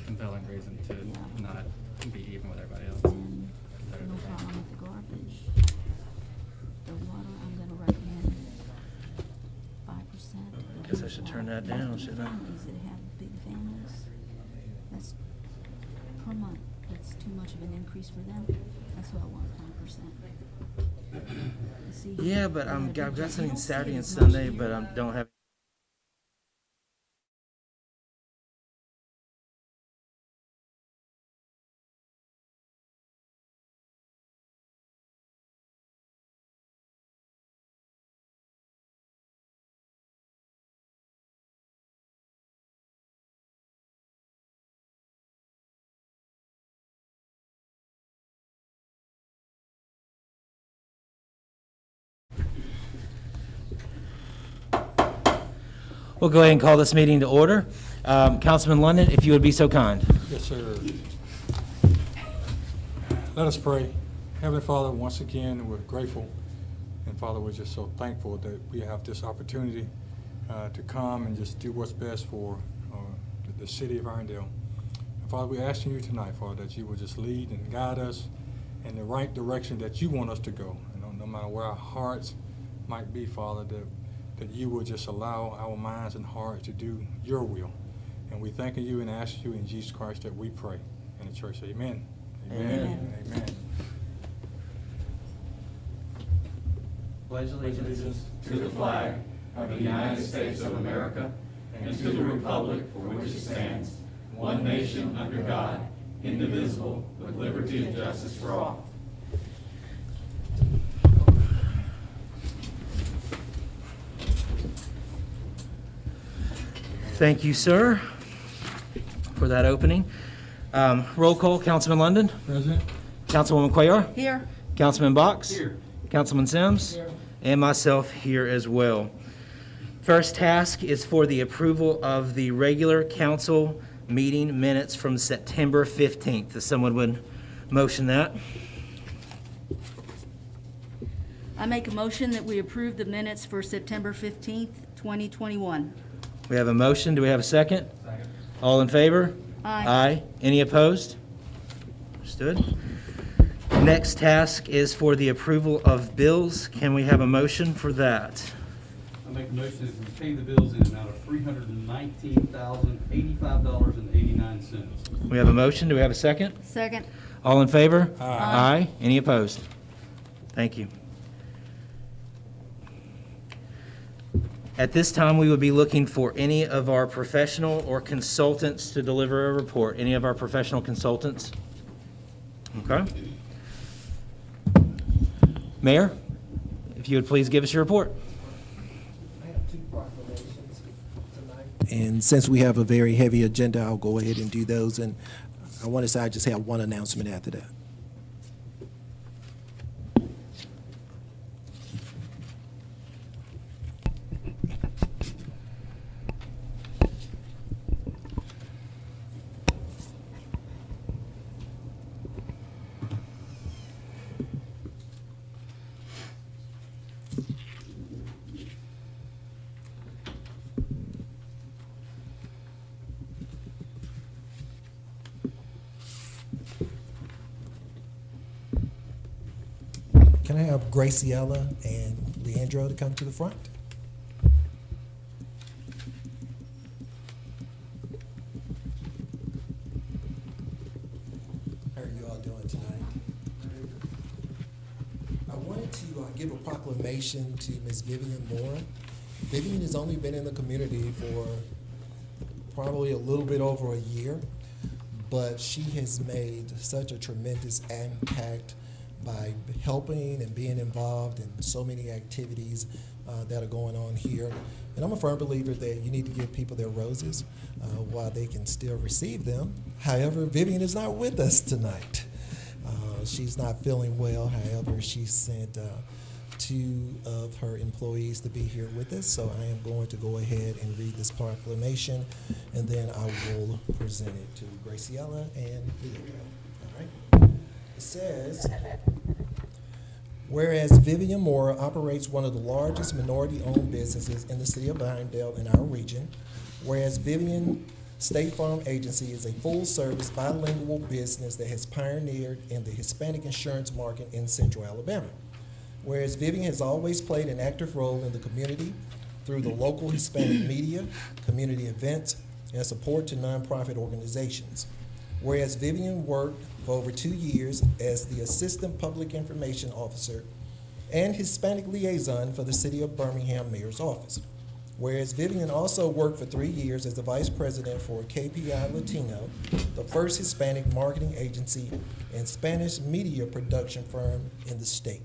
compelling reason to not be even with everybody else. And no problem with the garbage. The water, I'm gonna recommend 5%. Guess I should turn that down, shouldn't I? Families that have big families, that's per month, that's too much of an increase for them. That's why I want 5%. See, Yeah, but you I've know, got something you don't see Saturday it and as much Sunday, here. but I don't have. We'll go ahead and call this meeting to order. Councilman London, if you would be so kind. Yes, sir. Let us pray. Heavenly Father, once again, we're grateful. And Father, we're just so thankful that we have this opportunity to come and just do what's best for the city of Irondale. And Father, we're asking you tonight, Father, that you will just lead and guide us in the right direction that you want us to go. And no matter where our hearts might be, Father, that you will just allow our minds and hearts to do your will. And we thank you and ask you in Jesus Christ that we pray. And the church say amen. Amen. Amen. Pledge allegiance to the flag of the United States of America and to the republic for which it stands, one nation under God, indivisible, with liberty and justice for all. Thank you, sir, for that opening. Roll call, Councilman London. President? Councilwoman Cuellar. Here. Councilman Box. Here. Councilman Sims. Here. And myself here as well. First task is for the approval of the regular council meeting minutes from September 15th. If someone would motion that. I make a motion that we approve the minutes for September 15th, 2021. We have a motion. Do we have a second? Second. All in favor? Aye. Aye. Any opposed? Understood. Next task is for the approval of bills. Can we have a motion for that? I make a motion that we pay the bills in an amount of $319,085.89. We have a motion. Do we have a second? Second. All in favor? Aye. Aye. Any opposed? Thank you. At this time, we would be looking for any of our professional or consultants to deliver a report. Any of our professional consultants? Okay. Mayor, if you would please give us your report. I have two proclamations tonight. And since we have a very heavy agenda, I'll go ahead and do those. And I want to say I just have one announcement after that. Can I have Graciela and Leandro to come to the front? How are you all doing tonight? I wanted to give a proclamation to Ms. Vivian Moore. Vivian has only been in the community for probably a little bit over a year, but she has made such a tremendous impact by helping and being involved in so many activities that are going on here. And I'm a firm believer that you need to give people their roses while they can still receive them. However, Vivian is not with us tonight. She's not feeling well. However, she sent two of her employees to be here with us. So I am going to go ahead and read this proclamation, and then I will present it to Graciela and Leandro. All right? It says, whereas Vivian Moore operates one of the largest minority-owned businesses in the city of Irondale in our region, whereas Vivian State Farm Agency is a full-service bilingual business that has pioneered in the Hispanic insurance market in Central Alabama. Whereas Vivian has always played an active role in the community through the local Hispanic media, community events, and support to nonprofit organizations. Whereas Vivian worked for over 2 years as the Assistant Public Information Officer and Hispanic Liaison for the City of Birmingham Mayor's Office. Whereas Vivian also worked for 3 years as the Vice President for KPI Latino, the first Hispanic marketing agency and Spanish media production firm in the state.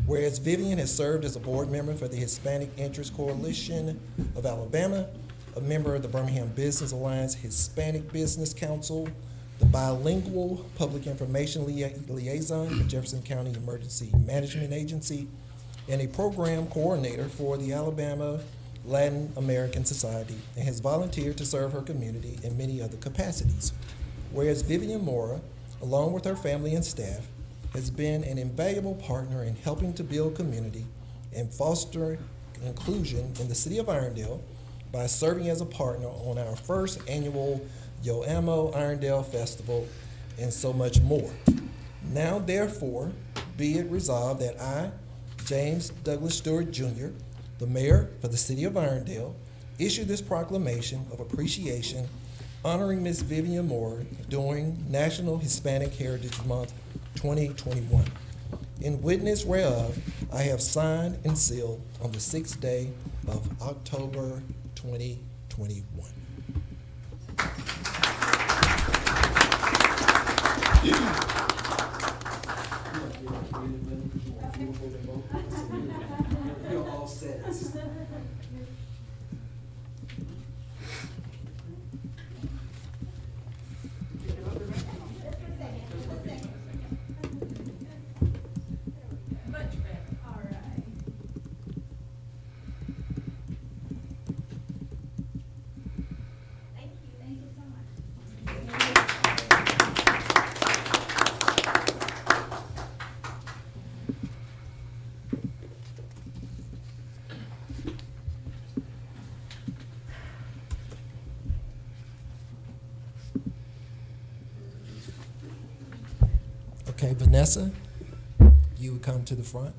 Whereas Vivian has served as a board member for the Hispanic Interest Coalition of Alabama, a member of the Birmingham Business Alliance Hispanic Business Council, the Bilingual Public Information Liaison for Jefferson County Emergency Management Agency, and a program coordinator for the Alabama Latin American Society, and has volunteered to serve her community in many other capacities. Whereas Vivian Mora, along with her family and staff, has been an invaluable partner in helping to build community and foster inclusion in the city of Irondale by serving as a partner on our first annual Yo Amo Irondale Festival, and so much more. Now therefore, be it resolved that I, James Douglas Stewart Jr., the mayor for the city of Irondale, issue this proclamation of appreciation honoring Ms. Vivian Moore during National Hispanic Heritage Month 2021. In witness whereof, I have signed and sealed on the 6th day of October 2021. You're all set. Okay, Vanessa, you would come to the front.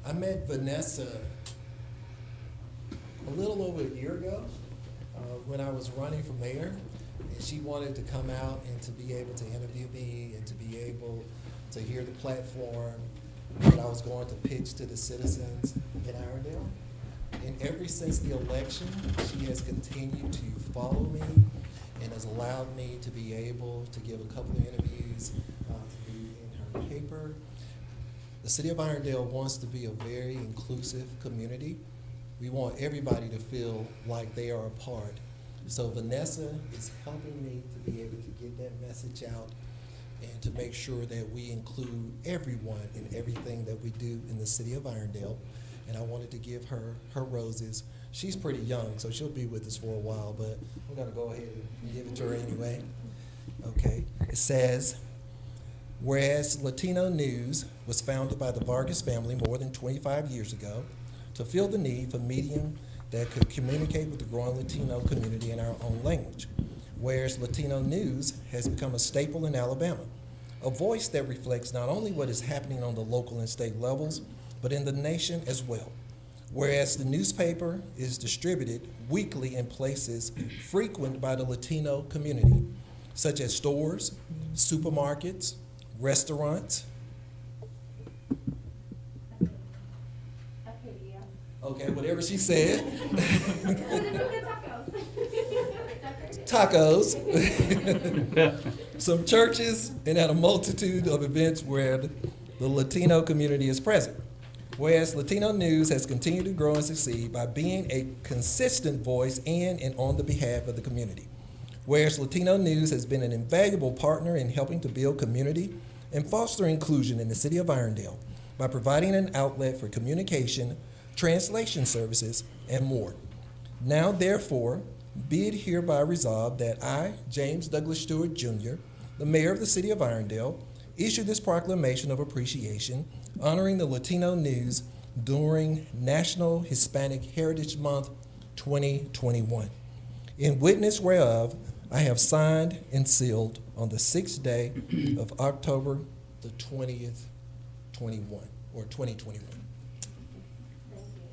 I met Vanessa a little over a year ago when I was running for mayor, and she wanted to come out and to be able to interview me and to be able to hear the platform that I was going to pitch to the citizens in Irondale. And ever since the election, she has continued to follow me and has allowed me to be able to give a couple of interviews to be in her paper. The city of Irondale wants to be a very inclusive community. We want everybody to feel like they are a part. So Vanessa is helping me to be able to get that message out and to make sure that we include everyone in everything that we do in the city of Irondale. And I wanted to give her her roses. She's pretty young, so she'll be with us for a while, but I'm gonna go ahead and give it to her anyway. Okay, it says, whereas Latino News was founded by the Vargas family more than 25 years ago to fill the need for medium that could communicate with the growing Latino community in our own language. Whereas Latino News has become a staple in Alabama, a voice that reflects not only what is happening on the local and state levels, but in the nation as well. Whereas the newspaper is distributed weekly in places frequented by the Latino community, such as stores, supermarkets, restaurants. Okay, whatever she said. Tacos. Some churches, and at a multitude of events where the Latino community is present. Whereas Latino News has continued to grow and succeed by being a consistent voice in and on the behalf of the community. Whereas Latino News has been an invaluable partner in helping to build community and foster inclusion in the city of Irondale by providing an outlet for communication, translation services, and more. Now, therefore, be it hereby resolved that I, James Douglas Stewart Jr., the mayor of the city of Irondale, issue this proclamation of appreciation honoring the Latino News during National Hispanic Heritage Month 2021. In witness whereof, I have signed and sealed on the 6th day of October the 20th, 21, or 2021.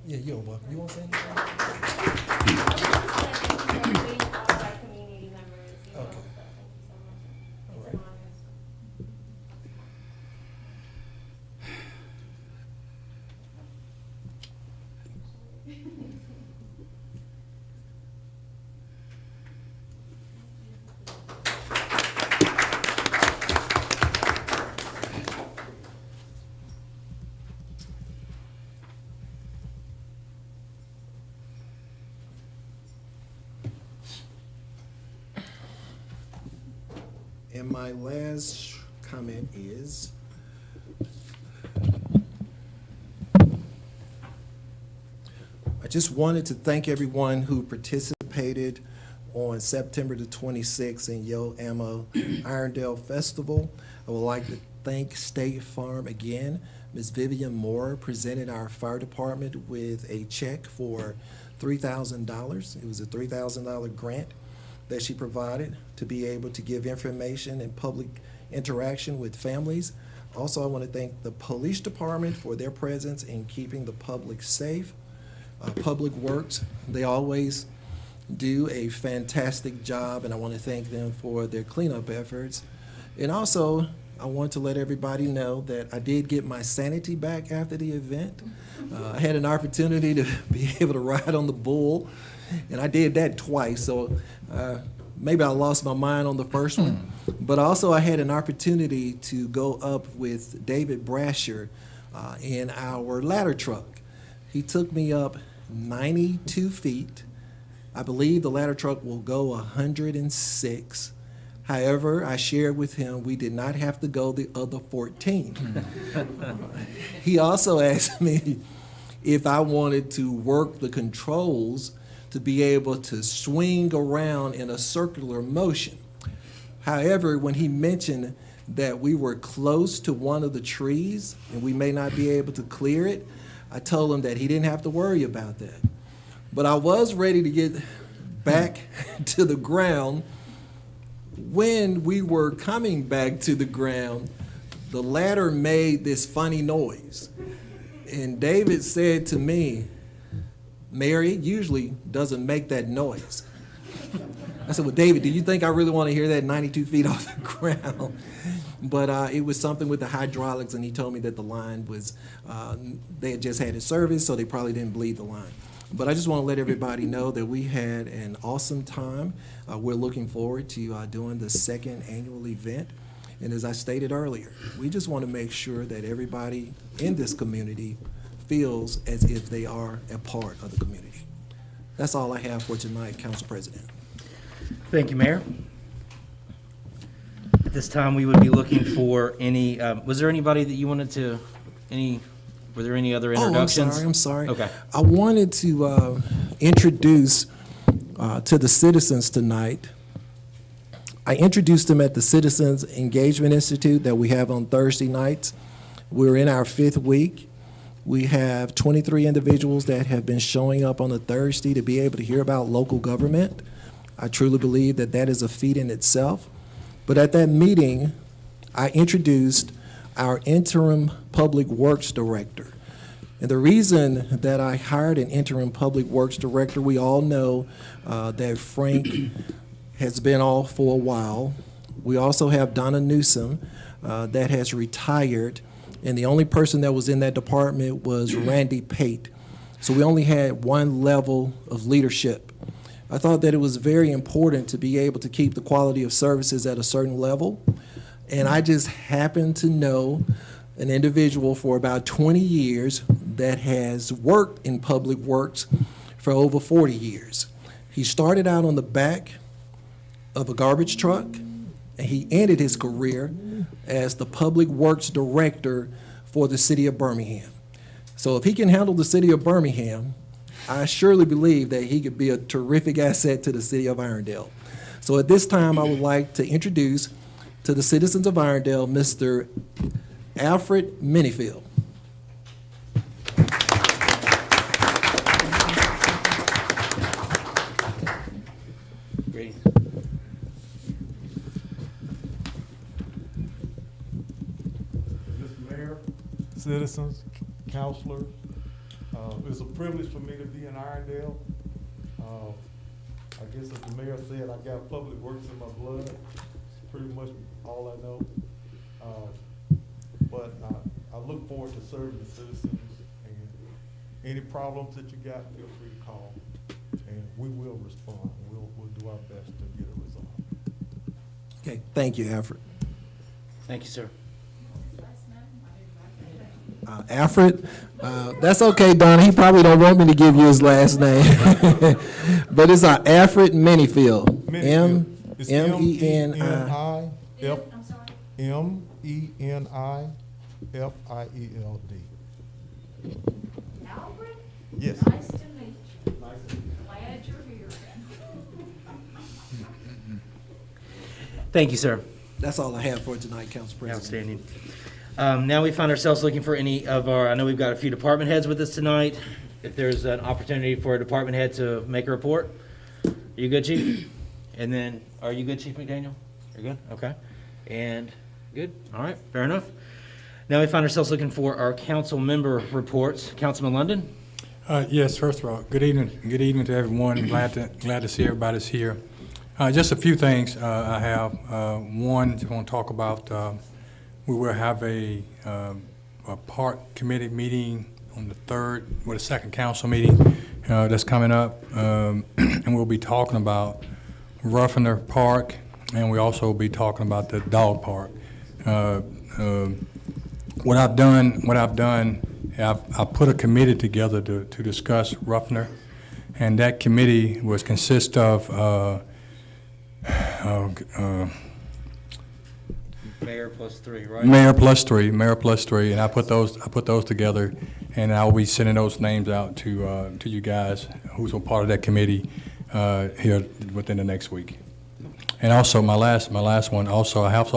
Yeah, you're welcome. You want to say anything? Community members, you know, Okay. so thank you so much. All It's right. an honor. And my last comment is, I just wanted to thank everyone who participated on September the 26th in Yo Amo Irondale Festival. I would like to thank State Farm again. Ms. Vivian Moore presented our fire department with a check for $3,000. It was a $3,000 grant that she provided to be able to give information and public interaction with families. Also, I want to thank the police department for their presence in keeping the public safe. Public Works, they always do a fantastic job, and I want to thank them for their cleanup efforts. And also, I want to let everybody know that I did get my sanity back after the event. I had an opportunity to be able to ride on the bull, and I did that twice, so maybe I lost my mind on the first one. But also I had an opportunity to go up with David Brasher in our ladder truck. He took me up 92 feet. I believe the ladder truck will go 106. However, I shared with him we did not have to go the other 14. He also asked me if I wanted to work the controls to be able to swing around in a circular motion. However, when he mentioned that we were close to one of the trees and we may not be able to clear it, I told him that he didn't have to worry about that. But I was ready to get back to the ground. When we were coming back to the ground, the ladder made this funny noise. And David said to me, "Mary, it usually doesn't make that noise." I said, "Well, David, do you think I really want to hear that 92 feet off the ground?" But it was something with the hydraulics, and he told me that the line was, they had just had it serviced, so they probably didn't bleed the line. But I just want to let everybody know that we had an awesome time. We're looking forward to doing the second annual event. And as I stated earlier, we just want to make sure that everybody in this community feels as if they are a part of the community. That's all I have for tonight, Council President. Thank you, Mayor. At this time, we would be looking for any, was there anybody that you wanted to, were there any other introductions? I'm sorry. Okay. I wanted to introduce to the citizens tonight. I introduced them at the Citizens Engagement Institute that we have on Thursday nights. We're in our 5th week. We have 23 individuals that have been showing up on a Thursday to be able to hear about local government. I truly believe that that is a feat in itself. But at that meeting, I introduced our interim public works director. And the reason that I hired an interim public works director, we all know that Frank has been off for a while. We also have Donna Newsom that has retired, and the only person that was in that department was Randy Pate. So we only had one level of leadership. I thought that it was very important to be able to keep the quality of services at a certain level. And I just happened to know an individual for about 20 years that has worked in public works for over 40 years. He started out on the back of a garbage truck, and he ended his career as the public works director for the city of Birmingham. So if he can handle the city of Birmingham, I surely believe that he could be a terrific asset to the city of Irondale. So at this time, I would like to introduce to the citizens of Irondale, Mr. Alfred Minifield. Greetings. Mr. Mayor, citizens, counselors, it's a privilege for me to be in Irondale. I guess as the mayor said, I got public works in my blood. It's pretty much all I know. But I look forward to serving the citizens, and any problems that you got, feel free to call, and we will respond. We'll do our best to get it resolved. Okay, thank you, Alfred. Thank you, sir. Alfred, that's okay, Don. He probably don't want me to give you his last name. But it's Alfred Menifield. It's M-E-N-I. M-E-N-I-F- I'm sorry. M-E-N-I-F-I-E-L-D. Albert? Yes. Nice to meet you. Glad you're here. Thank you, sir. That's all I have for tonight, Council President. Outstanding. Now we find ourselves looking for any of our, I know we've got a few department heads with us tonight. If there's an opportunity for a department head to make a report. Are you good, Chief? And then, are you good, Chief McDaniel? You're good? Okay. And, good? All right, fair enough. Now we find ourselves looking for our council member reports. Councilman London? Yes, first of all, good evening to everyone. Glad to see everybody's here. Just a few things I have. One, I want to talk about, we will have a park committee meeting on the second council meeting that's coming up. And we'll be talking about Ruffiner Park, and we also will be talking about the dog park. What I've done, I've put a committee together to discuss Ruffner, and that committee consists of Mayor plus three, right? Mayor plus three, and I put those together, and I'll be sending those names out to you guys who's a part of that committee here within the next week. And also my last one. Also, I have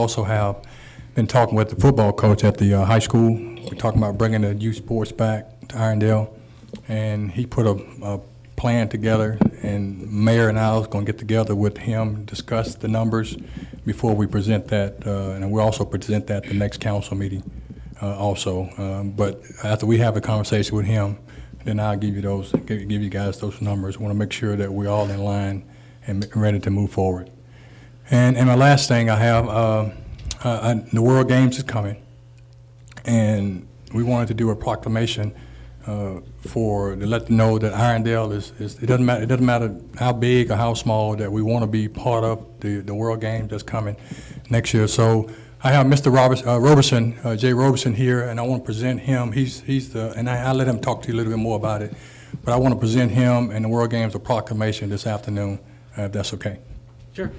been talking with the football coach at the high school. We're talking about bringing the youth sports back to Irondale, and he put a plan together, and Mayor and I was going to get together with him and discuss the numbers before we present that, and we'll also present that at the next council meeting also. But after we have a conversation with him, then I'll give you guys those numbers. I want to make sure that we're all in line and ready to move forward. And my last thing I have, the World Games is coming, and we wanted to do a proclamation to let them know that Irondale it doesn't matter how big or how small, that we want to be part of the World Games that's coming next year. So I have Mr. Roberson, Jay Roberson here, and I want to present him. And I'll let him talk to you a little bit more about it, but I want to present him and the World Games a proclamation this afternoon, if that's okay. Sure.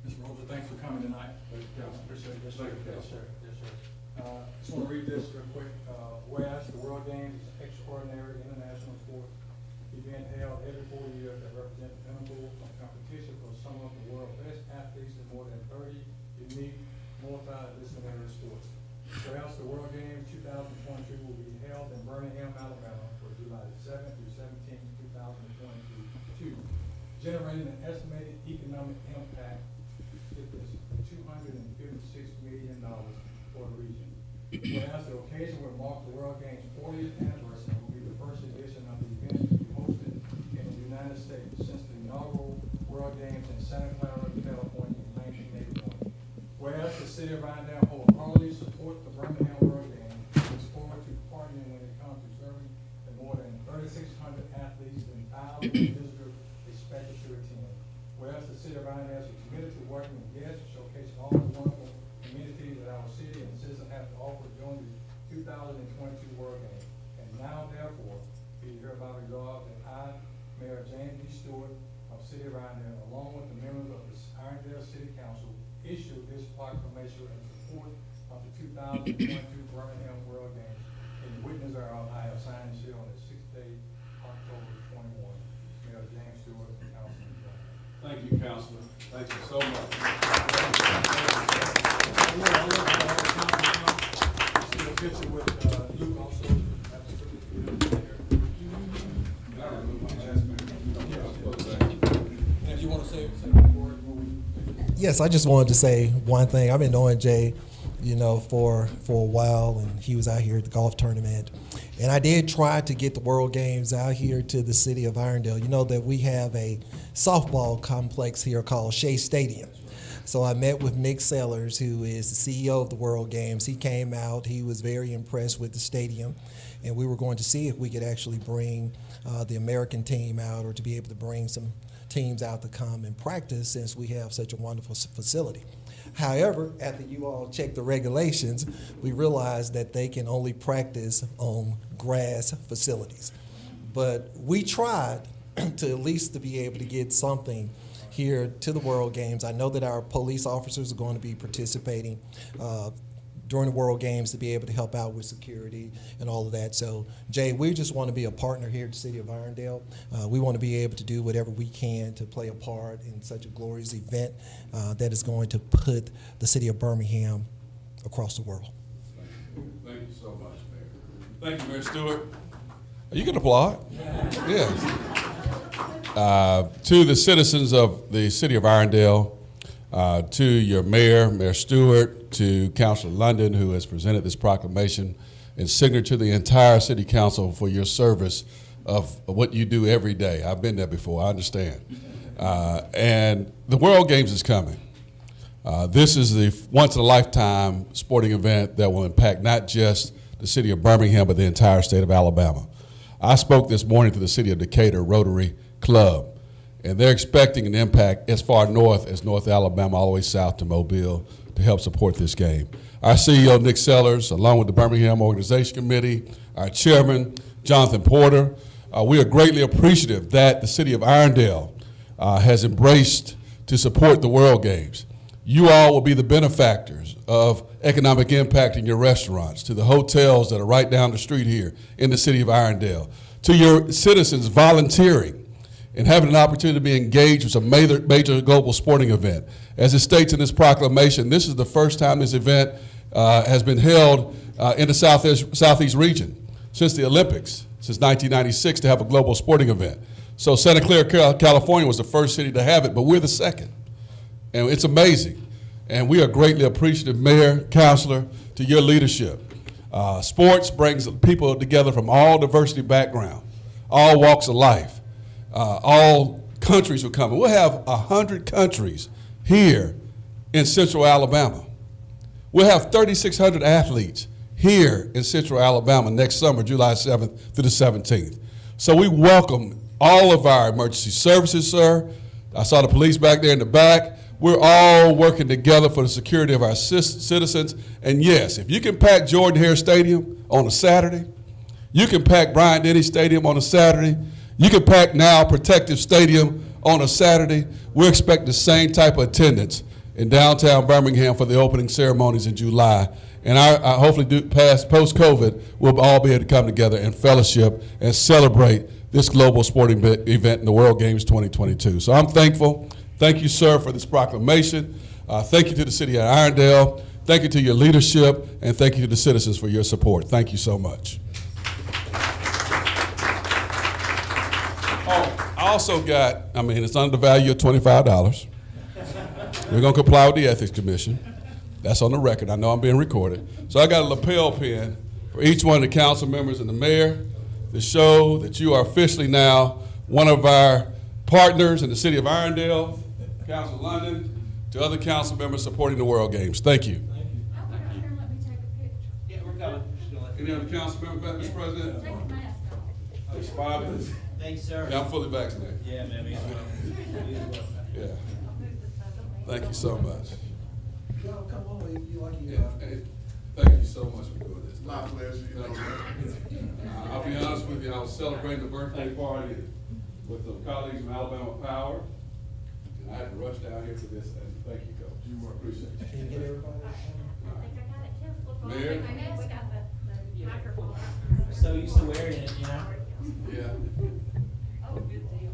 Mr. Rosa, thanks for coming tonight. Appreciate it. Yes, sir. Yes, sir. Yes, sir. Just want to read this real quick. Whereas the World Games is an extraordinary international sport event held every 4 years that represents the pinnacle of competition for some of the world's best athletes in more than 30 unique, multidisciplinary sports. Whereas the World Games 2022 will be held in Birmingham, Alabama, for July 7th through 17th, 2022, generating an estimated economic impact of $256 million for the region. Whereas the occasion will mark the World Games 40th anniversary, will be the first edition of the event to be hosted in the United States since the inaugural World Games in Santa Clara, California in 1981. Whereas the city of Irondale wholeheartedly supports the Birmingham World Games, looks forward to partnering when it comes to serving the more than 3,600 athletes and thousands of visitors expected to attend. Whereas the city of Irondale is committed to working with guests, showcasing all the wonderful amenities that our city and citizens have to offer during the 2022 World Games. And now, therefore, be hereby resolved that I, Mayor James D. Stewart of City of Irondale, along with the members of the Irondale City Council, issue this proclamation in support of the 2022 Birmingham World Games. And witness thereof, I have signed and sealed on the 6th day, October 21. Mayor James Stewart and Councilman Jones. Thank you, Councilman. Thank you so much. picture with Luke also. And if you want to say a word, Yes, I just wanted to say one thing. I've been knowing Jay, for a while, and he was out here at the golf tournament. And I did try to get the World Games out here to the city of Irondale. You know that we have a softball complex here called Shea Stadium. So I met with Nick Sellers, who is the CEO of the World Games. He came out. He was very impressed with the stadium, and we were going to see if we could actually bring the American team out, or to be able to bring some teams out to come and practice, since we have such a wonderful facility. However, after you all check the regulations, we realized that they can only practice on grass facilities. But we tried to at least to be able to get something here to the World Games. I know that our police officers are going to be participating during the World Games to be able to help out with security and all of that. So, Jay, we just want to be a partner here at the City of Irondale. We want to be able to do whatever we can to play a part in such a glorious event that is going to put the City of Birmingham across the world. Thank you so much, Mayor. Thank you, Mayor Stewart. You can applaud. Yes. To the citizens of the City of Irondale, to your mayor, Mayor Stewart, to Councilor London, who has presented this proclamation, and signature to the entire City Council for your service of what you do every day. I've been there before, I understand. And the World Games is coming. This is the once-in-a-lifetime sporting event that will impact not just the city of Birmingham, but the entire state of Alabama. I spoke this morning to the city of Decatur Rotary Club, and they're expecting an impact as far north as North Alabama, all the way south to Mobile, to help support this game. Our CEO, Nick Sellers, along with the Birmingham Organization Committee, our chairman, Jonathan Porter, we are greatly appreciative that the city of Irondale has embraced to support the World Games. You all will be the benefactors of economic impact in your restaurants, to the hotels that are right down the street here in the city of Irondale, to your citizens volunteering and having an opportunity to be engaged with a major global sporting event. As it states in this proclamation, this is the first time this event has been held in the Southeast region since the Olympics, since 1996, to have a global sporting event. So Santa Clara, California was the first city to have it, but we're the second. And it's amazing. And we are greatly appreciative, Mayor, Councilor, to your leadership. Sports brings people together from all diversity background, all walks of life. All countries will come. We'll have 100 countries here in Central Alabama. We'll have 3,600 athletes here in Central Alabama next summer, July 7th through the 17th. So we welcome all of our emergency services, sir. I saw the police back there in the back. We're all working together for the security of our citizens. And yes, if you can pack Jordan-Hare Stadium on a Saturday, you can pack Bryant-Denny Stadium on a Saturday, you can pack Now Protective Stadium on a Saturday. We're expecting the same type of attendance in downtown Birmingham for the opening ceremonies in July. And I hopefully post-COVID, we'll all be able to come together and fellowship and celebrate this global sporting event in the World Games 2022. So I'm thankful. Thank you, sir, for this proclamation. Thank you to the city of Irondale. Thank you to your leadership. And thank you to the citizens for your support. Thank you so much. Oh, I also got, it's under the value of $25. We're going to comply with the Ethics Commission. That's on the record. I know I'm being recorded. So I got a lapel pin for each one of the council members and the mayor to show that you are officially now one of our partners in the city of Irondale, Council London, to other council members supporting the World Games. Thank you. I'll come out here and let me take a picture. Yeah, we're coming. Any other council members, Mr. President? Take the mask off. Mr. Bobby? Thanks, sir. Yeah, I'm fully vaccinated. Yeah, man. Yeah. I'll move this other way. Thank you so much. Y'all come on, you like Yeah, hey, thank you so much for doing this. My pleasure. Thank you. I'll be honest with you, I was celebrating the birthday party with some colleagues from Alabama Power, and I had to rush down here for this, and thank you, Coach. You appreciate it. Can you get everybody? I think I got it too. Look, Mayor? I know we got the microphone. So used to wearing it, you know? Yeah. Oh, good deal.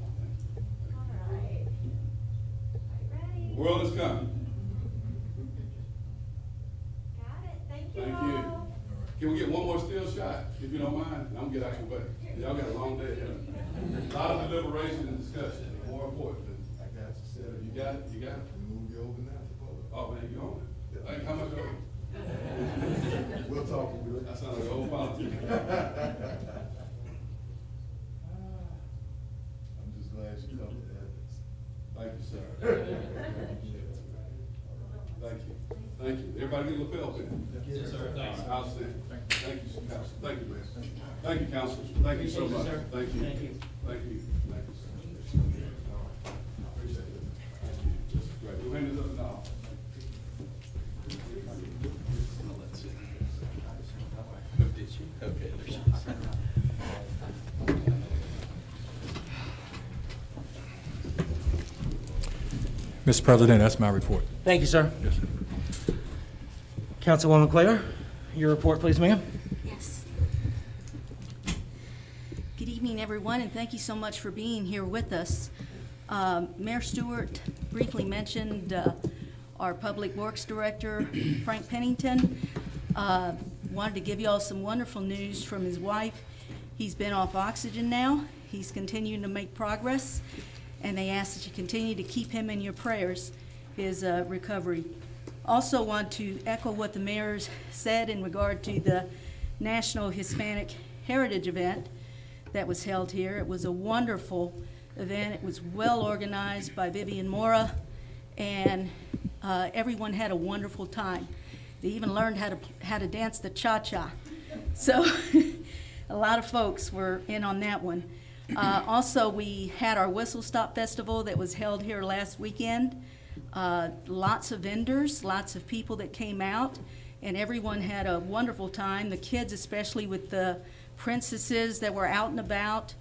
All right. Ready? The world is coming. Got it. Thank you Thank all. you. Can we get one more still shot, if you don't mind? I'm gonna get out your way. Y'all got a long day ahead. A lot of deliberation and discussion, more important. I got you, Senator. You got it? You got it? Move you over now. Oh, man, you on it? Hey, how much over? We'll talk. That sounds like old politics. I'm just glad you covered that. Thank you, sir. Thank you. Thank you. Everybody get a lapel pin? Yes, sir. Thanks. Outstanding. Thank you, Council. Thank you, man. Thank you, councilors. Thank you so much. Thank you. Thank you. Thank you. Thank you, sir. Appreciate it. Thank you. Great. We'll hand this up now. Okay, there she is. Mr. President, that's my report. Thank you, sir. Yes, sir. Councilwoman Claire, your report, please, ma'am. Yes. Good evening, everyone, and thank you so much for being here with us. Mayor Stewart briefly mentioned our Public Works Director, Frank Pennington. Wanted to give you all some wonderful news from his wife. He's been off oxygen now. He's continuing to make progress, and they ask that you continue to keep him in your prayers, his recovery. Also want to echo what the mayor said in regard to the National Hispanic Heritage event that was held here. It was a wonderful event. It was well organized by Vivian Mora, and everyone had a wonderful time. They even learned how to dance the cha-cha. So a lot of folks were in on that one. Also, we had our Whistle Stop Festival that was held here last weekend. Lots of vendors, lots of people that came out, and everyone had a wonderful time. The kids, especially with the princesses that were out and about,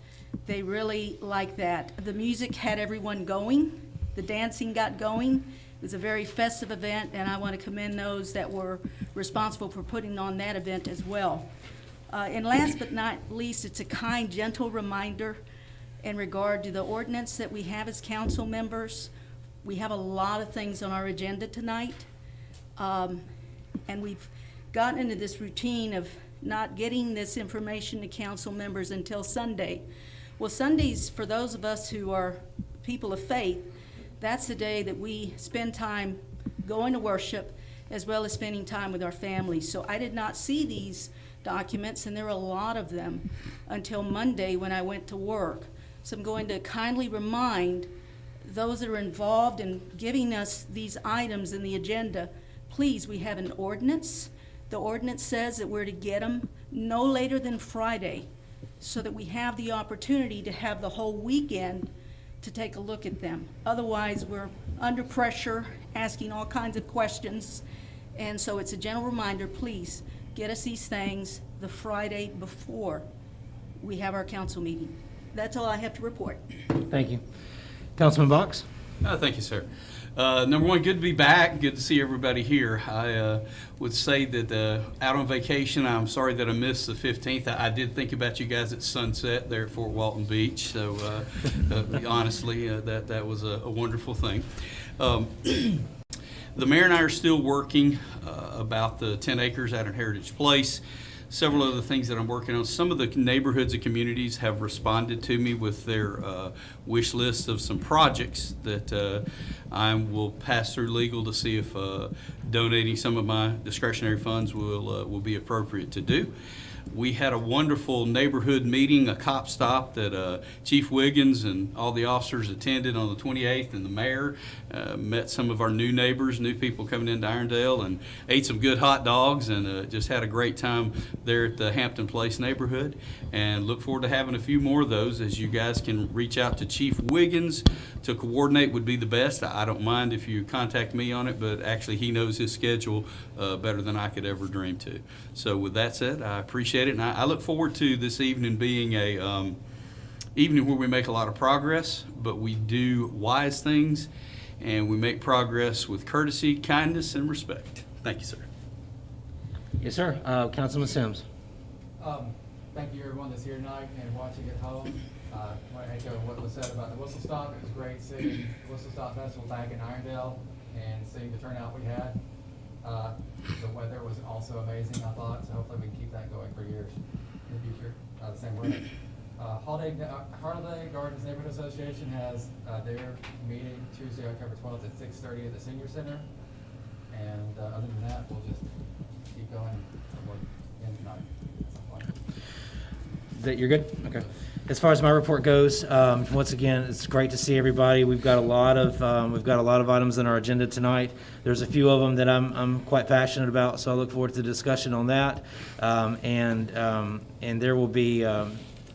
they really liked that. The music had everyone going. The dancing got going. It was a very festive event, and I want to commend those that were responsible for putting on that event as well. And last but not least, it's a kind, gentle reminder in regard to the ordinance that we have as council members. We have a lot of things on our agenda tonight, and we've gotten into this routine of not getting this information to council members until Sunday. Well, Sundays, for those of us who are people of faith, that's the day that we spend time going to worship as well as spending time with our families. So I did not see these documents, and there are a lot of them, until Monday when I went to work. So I'm going to kindly remind those that are involved in giving us these items in the agenda, please, we have an ordinance. The ordinance says that we're to get them no later than Friday so that we have the opportunity to have the whole weekend to take a look at them. Otherwise, we're under pressure, asking all kinds of questions. And so it's a gentle reminder, please, get us these things the Friday before we have our council meeting. That's all I have to report. Thank you. Councilman Box? Thank you, sir. Number one, good to be back. Good to see everybody here. I would say that out on vacation, I'm sorry that I missed the 15th. I did think about you guys at sunset there at Fort Walton Beach. So honestly, that was a wonderful thing. The mayor and I are still working about the 10 acres out at Heritage Place. Several other things that I'm working on. Some of the neighborhoods and communities have responded to me with their wish list of some projects that I will pass through legal to see if donating some of my discretionary funds will be appropriate to do. We had a wonderful neighborhood meeting, a cop stop that Chief Wiggins and all the officers attended on the 28th, and the mayor met some of our new neighbors, new people coming into Irondale, and ate some good hot dogs, and just had a great time there at the Hampton Place neighborhood. And look forward to having a few more of those. As you guys can reach out to Chief Wiggins to coordinate would be the best. I don't mind if you contact me on it, but actually he knows his schedule better than I could ever dream to. So with that said, I appreciate it, and I look forward to this evening being a evening where we make a lot of progress, but we do wise things, and we make progress with courtesy, kindness, and respect. Thank you, sir. Yes, sir. Councilman Sims? Thank you everyone that's here tonight and watching at home. I want to echo what was said about the Whistle Stop. It was great seeing the Whistle Stop Festival back in Irondale and seeing the turnout we had. The weather was also amazing, I thought, so hopefully we can keep that years in the future, the same way. Holiday Gardens Neighborhood Association has their meeting Tuesday, October 12th at 6:30 at the Senior Center. And other than that, we'll just keep going and work in tonight at some point. That you're good? Okay. As far as my report goes, once again, it's great to see everybody. We've got a lot of items on our agenda tonight. There's a few of them that I'm quite passionate about, so I look forward to the discussion on that. And there will be,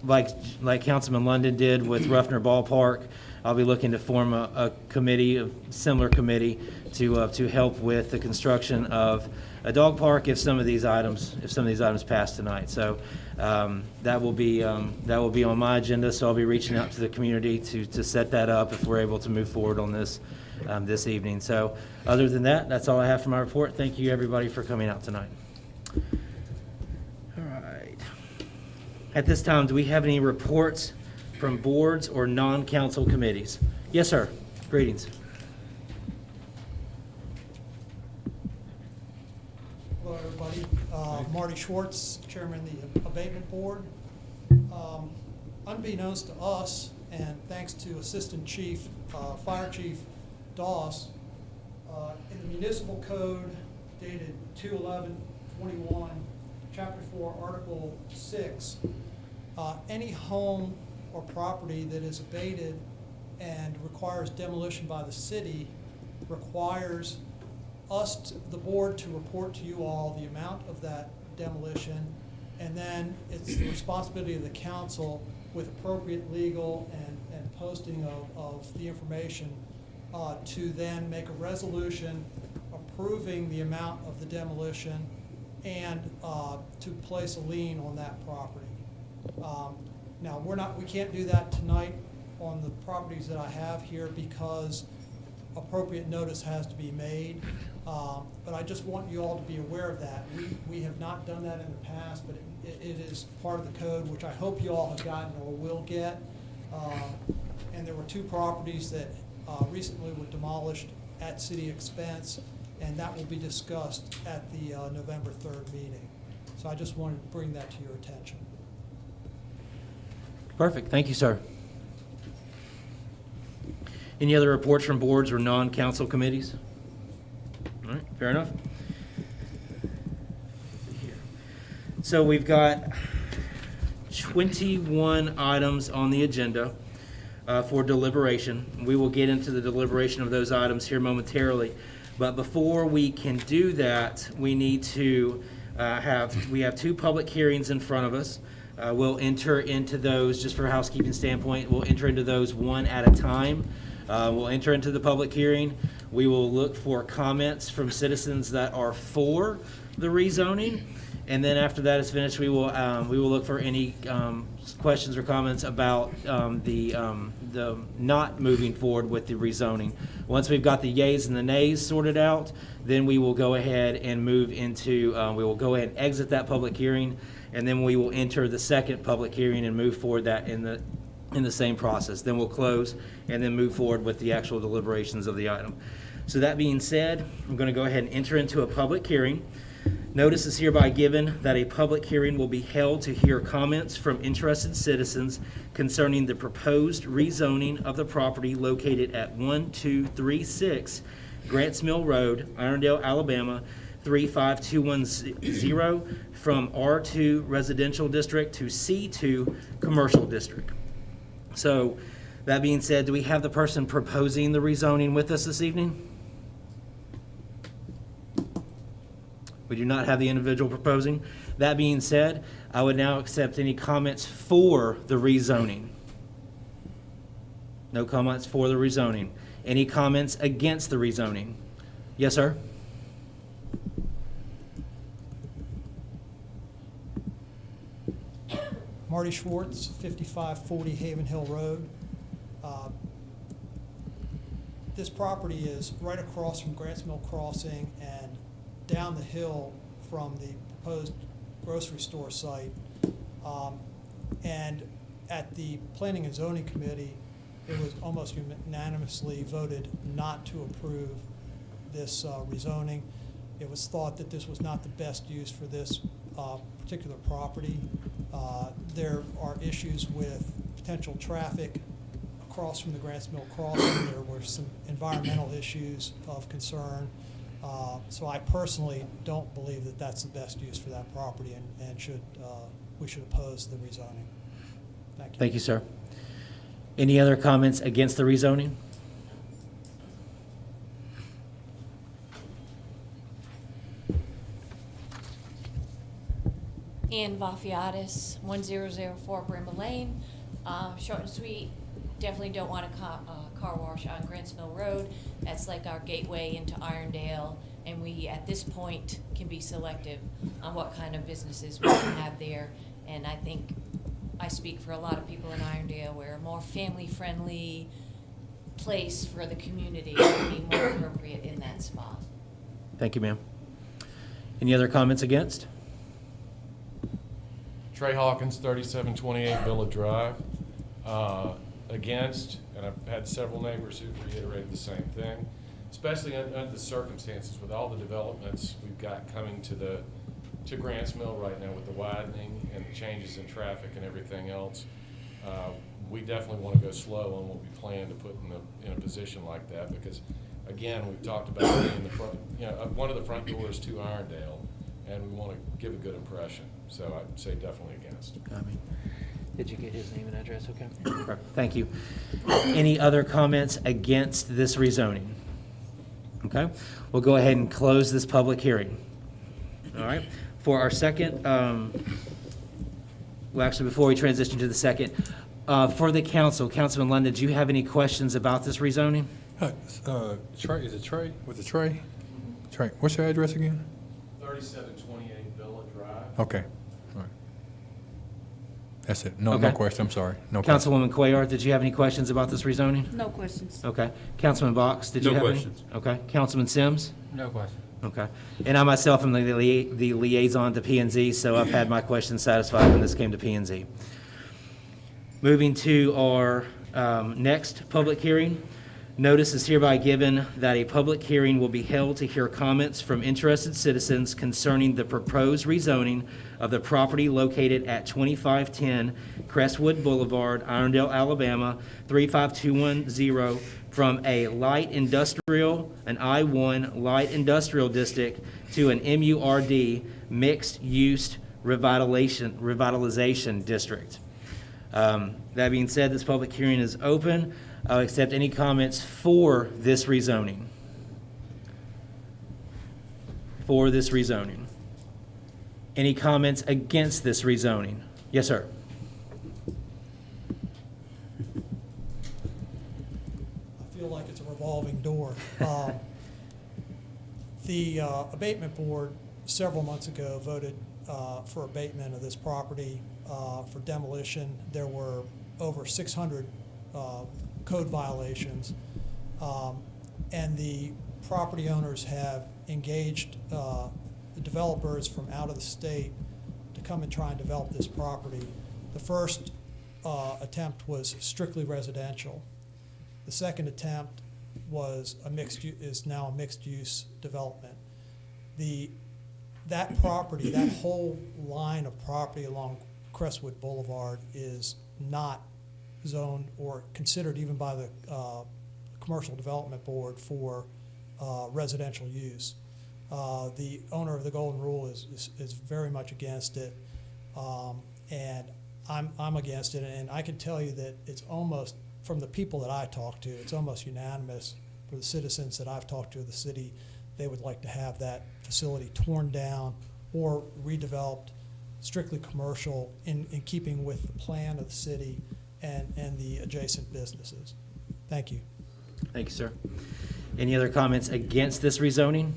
like Councilman London did with Ruffner Ballpark, I'll be looking to form a committee, a similar committee, to help with the construction of a dog park if some of these items pass tonight. So that will be on my agenda. So I'll be reaching out to the community to set that up if we're able to move forward on this evening. So other than that, that's all I have for my report. Thank you, everybody, for coming out tonight. All right. At this time, do we have any reports from boards or non-council committees? Yes, sir. Greetings. Hello, everybody. Marty Schwartz, Chairman of the Abatement Board. Unbeknownst to us, and thanks to Assistant Chief, Fire Chief Doss, in the Municipal Code dated 2/11/21, Chapter 4, Article 6, any home or property that is abated and requires demolition by the city requires us, the board, to report to you all the amount of that demolition, and then it's the responsibility of the council, with appropriate legal and posting of the information, to then make a resolution approving the amount of the demolition and to place a lien on that property. Now, we can't do that tonight on the properties that I have here because appropriate notice has to be made. But I just want you all to be aware of that. We have not done that in the past, but it is part of the code, which I hope you all have gotten or will get. And there were two properties that recently were demolished at city expense, and that will be discussed at the November 3rd meeting. So I just wanted to bring that to your attention. Perfect. Thank you, sir. Any other reports from boards or non-council committees? All right, fair enough. So we've got 21 items on the agenda for deliberation. We will get into the deliberation of those items here momentarily. But before we can do that, we need to we have two public hearings in front of us. We'll enter into those, just for a housekeeping standpoint, we'll enter into those one at a time. We'll enter into the public hearing. We will look for comments from citizens that are for the rezoning. And then after that is finished, we will look for any questions or comments about the not moving forward with the rezoning. Once we've got the yays and the nays sorted out, then we will go ahead and move into, we will go ahead and exit that public hearing, and then we will enter the second public hearing and move forward that in the same process. Then we'll close and then move forward with the actual deliberations of the item. So that being said, I'm going to go ahead and enter into a public hearing. Notice is hereby given that a public hearing will be held to hear comments from interested citizens concerning the proposed rezoning of the property located at 1236 Grants Mill Road, Irondale, Alabama, 35210 from R2 Residential District to C2 Commercial District. So that being said, do we have the person proposing the rezoning with us this evening? We do not have the individual proposing. That being said, I would now accept any comments for the rezoning. No comments for the rezoning. Any comments against the rezoning? Yes, sir? Marty Schwartz, 5540 Haven Hill Road. This property is right across from Grants Mill Crossing and down the hill from the proposed grocery store site. And at the Planning and Zoning Committee, it was almost unanimously voted not to approve this rezoning. It was thought that this was not the best use for this particular property. There are issues with potential traffic across from the Grants Mill crossing. There were some environmental issues of concern. So I personally don't believe that that's the best use for that property, and we should oppose the rezoning. Thank you. Thank you, sir. Any other comments against the rezoning? Ian Vafiatis, 1004 Brimble Lane. Short and sweet, definitely don't want a car wash on Grants Mill Road. That's like our gateway into Irondale, and we, at this point, can be selective on what kind of businesses we can have there. And I think I speak for a lot of people in Irondale. We're a more family-friendly place for the community to be more appropriate in that spot. Thank you, ma'am. Any other comments against? Trey Hawkins, 3728 Villa Drive. Against, and I've had several neighbors who've reiterated the same thing, especially under the circumstances with all the developments we've got coming to Grants Mill right now with the widening and the changes in traffic and everything else. We definitely want to go slow on what we plan to put in a position like that, because again, we've talked about being the front, one of the front doors to Irondale, and we want to give a good impression. So I'd say definitely against. Did you get his name and address? Okay. Perfect. Thank you. Any other comments against this rezoning? Okay. We'll go ahead and close this public hearing. All right. For our second, well, actually, before we transition to the second, for the council, Councilman London, do you have any questions about this rezoning? Trey, is it Trey? Was it Trey? Trey, what's your address again? 3728 Villa Drive. Okay. All right. That's it. No Okay. question. I'm sorry. No question. Councilwoman Cuellar, did you have any questions about this rezoning? No questions. Okay. Councilman Box, did you No have any? questions. Okay. Councilman Sims? No question. Okay. And I myself am the liaison to P&Z, so I've had my questions satisfied when this came to P&Z. Moving to our next public hearing. Notice is hereby given that a public hearing will be held to hear comments from interested citizens concerning the proposed rezoning of the property located at 2510 Crestwood Boulevard, Irondale, Alabama, 35210, from a light industrial, an I-1 light industrial district to an MURD, mixed-use revitalization district. That being said, this public hearing is open. I'll accept any comments for this rezoning. For this rezoning. Any comments against this rezoning? Yes, sir. I feel like it's a revolving door. The abatement board several months ago voted for abatement of this property for demolition. There were over 600 code violations, and the property owners have engaged the developers from out of the state to come and try and develop this property. The first attempt was strictly residential. The second attempt was is now a mixed-use development. That property, that whole line of property along Crestwood Boulevard is not zoned or considered even by the Commercial Development Board for residential use. The owner of the Golden Rule is very much against it, and I'm against it. And I can tell you that it's almost, from the people that I talk to, it's almost unanimous for the citizens that I've talked to of the city. They would like to have that facility torn down or redeveloped strictly commercial in keeping with the plan of the city and the adjacent businesses. Thank you. Thank you, sir. Any other comments against this rezoning?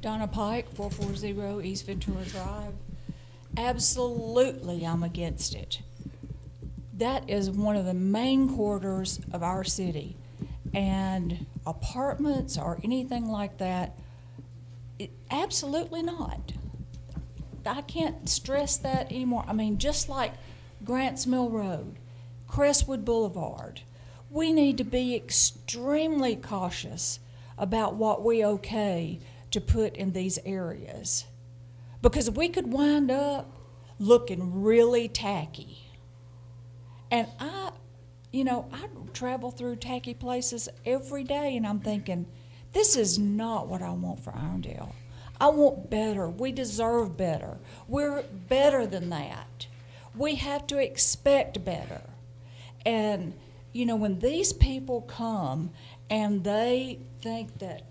Donna Pike, 440 East Ventura Drive. Absolutely, I'm against it. That is one of the main corridors of our city. And apartments or anything like that, absolutely not. I can't stress that anymore. I mean, just like Grants Mill Road, Crestwood Boulevard, we need to be extremely cautious about what we okay to put in these areas. Because we could wind up looking really tacky. And I travel through tacky places every day, and I'm thinking, this is not what I want for Irondale. I want better. We deserve better. We're better than that. We have to expect better. And, when these people come and they think that,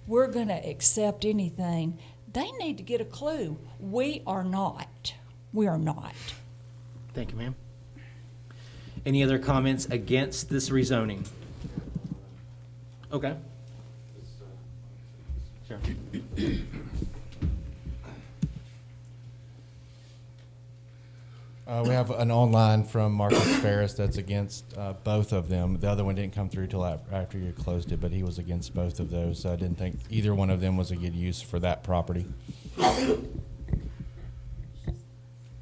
we're going to accept anything, they need to get a clue. We are not. We are not. Thank you, ma'am. Any other comments against this rezoning? Okay. Sure. We have an online from Marcus Ferris that's against both of them. The other one didn't come through till after you closed it, but he was against both of those. So I didn't think either one of them was a good use for that property.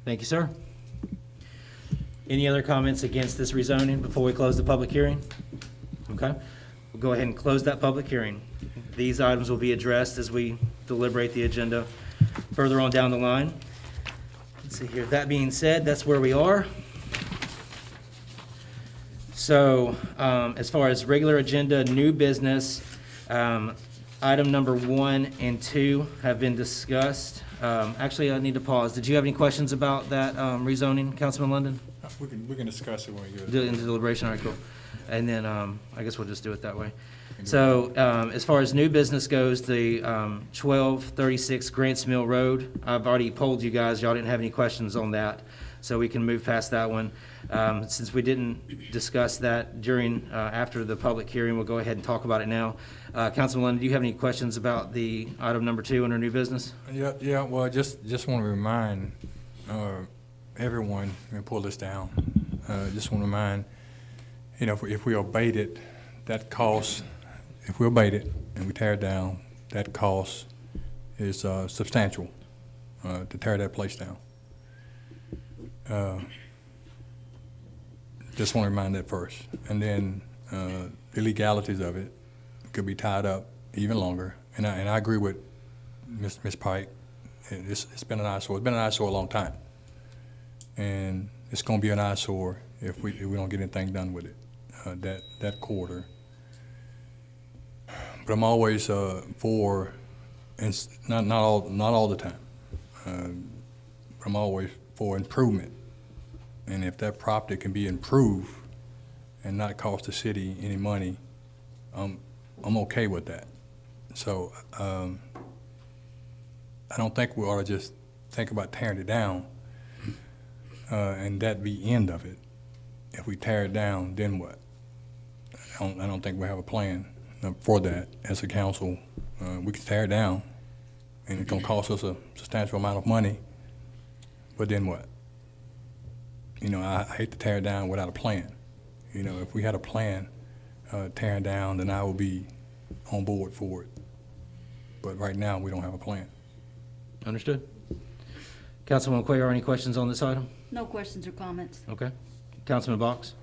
Thank you, sir. Any other comments against this rezoning before we close the public hearing? Okay. We'll go ahead and close that public hearing. These items will be addressed as we deliberate the agenda further on down the line. Let's see here. That being said, that's where we are. So, as far as regular agenda, new business, item number 1 and 2 have been discussed. Actually, I need to pause. Did you have any questions about that rezoning, Councilman London? We can discuss it when we get Do it into deliberation, all right, cool. And then, I guess we'll just do it that way. So, as far as new business goes, the 1236 Grants Mill Road, I've already polled you guys, y'all didn't have any questions on that, so we can move past that one. Since we didn't discuss that during, after the public hearing, we'll go ahead and talk about it now. Councilman London, do you have any questions about the item number 2 under new business? Yeah, well, just want to remind everyone, let me pull this down, just want to remind, if we abate it, that cost, if we abate it and we tear it down, that cost is substantial to tear that place down. Just want to remind that first. And then the legalities of it could be tied up even longer. And I agree with Ms. Pike. It's been an eyesore. It's been an eyesore a long time. And it's going to be an eyesore if we don't get anything done with it, that quarter. But I'm always for, and not all the time. I'm always for improvement. And if that property can be improved and not cost the city any money, I'm okay with that. So I don't think we ought to just think about tearing it down and that be end of it. If we tear it down, then what? I don't think we have a plan for that as a council. We can tear it down, and it's gonna cost us a substantial amount of money, but then what? I hate to tear it down without a plan. If we had a plan tearing down, then I would be on board for it. But right now, we don't have a plan. Understood. Councilman Cuellar, any questions on this item? No questions or comments. Okay. Councilman Box?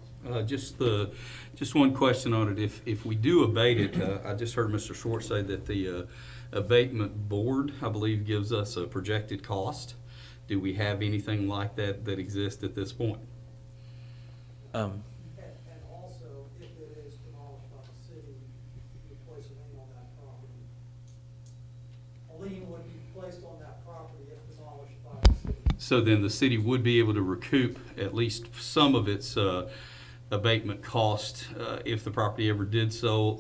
Just one question on it. If we do abate it, I just heard Mr. Schwartz say that the abatement board, I believe, gives us a projected cost. Do we have anything like that exists at this point? And also, if it is demolished by the city, you place a lien on that property. A lien would be placed on that property if demolished by the city. So then the city would be able to recoup at least some of its abatement cost if the property ever did sell,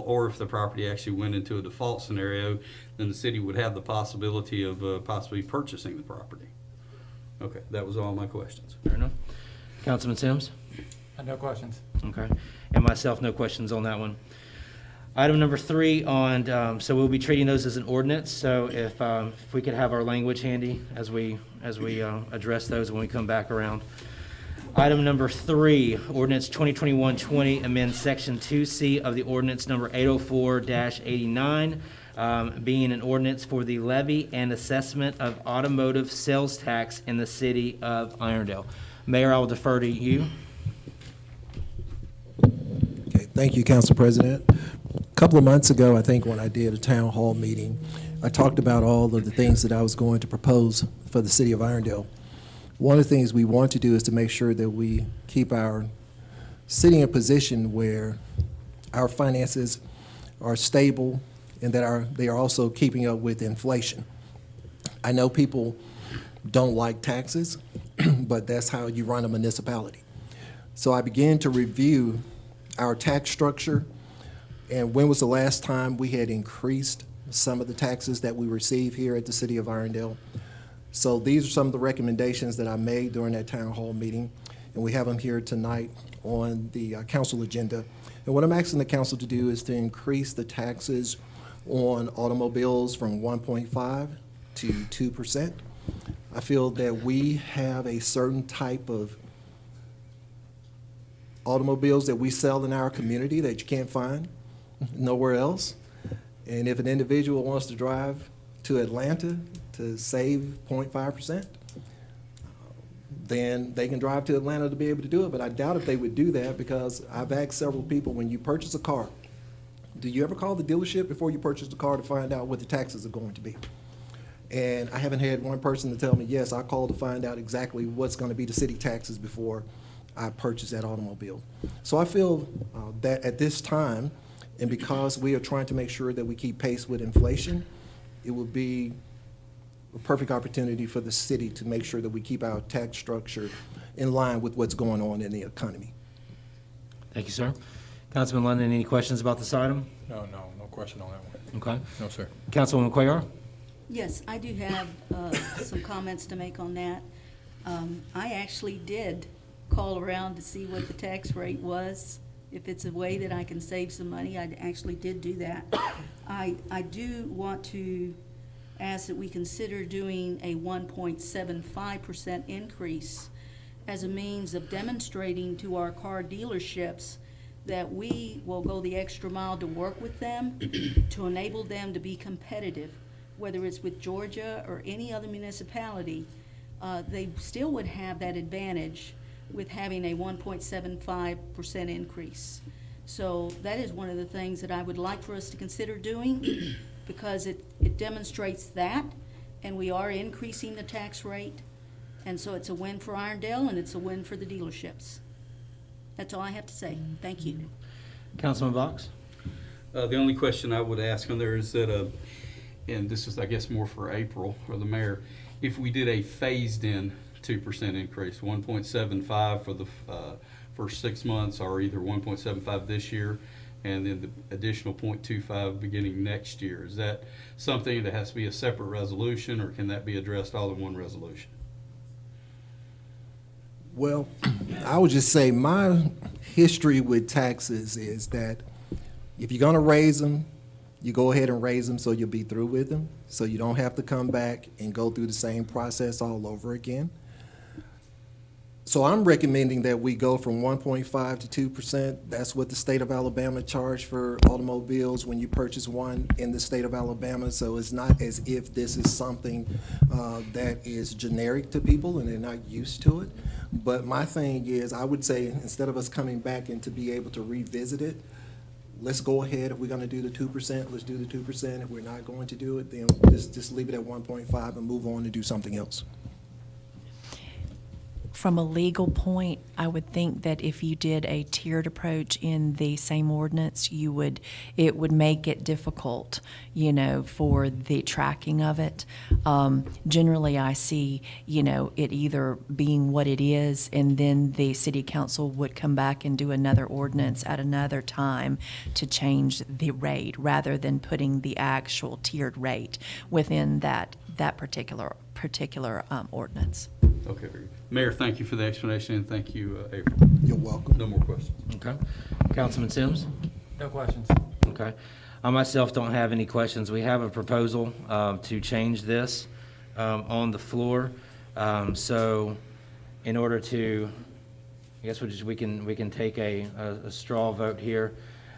or if the property actually went into a default scenario, then the city would have the possibility of possibly purchasing the property. Okay, that was all my questions. Fair enough. Councilman Sims? No questions. Okay. And myself, no questions on that one. Item number 3 on, so we'll be treating those as an ordinance. So if we could have our language handy as we address those when we come back around. Item number 3, ordinance 2021-20, amend section 2C of the ordinance number 804-89, being an ordinance for the levy and assessment of automotive sales tax in the city of Irondale. Mayor, I will defer to you. Okay, thank you, Council President. A couple of months ago, I think when I did a town hall meeting, I talked about all of the things that I was going to propose for the city of Irondale. One of the things we want to do is to make sure that we keep our city in a position where our finances are stable and that they are also keeping up with inflation. I know people don't like taxes, but that's how you run a municipality. So I began to review our tax structure and when was the last time we had increased some of the taxes that we receive here at the city of Irondale. So these are some of the recommendations that I made during that town hall meeting, and we have them here tonight on the council agenda. And what I'm asking the council to do is to increase the taxes on automobiles from 1.5 to 2%. I feel that we have a certain type of automobiles that we sell in our community that you can't find nowhere else. And if an individual wants to drive to Atlanta to save 0.5%, then they can drive to Atlanta to be able to do it. But I doubt if they would do that, because I've asked several people, when you purchase a car, do you ever call the dealership before you purchase the car to find out what the taxes are going to be? And I haven't had one person to tell me, yes, I called to find out exactly what's going to be the city taxes before I purchase that automobile. So I feel that at this time, and because we are trying to make sure that we keep pace with inflation, it would be a perfect opportunity for the city to make sure that we keep our tax structure in line with what's going on in the economy. Thank you, sir. Councilman London, any questions about this item? No question on that one. Okay. No, sir. Councilwoman Cuellar? Yes, I do have some comments to make on that. I actually did call around to see what the tax rate was. If it's a way that I can save some money, I actually did do that. I do want to ask that we consider doing a 1.75% increase as a means of demonstrating to our car dealerships that we will go the extra mile to work with them to enable them to be competitive, whether it's with Georgia or any other municipality. They still would have that advantage with having a 1.75% increase. So that is one of the things that I would like for us to consider doing, because it demonstrates that, and we are increasing the tax rate, and so it's a win for Irondale and it's a win for the dealerships. That's all I have to say. Thank you. Councilman Box? The only question I would ask on there is that, and this is, I guess, more for April or the mayor, if we did a phased-in 2% increase, 1.75 for the first 6 months, or either 1.75 this year and then the additional 0.25 beginning next year, is that something that has to be a separate resolution, or can that be addressed all in one resolution? Well, I would just say my history with taxes is that if you're going to raise them, you go ahead and raise them so you'll be through with them, so you don't have to come back and go through the same process all over again. So I'm recommending that we go from 1.5 to 2%. That's what the state of Alabama charged for automobiles when you purchase one in the state of Alabama. So it's not as if this is something that is generic to people and they're not used to it. But my thing is, I would say, instead of us coming back and to be able to revisit it, let's go ahead. If we're going to do the 2%, let's do the 2%. If we're not going to do it, then just leave it at 1.5 and move on and do something else. From a legal point, I would think that if you did a tiered approach in the same ordinance, it would make it difficult, for the tracking of it. Generally, I see, it either being what it is, and then the city council would come back and do another ordinance at another time to change the rate, rather than putting the actual tiered rate within that particular ordinance. Okay, very good. Mayor, thank you for the explanation, and thank you, April. You're welcome. No more questions. Okay. Councilman Sims? No questions. Okay. I myself don't have any questions. We have a proposal to change this on the floor. So in order to, I guess we can take a straw vote here.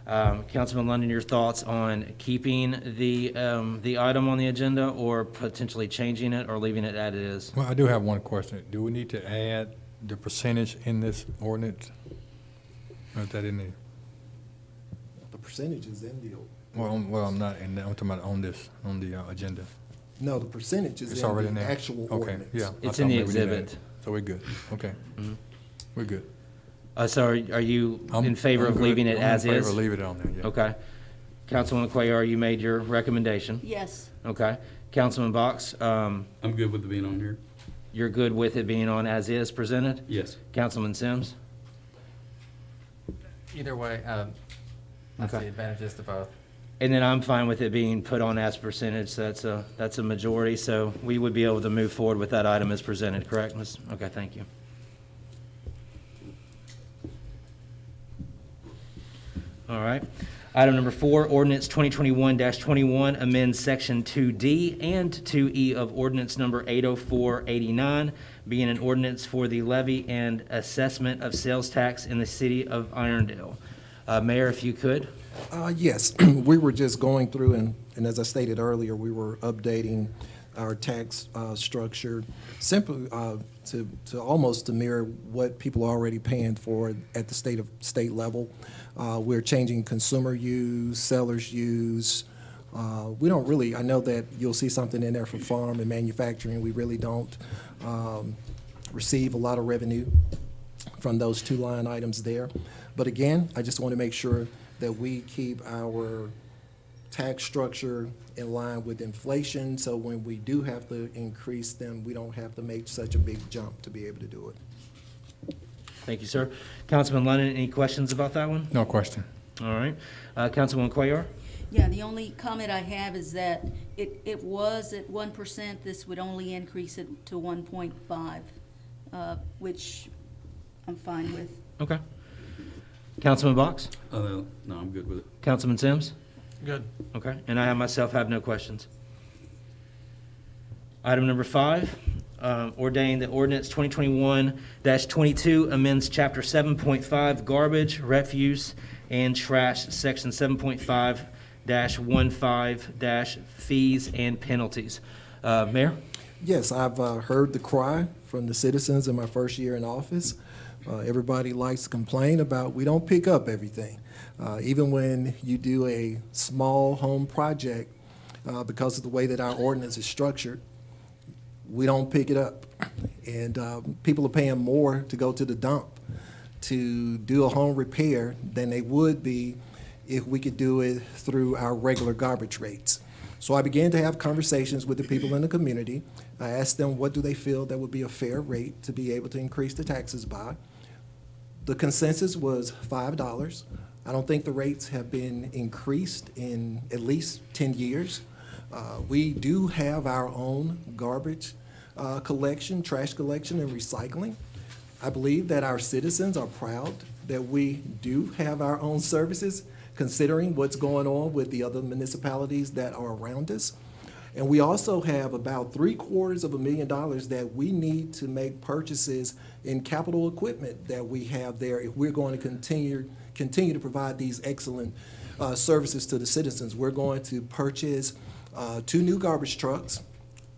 Councilman London, your thoughts on keeping the item on the agenda, or potentially changing it, or leaving it as it is? Well, I do have one question. Do we need to add the percentage in this ordinance? Or is that in there? percentage is in the, Well, I'm not, I'm talking about on this, on the agenda. no, the percentage is It's already in in the there? actual Okay, ordinance. yeah. I It's thought in the maybe we did exhibit. that. So we're good, okay. We're good. So are you I'm- in favor I'm of good. leaving it as I'm in is? favor of leave it on there, yeah. Okay. Councilwoman Cuellar, you made your recommendation? Yes. Okay. Councilman Box, I'm good with it being on here. you're good with it being on as is presented? Yes. Councilman Sims? Either way, I see Okay. advantages to both. And then I'm fine with it being put on as percentage, so that's a majority, so we would be able to move forward with that item as presented, correct? Okay, thank you. All right. Item number 4, ordinance 2021-21 amends section 2D and 2E of ordinance number 80489, being an ordinance for the levy and assessment of sales tax in the city of Irondale. Mayor, if you could. Yes, we were just going through, and as I stated earlier, we were updating our tax structure simply to almost to mirror what people are already paying for at the state level. We're changing consumer use, sellers use. We don't really, I know that you'll see something in there for farm and manufacturing. We really don't receive a lot of revenue from those two line items there. But again, I just want to make sure that we keep our tax structure in line with inflation, so when we do have to increase them, we don't have to make such a big jump to be able to do it. Thank you, sir. Councilman Lennon, any questions about that one? No question. All right. Councilwoman Cuellar? Yeah, the only comment I have is that it was at 1%, this would only increase it to 1.5, which I'm fine with. Okay. Councilman Box? No, I'm good with it. Councilman Sims? Good. Okay, and I myself have no questions. Item number 5, ordain that ordinance 2021-22 amends chapter 7.5 garbage, refuse, and trash, section 7.5-15- fees and penalties. Mayor? Yes, I've heard the cry from the citizens in my first year in office. Everybody likes to complain about we don't pick up everything. Even when you do a small home project, because of the way that our ordinance is structured, we don't pick it up. And people are paying more to go to the dump to do a home repair than they would be if we could do it through our regular garbage rates. So I began to have conversations with the people in the community. I asked them what do they feel that would be a fair rate to be able to increase the taxes by. The consensus was $5. I don't think the rates have been increased in at least 10 years. We do have our own garbage collection, trash collection, and recycling. I believe that our citizens are proud that we do have our own services, considering what's going on with the other municipalities that are around us. And we also have about $750,000 that we need to make purchases in capital equipment that we have there if we're going to continue to provide these excellent services to the citizens. We're going to purchase 2 new garbage trucks,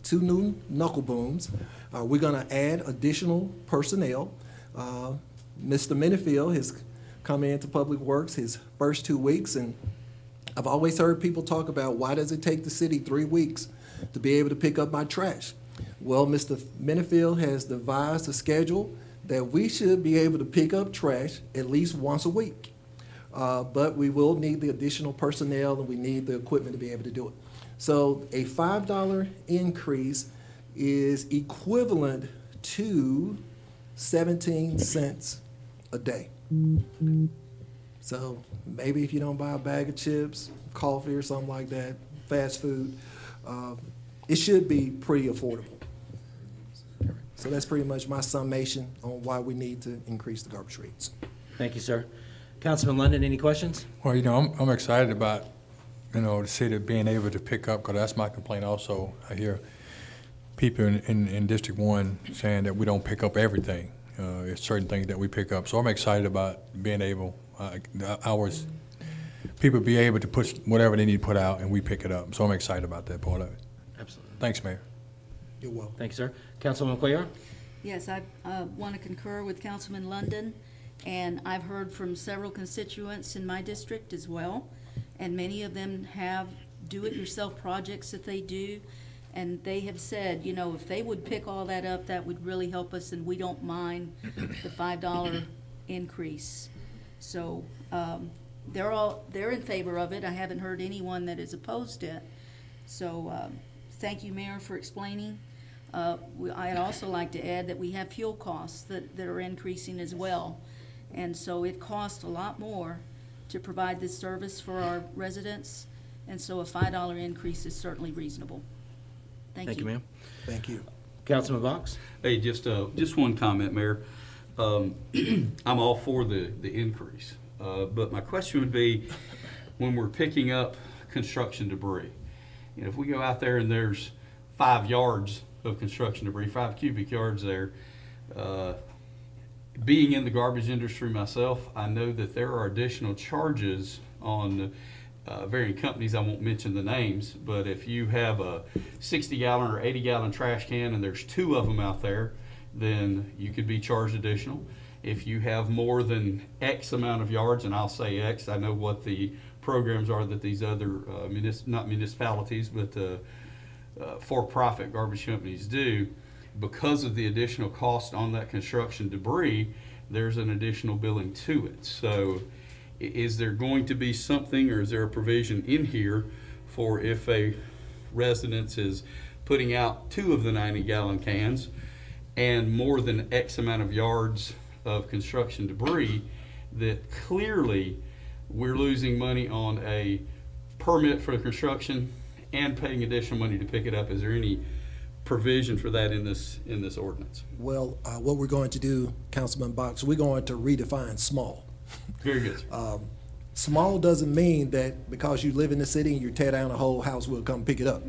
2 new knuckle booms. We're going to add additional personnel. Mr. Minifield has come into Public Works his first 2 weeks, and I've always heard people talk about why does it take the city 3 weeks to be able to pick up my trash? Well, Mr. Minifield has devised a schedule that we should be able to pick up trash at least once a week. But we will need the additional personnel and we need the equipment to be able to do it. So a $5 increase is equivalent to 17 cents a day. So maybe if you don't buy a bag of chips, coffee or something like that, fast food, it should be pretty affordable. So that's pretty much my summation on why we need to increase the garbage rates. Thank you, sir. Councilman London, any questions? Well, I'm excited about, the city being able to pick up, because that's my complaint also. I hear people in District 1 saying that we don't pick up everything. It's certain things that we pick up. So I'm excited about being able, people be able to put whatever they need to put out and we pick it up. So I'm excited about that part of it. Absolutely. Thanks, Mayor. You're welcome. Thank you, sir. Councilwoman Cuellar? Yes, I want to concur with Councilman London, and I've heard from several constituents in my district as well. and many of them have do-it-yourself projects that they do. And they have said, you know, if they would pick all that up, that would really help us, and we don't mind the $5 increase. So, they're in favor of it. I haven't heard anyone that is opposed to it. So, thank you, Mayor, for explaining. I'd also like to add that we have fuel costs that are increasing as well. And so it costs a lot more to provide this service for our residents. And so a $5 increase is certainly reasonable. Thank you. ma'am. Thank you. Councilman Box? Hey, just one comment, Mayor. I'm all for the increase, but my question would be, when we're picking up construction debris, you know, if we go out there and there's 5 yards of construction debris, 5 cubic yards there, being in the garbage industry myself, I know that there are additional charges on varying companies. I won't mention the names, but if you have a 60-gallon or 80-gallon trash can and there's 2 of them out there, then you could be charged additional. If you have more than X amount of yards, and I'll say X, I know what the programs are that these other, not municipalities, but for-profit garbage companies do, because of the additional cost on that construction debris, there's an additional billing to it. So is there going to be something, or is there a provision in here for if a residence is putting out 2 of the 90-gallon cans and more than X amount of yards of construction debris, that clearly we're losing money on a permit for the construction and paying additional money to pick it up? Is there any provision for that in this ordinance? Well, what we're going to do, Councilman Box, we're going to redefine small. Very good, sir. Small doesn't mean that because you live in the city and you tear down a whole house, we'll come pick it up.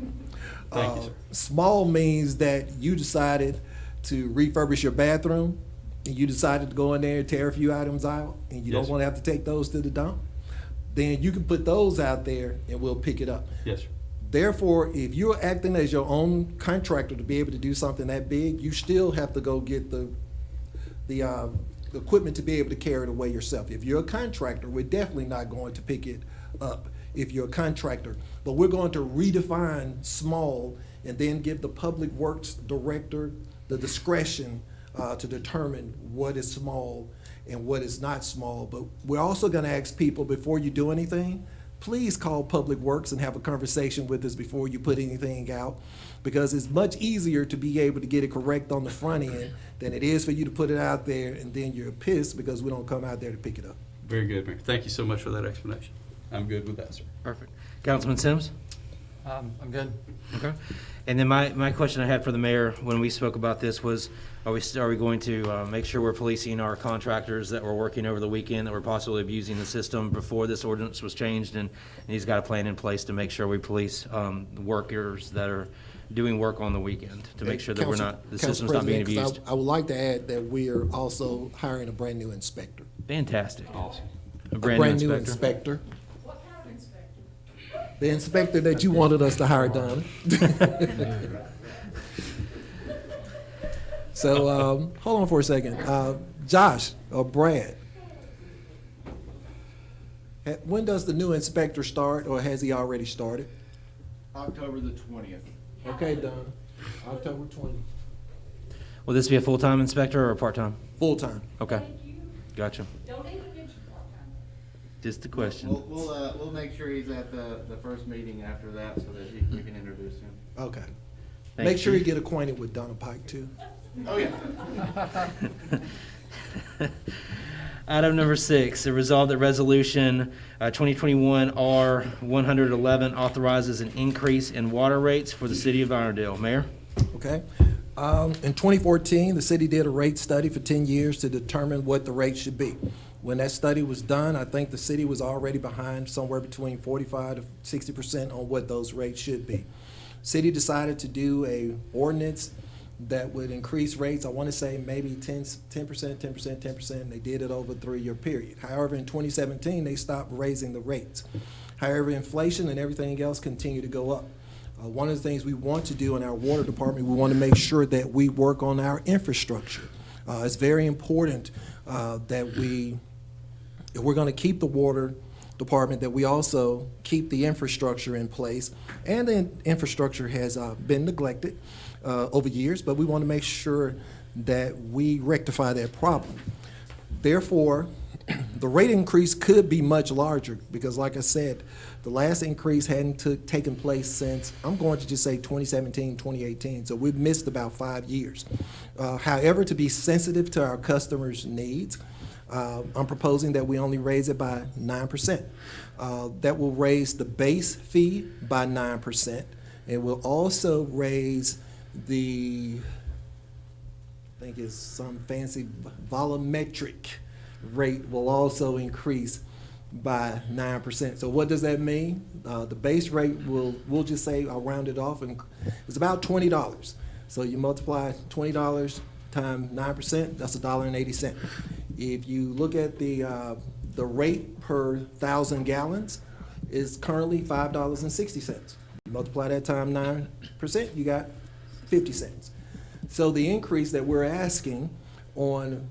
Thank you, sir. Small means that you decided to refurbish your bathroom, and you decided to go in there and tear a few items out, and you Yes, don't want to have to take those to the dump, then you can put those out there and we'll pick it up. Yes, sir. Therefore, if you're acting as your own contractor to be able to do something that big, you still have to go get the equipment to be able to carry it away yourself. If you're a contractor, we're definitely not going to pick it up if you're a contractor. But we're going to redefine small and then give the Public Works Director the discretion to determine what is small and what is not small. But we're also going to ask people, before you do anything, please call Public Works and have a conversation with us before you put anything out, because it's much easier to be able to get it correct on the front end than it is for you to put it out there and then you're pissed because we don't come out there to pick it up. Very good, Mayor. Thank you so much for that explanation. I'm good with that, sir. Perfect. Councilman Sims? I'm good. Okay. And then my question I had for the mayor when we spoke about this was, are we going to make sure we're policing our contractors that were working over the weekend that were possibly abusing the system before this ordinance was changed? And he's got a plan in place to make sure we police workers that are doing work on the weekend, to make sure that the system's not being abused. I would like to add that we are also hiring a brand new inspector. Fantastic. Awesome. A brand new inspector. What kind of inspector? The inspector that you wanted us to hire, Donna. So, hold on for a second. Josh or Brad, when does the new inspector start, or has he already started? October the 20th. Okay, Donna, October 20th. Will this be a full-time inspector or a part-time? Full-time. Okay. Gotcha. Don't even mention part-time. Just a question. We'll make sure he's at the first meeting after that so that you can introduce him. Okay. Thank Make sure you. you get acquainted with Donna Pike, too. Oh, yeah. Item number 6, a resolve that resolution 2021 R111 authorizes an increase in water rates for the city of Irondale. Mayor? Okay. In 2014, the city did a rate study for 10 years to determine what the rate should be. When that study was done, I think the city was already behind somewhere between 45 to 60% on what those rates should be. City decided to do a ordinance that would increase rates, I want to say maybe 10%, 10%. They did it over a 3-year period. However, in 2017, they stopped raising the rates. However, inflation and everything else continue to go up. One of the things we want to do in our water department, we want to make sure that we work on our infrastructure. It's very important that if we're going to keep the water department that we also keep the infrastructure in place. And the infrastructure has been neglected over years, but we want to make sure that we rectify that problem. Therefore, the rate increase could be much larger because, like I said, the last increase hadn't taken place since, I'm going to just say 2017, 2018. So we've missed about 5 years. However, to be sensitive to our customers' needs, I'm proposing that we only raise it by 9%. That will raise the base fee by 9%. It will also raise the, I think it's some fancy volumetric rate will also increase by 9%. So what does that mean? The base rate we'll just say, I'll round it off, and it's about $20. So you multiply $20 times 9%, that's $1.80. If you look at the rate per 1,000 gallons, is currently $5.60. Multiply that times 9%, you got 50 cents. So the increase that we're asking on,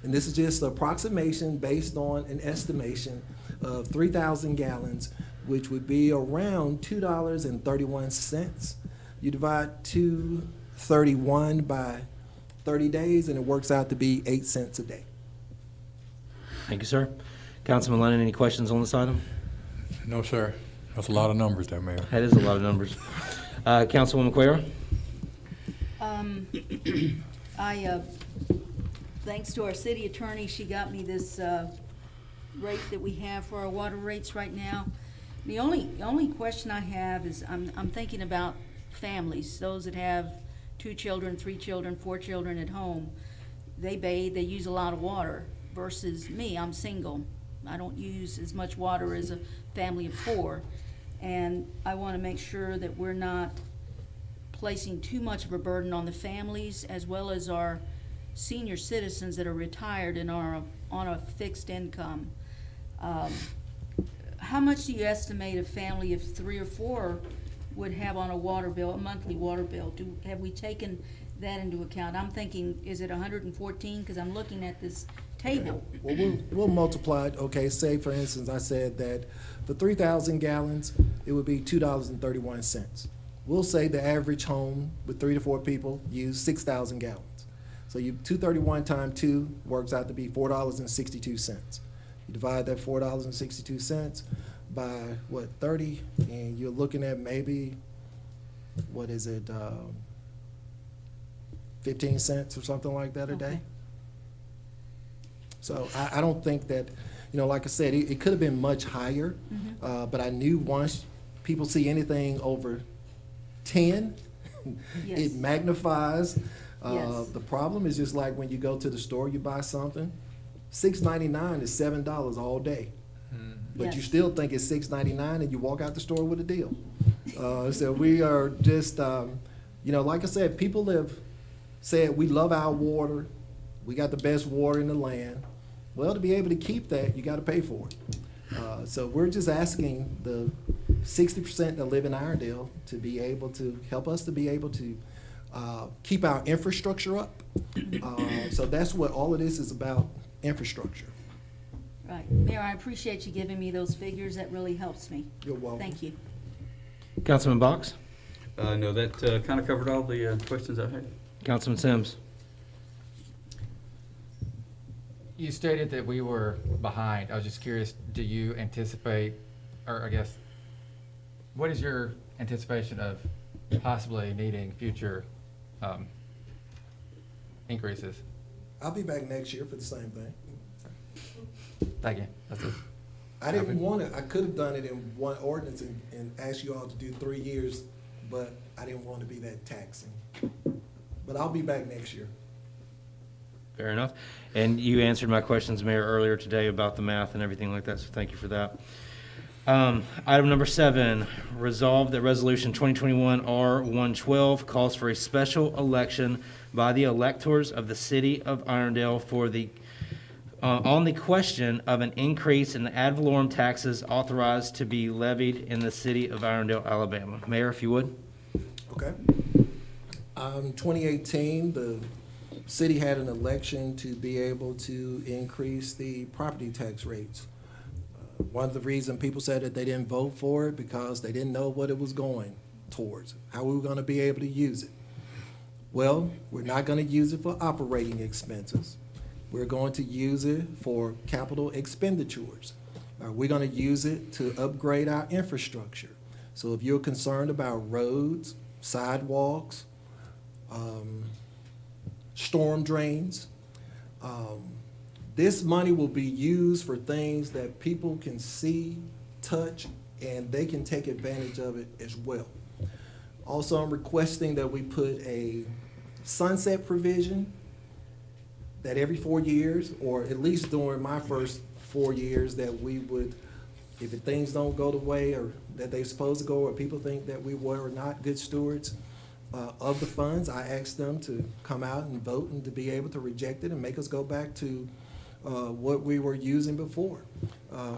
and this is just an approximation based on an estimation of 3,000 gallons, which would be around $2.31. You divide 231 by 30 days, and it works out to be 8 cents a day. Thank you, sir. Councilman Lennon, any questions on this item? No, sir. That's a lot of numbers there, Mayor. That is a lot of numbers. Councilwoman Cuellar? Thanks to our city attorney, she got me this rate that we have for our water rates right now. The only question I have is I'm thinking about families, those that have 2 children, 3 children, 4 children at home. They bathe, they use a lot of water versus me, I'm single. I don't use as much water as a family of 4. And I want to make sure that we're not placing too much of a burden on the families as well as our senior citizens that are retired and are on a fixed income. How much do you estimate a family of 3 or 4 would have on a water bill, a monthly water bill? Have we taken that into account? I'm thinking, is it 114? Because I'm looking at this table. Well, we'll multiply it. Okay, say for instance, I said that for 3,000 gallons, it would be $2.31. We'll say the average home with 3 to 4 people use 6,000 gallons. So you 231 times 2 works out to be $4.62. You divide that $4.62 by what, 30, and you're looking at maybe, what is it, 15 cents or something like that a day. So I don't think that, like I said, it could have been much higher, but I knew once people see anything over 10, Yes. it magnifies. Yes. The problem is just like when you go to the store, you buy something, $6.99 is $7 all day. But you Yes. still think it's $6.99 and you walk out the store with a deal. So we are just, like I said, people have said we love our water. We got the best water in the land. Well, to be able to keep that, you got to pay for it. So we're just asking the 60% that live in Irondale to be able to help us to be able to keep our infrastructure up. So that's what all of this is about, infrastructure. Right. Mayor, I appreciate you giving me those figures. That really helps me. You're welcome. Thank you. Councilman Box? No, that kind of covered all the questions I had. Councilman Sims? You stated that we were behind. I was just curious, do you anticipate, or I guess, what is your anticipation of possibly needing future increases? I'll be back next year for the same thing. Thank you. That's it. I didn't want it. I could have done it in one ordinance and asked you all to do 3 years, but I didn't want to be that taxing. But I'll be back next year. Fair enough. And you answered my questions, Mayor, earlier today about the math and everything like that, so thank you for that. Item number 7, resolve that Resolution 2021 R112 calls for a special election by the electors of the City of Irondale for the on the question of an increase in the ad valorem taxes authorized to be levied in the City of Irondale, Alabama. Mayor, if you would. Okay. 2018, the city had an election to be able to increase the property tax rates. One of the reasons people said that they didn't vote for it because they didn't know what it was going towards, how we were going to be able to use it. Well, we're not going to use it for operating expenses. We're going to use it for capital expenditures. We're going to use it to upgrade our infrastructure. So if you're concerned about roads, sidewalks, storm drains, this money will be used for things that people can see, touch, and they can take advantage of it as well. Also, I'm requesting that we put a sunset provision that every 4 years, or at least during my first 4 years, that we would, if things don't go the way or that they're supposed to go, or people think that we were not good stewards of the funds, I ask them to come out and vote and to be able to reject it and make us go back to what we were using before.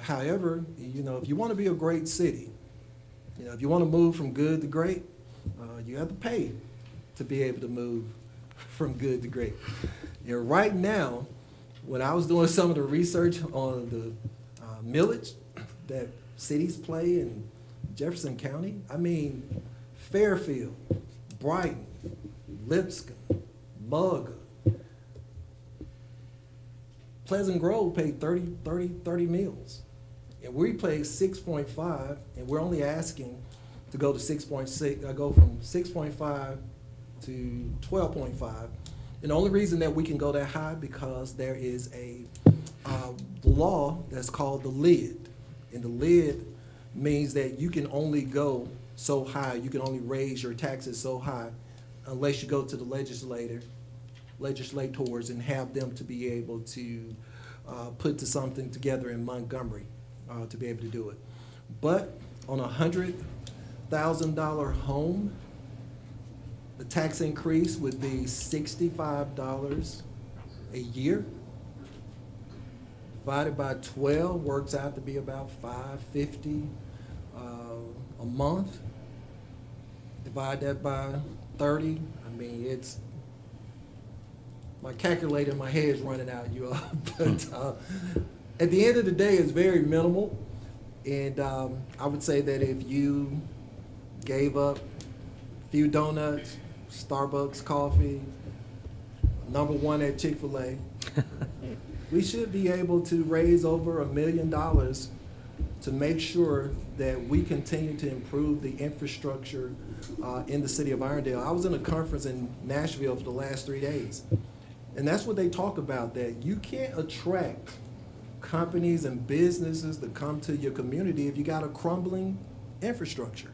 However, you know, if you want to be a great city, you know, if you want to move from good to great, you have to pay to be able to move from good to great. You know, right now, when I was doing some of the research on the millage that cities play in Jefferson County, I mean, Fairfield, Brighton, Lipscomb, Mugga, Pleasant Grove paid 30 mills. And we paid 6.5, and we're only asking to go to 6.6, go from 6.5 to 12.5. And the only reason that we can go that high because there is a law that's called the lid. And the lid means that you can only go so high, you can only raise your taxes so high unless you go to the legislators and have them to be able to put to something together in Montgomery to be able to do it. But on a $100,000 home, the tax increase would be $65 a year. Divided by 12 works out to be about $550 a month. Divide that by 30, I mean, it's, my calculator in my head is running out, you all. But at the end of the day, it's very minimal. And I would say that if you gave up a few donuts, Starbucks coffee, #1 at Chick-fil-A, we should be able to raise over $1 million to make sure that we continue to improve the infrastructure in the city of Irondale. I was in a conference in Nashville for the last 3 days, and that's what they talk about, that you can't attract companies and businesses to come to your community if you got a crumbling infrastructure.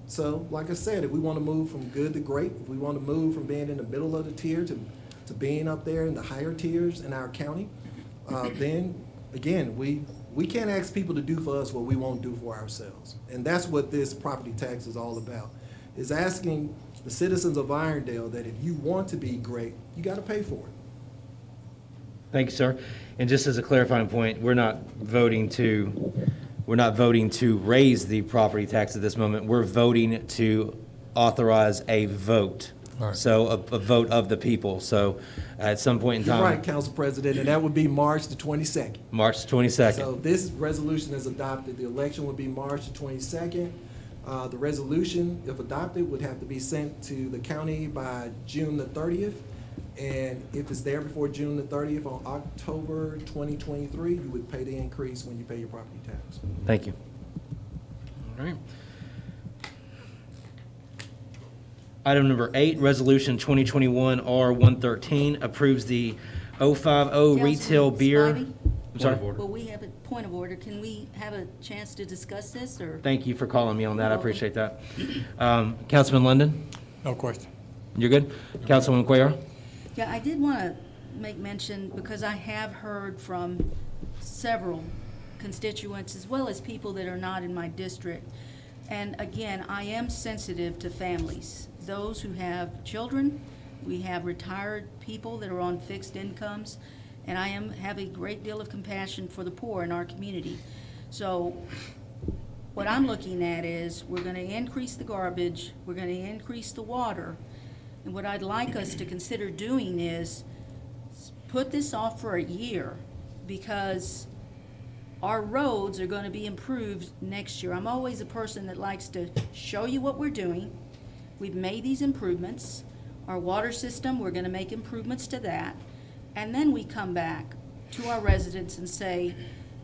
So, like I said, if we want to move from good to great, if we want to move from being in the middle of the tier to being up there in the higher tiers in our county, then, again, we can't ask people to do for us what we won't do for ourselves. And that's what this property tax is all about, is asking the citizens of Irondale that if you want to be great, you got to pay for it. Thank you, sir. And just as a clarifying point, we're not voting to raise the property tax at this moment. We're voting to authorize a vote. All right. So a vote of the people. So at some point in time. You're right, Council President, and that would be March the 22nd. March 22nd. So this resolution is adopted. The election would be March the 22nd. The resolution, if adopted, would have to be sent to the county by June the 30th. And if it's there before June the 30th, on October 2023, you would pay the increase when you pay your property tax. Thank you. All right. Item number 8, Resolution 2021-R113 approves the 050 retail Councilman beer. Spivey? I'm sorry? Well, we have a point of order. Can we have a chance to discuss this, or? Thank you for calling me on that. I You're welcome. appreciate that. Councilman London? No question. You're good? Councilwoman Cuellar? Yeah, I did want to make mention, because I have heard from several constituents, as well as people that are not in my district. And again, I am sensitive to families, those who have children. We have retired people that are on fixed incomes, and I have a great deal of compassion for the poor in our community. So what I'm looking at is, we're going to increase the garbage, we're going to increase the water, and what I'd like us to consider doing is put this off for a year, because our roads are gonna be improved next year. I'm always a person that likes to show you what we're doing. We've made these improvements. Our water system, we're gonna make improvements to that. And then we come back to our residents and say,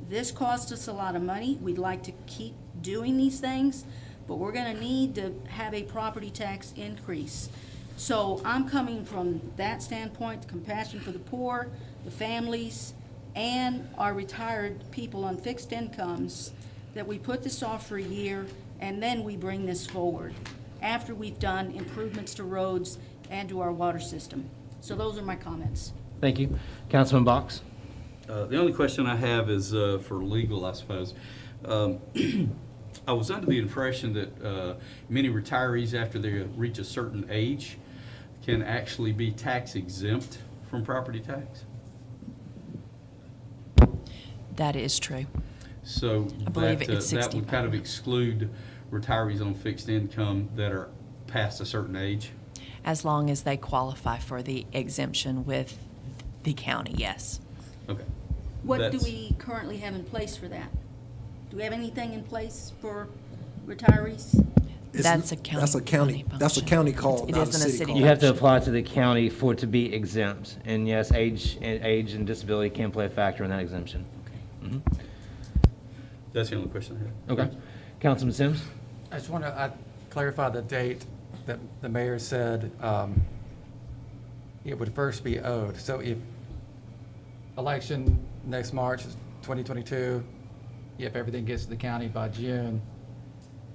this cost us a lot of money. We'd like to keep doing these things, but we're gonna need to have a property tax increase. So I'm coming from that standpoint, compassion for the poor, the families, and our retired people on fixed incomes, that we put this off for a year, and then we bring this forward after we've done improvements to roads and to our water system. So those are my comments. Thank you. Councilman Box? The only question I have is for legal, I suppose. I was under the impression that many retirees, after they reach a certain age, can actually be tax exempt from property tax. That is true. So I believe that, it's that would kind of 65. exclude retirees on fixed income that are past a certain age. As long as they qualify for the exemption with the county, yes. Okay. What do That's- we currently have in place for that? Do we have anything in place for retirees? That's a county. That's a county, that's a function. county call, It not a isn't a city city call. You have to apply to the county for it to be exempt. And yes, age and disability can play a factor in that exemption. Mhm. That's the only question I have. Okay. Councilman Sims? I just want to clarify the date that the mayor said it would first be owed. So if election next March is 2022, if everything gets to the county by June,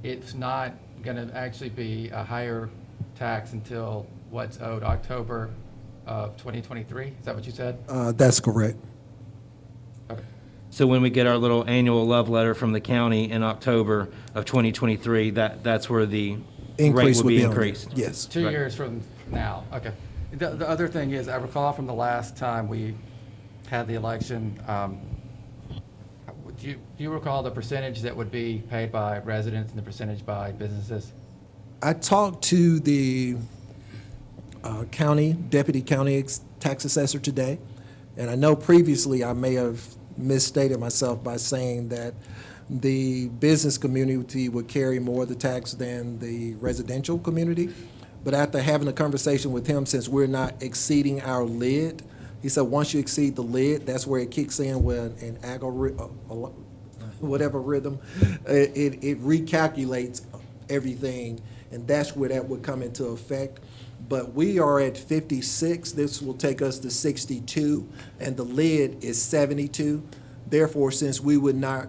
it's not going to actually be a higher tax until what's owed October of 2023? Is that what you said? That's correct. Okay. So when we get our little annual love letter from the county in October of 2023, that's where the rate Increase will would be be on there. increased. Yes. 2 Right. years from now, okay. The other thing is, I recall from the last time we had the election, do you recall the percentage that would be paid by residents and the percentage by businesses? I talked to the deputy county tax assessor today, and I know previously I may have misstated myself by saying that the business community would carry more of the tax than the residential community. But after having a conversation with him, since we're not exceeding our lid, he said once you exceed the lid, that's where it kicks in with an whatever rhythm, it recalculates everything, and that's where that would come into effect. But we are at 56, this will take us to 62, and the lid is 72. Therefore, since we would not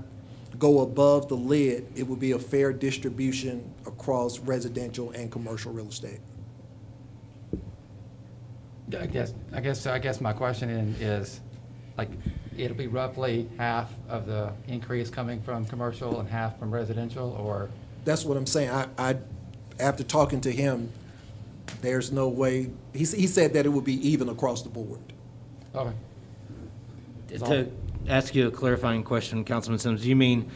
go above the lid, it would be a fair distribution across residential and commercial real estate. I guess my question is, like, it'll be roughly half of the increase coming from commercial and half from residential, or? That's what I'm saying. I after talking to him, there's no way, he said that it would be even across the board. Okay. To ask you a clarifying question, Councilman Sims, do you mean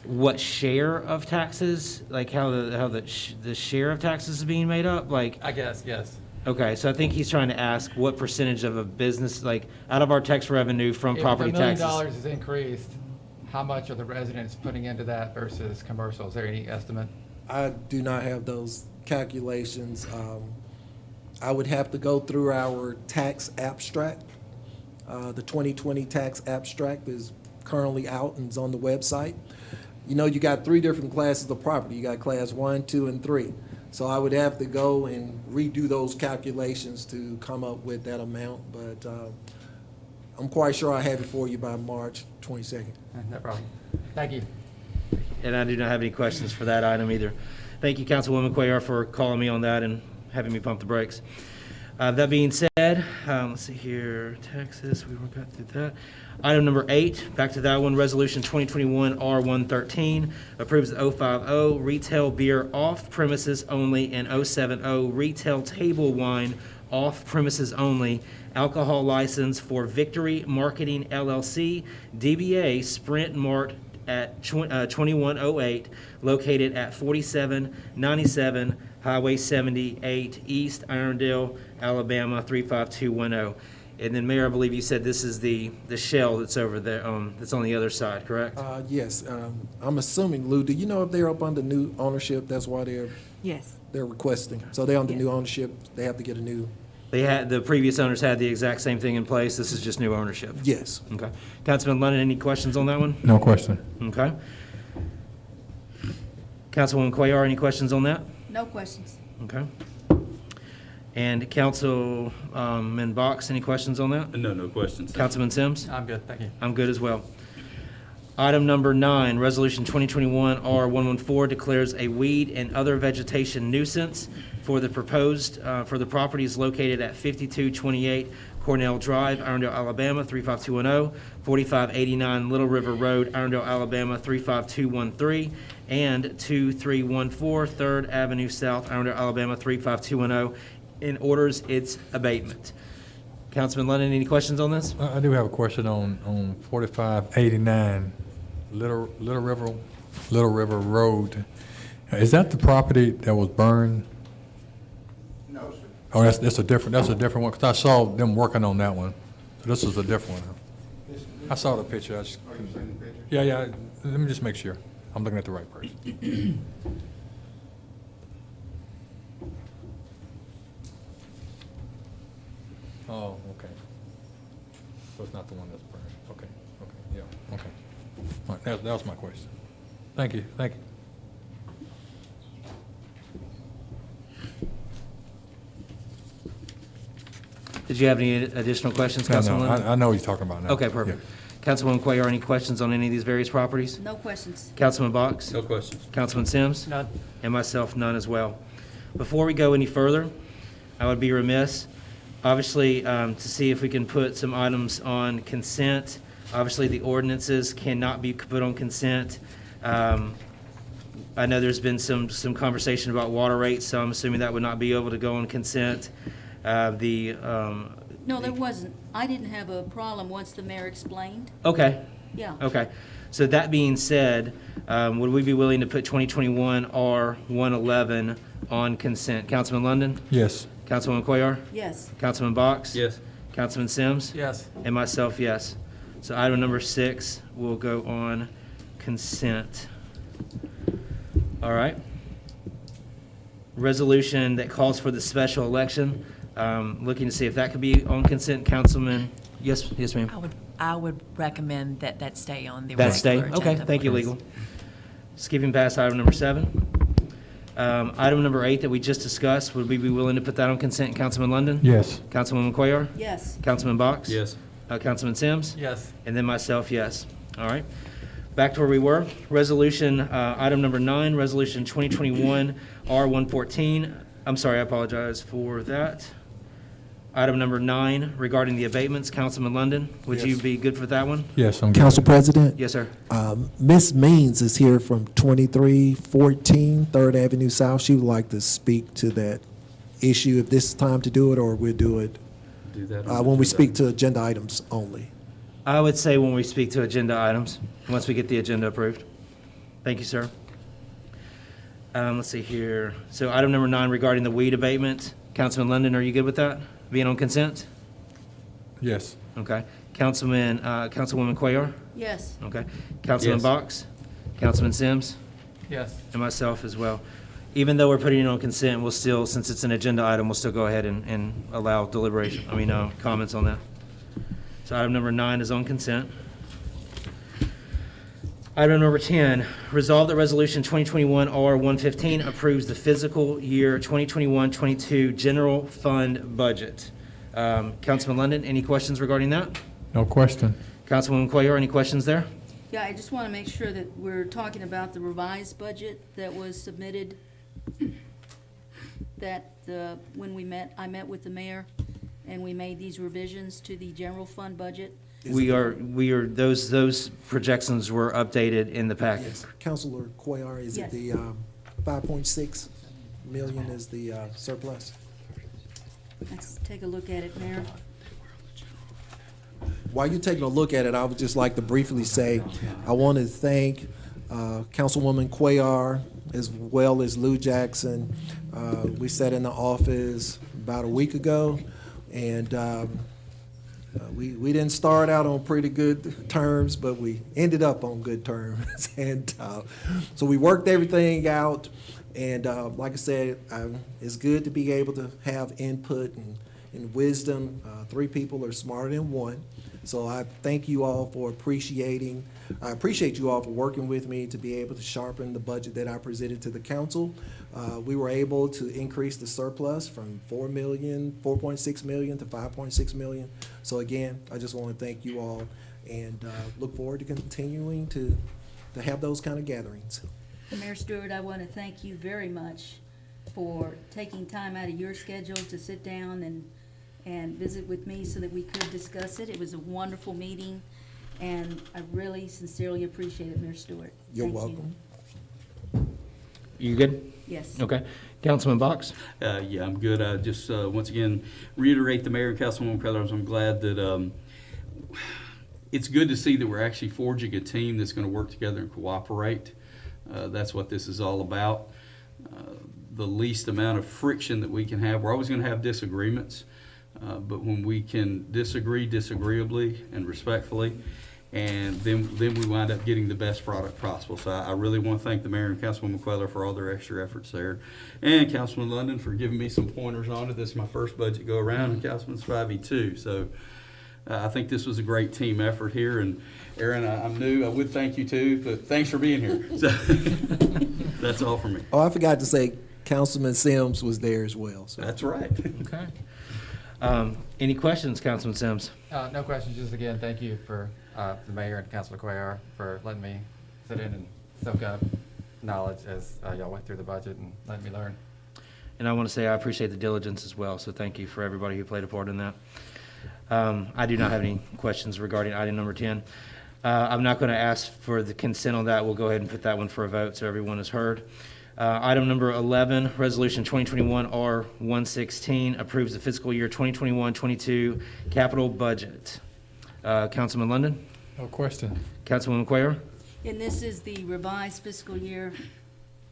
what share of taxes, like how the share of taxes is being made up? Like, I guess, yes. okay, so I think he's trying to ask what percentage of a business, like out of our tax revenue from property If $1 taxes. million is increased, how much are the residents putting into that versus commercial? Is there any estimate? I do not have those calculations. I would have to go through our tax abstract. The 2020 tax abstract is currently out and is on the website. You know, you got 3 different classes of property. You got class 1, 2, and 3. So I would have to go and redo those calculations to come up with that amount, but I'm quite sure I have it for you by March 22nd. No problem. Thank you. And I do not have any questions for that item either. Thank you, Councilwoman Cuellar, for calling me on that and having me pump the brakes. That being said, let's see here, Texas, we got through that. Item number 8, back to that one, Resolution 2021 R113 approves the 050 retail beer off premises only and 070 retail table wine off premises only alcohol license for Victory Marketing LLC, DBA Sprint Mart at 2108, located at 4797 Highway 78 East, Irondale, Alabama 35210. And then Mayor, I believe you said this is the shell that's over there, that's on the other side, correct? Yes, I'm assuming, Lou, do you know if they're up under new ownership? That's why Yes. they're requesting. So they're under new ownership, they have to get a new, The previous owners had the exact same thing in place. This is just new ownership. yes. Okay. Councilman London, any questions on that one? No question. Okay. Councilwoman Cuellar, any questions on that? No questions. Okay. And Councilman Box, any questions on that? No questions. Councilman Sims? I'm good, thank you. I'm good as well. Item number 9, Resolution 2021 R114 declares a weed and other vegetation nuisance for the properties located at 5228 Cornell Drive, Irondale, Alabama 35210, 4589 Little River Road, Irondale, Alabama 35213, and 2314 3rd Avenue South, Irondale, Alabama 35210, and orders its abatement. Councilman London, any questions on this? I do have a question on 4589 Little River Road. Is that the property that was burned? No, sir. Oh, that's a different one, because I saw them working on that one. So this is a different one. I saw the picture. I just Are you seeing the picture? Yeah, let me just make sure I'm looking at the right person. Oh, okay. So it's not the one that's burned. Okay, yeah, okay. All right, that was my question. Thank you. Did you have any additional questions, No, Councilman London? I know what you're talking about now. Okay, perfect. Councilwoman Cuellar, any questions on any of these various properties? No questions. Councilman Box? No questions. Councilman Sims? None. And myself, none as well. Before we go any further, I would be remiss, obviously, to see if we can put some items on consent. Obviously, the ordinances cannot be put on consent. I know there's been some conversation about water rates, so I'm assuming that would not be able to go on consent. No, there wasn't. I didn't have a problem once the mayor explained. Okay. Yeah. Okay. So that being said, would we be willing to put 2021 R111 on consent? Councilman London? Yes. Councilwoman Cuellar? Yes. Councilman Box? Yes. Councilman Sims? Yes. And myself, yes. So item number 6 will go on consent. All right. Resolution that calls for the special election. Looking to see if that could be on consent. Councilman, yes, ma'am. I would recommend that stay on the That stay? regular Okay, agenda, thank you, please. legal. Skipping past item number 7. Item number 8 that we just discussed, would we be willing to put that on consent? Councilman London? Yes. Councilwoman Cuellar? Yes. Councilman Box? Yes. Councilman Sims? Yes. And then myself, yes. All right. Back to where we were. Resolution, item number 9, Resolution 2021 R114. I'm sorry, I apologize for that. Item number 9, regarding the abatements. Councilman London, would you Yes. be good for that one? Yes, I'm good. Council President? Yes, sir. Ms. Means is here from 2314 3rd Avenue South. She would like to speak to that issue, if this is time to do it, or we'll do it Do that. when we speak to agenda items only. I would say when we speak to agenda items, once we get the agenda approved. Thank you, sir. Let's see here. So item number 9, regarding the weed abatement. Councilman London, are you good with that? Being on consent? Yes. Okay. Councilwoman Cuellar? Yes. Okay. Councilman Yes. Box? Councilman Sims? Yes. And myself as well. Even though we're putting it on consent, we'll still, since it's an agenda item, we'll still go ahead and allow comments on that. So item number 9 is on consent. Item number 10, resolve that Resolution 2021 R115 approves the fiscal year 2021-22 general fund budget. Councilman London, any questions regarding that? No question. Councilwoman Cuellar, any questions there? Yeah, I just want to make sure that we're talking about the revised budget that was submitted, that when I met with the mayor, and we made these revisions to the general fund budget. We are, those projections were updated in the packet. Yes. Councilor Cuellar, is Yes. it the 5.6 million is the surplus? Let's take a look at it, Mayor. While you're taking a look at it, I would just like to briefly say, I want to thank Councilwoman Cuellar as well as Lou Jackson. We sat in the office about a week ago, and We didn't start out on pretty good terms, but we ended up on good terms. And so we worked everything out. And like I said, it's good to be able to have input and wisdom. 3 people are smarter than 1. So I thank you all for I appreciate you all for working with me to be able to sharpen the budget that I presented to the council. We were able to increase the surplus from 4.6 million to 5.6 million. So again, I just want to thank you all and look forward to continuing to have those kind of gatherings. Mayor Stewart, I want to thank you very much for taking time out of your schedule to sit down and visit with me so that we could discuss it. It was a wonderful meeting, and I really sincerely appreciate it, Mayor Stewart. You're Thank welcome. You good? Yes. Okay. Councilman Box? Yeah, I'm good. I just, once again, reiterate the mayor and Councilwoman Cullors. I'm glad that, it's good to see that we're actually forging a team that's gonna work together and cooperate. That's what this is all about. The least amount of friction that we can have. We're always gonna have disagreements, but when we can disagree disagreeably and respectfully, and then we wind up getting the best product possible. So I really want to thank the mayor and Councilwoman Queller for all their extra efforts there, and Councilman London for giving me some pointers on it. This is my first budget go around, and Councilman Spivey too. So I think this was a great team effort here. And Aaron, I'm new. I would thank you too, but thanks for being here. So that's all for me. Oh, I forgot to say Councilman Sims was there as well. So. That's right. Okay. Any questions, Councilman Sims? No questions, just again, thank you for the mayor and Councilor Cuellar for letting me sit in and soak up knowledge as y'all went through the budget and letting me learn. And I want to say I appreciate the diligence as well, so thank you for everybody who played a part in that. I do not have any questions regarding item number 10. I'm not going to ask for the consent on that. We'll go ahead and put that one for a vote so everyone has heard. Item number 11, Resolution 2021-R116, approves the fiscal year 2021-22 capital budget. Councilman London? No question. Councilwoman Cuellar? And this is the revised fiscal year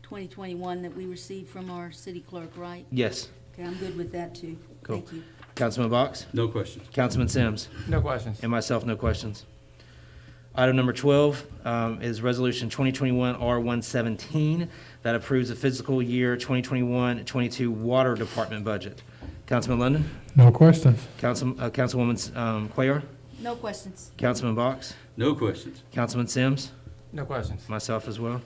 2021 that we received from our city clerk, right? Yes. Okay, I'm good with that too. Cool. Thank you. Councilman Box? No questions. Councilman Sims? No questions. And myself, no questions. Item number 12 is Resolution 2021-R117 that approves the fiscal year 2021-22 Water Department budget. Councilman London? No questions. Councilwoman Cuellar? No questions. Councilman Box? No questions. Councilman Sims? No questions. Myself as well.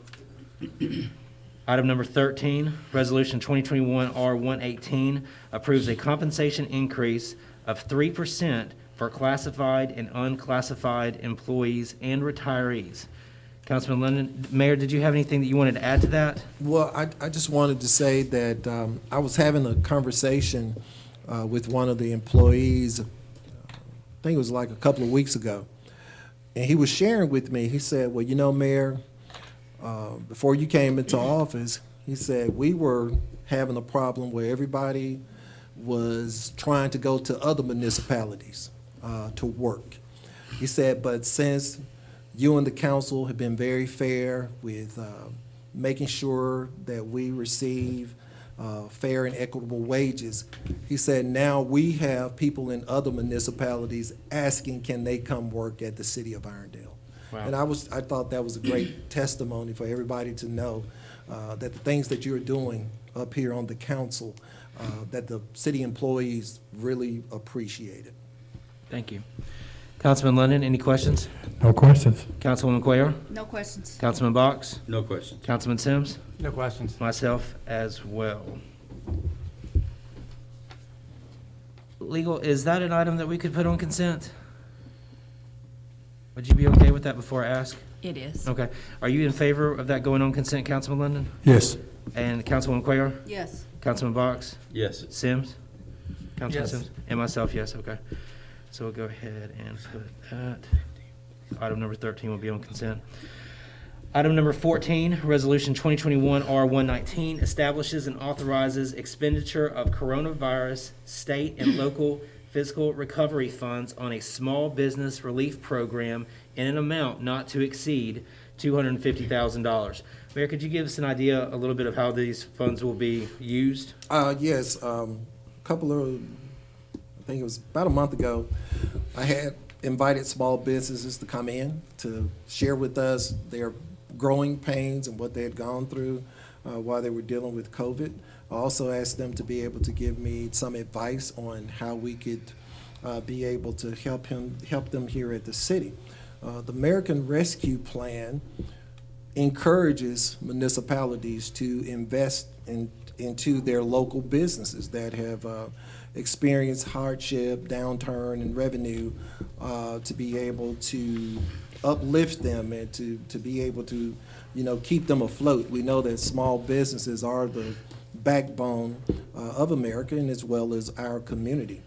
Item number 13, Resolution 2021-R118 approves a compensation increase of 3% for classified and unclassified employees and retirees. Councilman London, Mayor, did you have anything that you wanted to add to that? Well, I just wanted to say that I was having a conversation with one of the employees, I think it was like a couple of weeks ago, and he was sharing with me, he said, well, you know, Mayor, before you came into office, he said, we were having a problem where everybody was trying to go to other municipalities to work. He said, but since you and the council have been very fair with making sure that we receive fair and equitable wages, he said, now we have people in other municipalities asking, can they come work at the city of Irondale? Wow. And I thought that was a great testimony for everybody to know that the things that you're doing up here on the council, that the city employees really appreciate it. Thank you. Councilman London, any questions? No questions. Councilwoman Cuellar? No questions. Councilman Box? No questions. Councilman Sims? No questions. Myself as well. Legal, is that an item that we could put on consent? Would you be okay with that before I ask? It is. Okay. Are you in favor of that going on consent, Councilman London? Yes. And Councilwoman Cuellar? Yes. Councilman Box? Yes. Sims? Councilman Yes. Sims? And myself, yes, okay. So we'll go ahead and put that. Item number 13 will be on consent. Item number 14, Resolution 2021-R119 establishes and authorizes expenditure of coronavirus state and local fiscal recovery funds on a small business relief program in an amount not to exceed $250,000. Mayor, could you give us an idea, a little bit of how these funds will be used? Yes, a couple think it was about a month ago, I had invited small businesses to come in to share with us their growing pains and what they had gone through while they were dealing with COVID. I also asked them to be able to give me some advice on how we could be able to help them here at the city. The American Rescue Plan encourages municipalities to invest into their local businesses that have experienced hardship, downturn in revenue, to be able to uplift them and to be able to, keep them afloat. We know that small businesses are the backbone of America and as well as our community.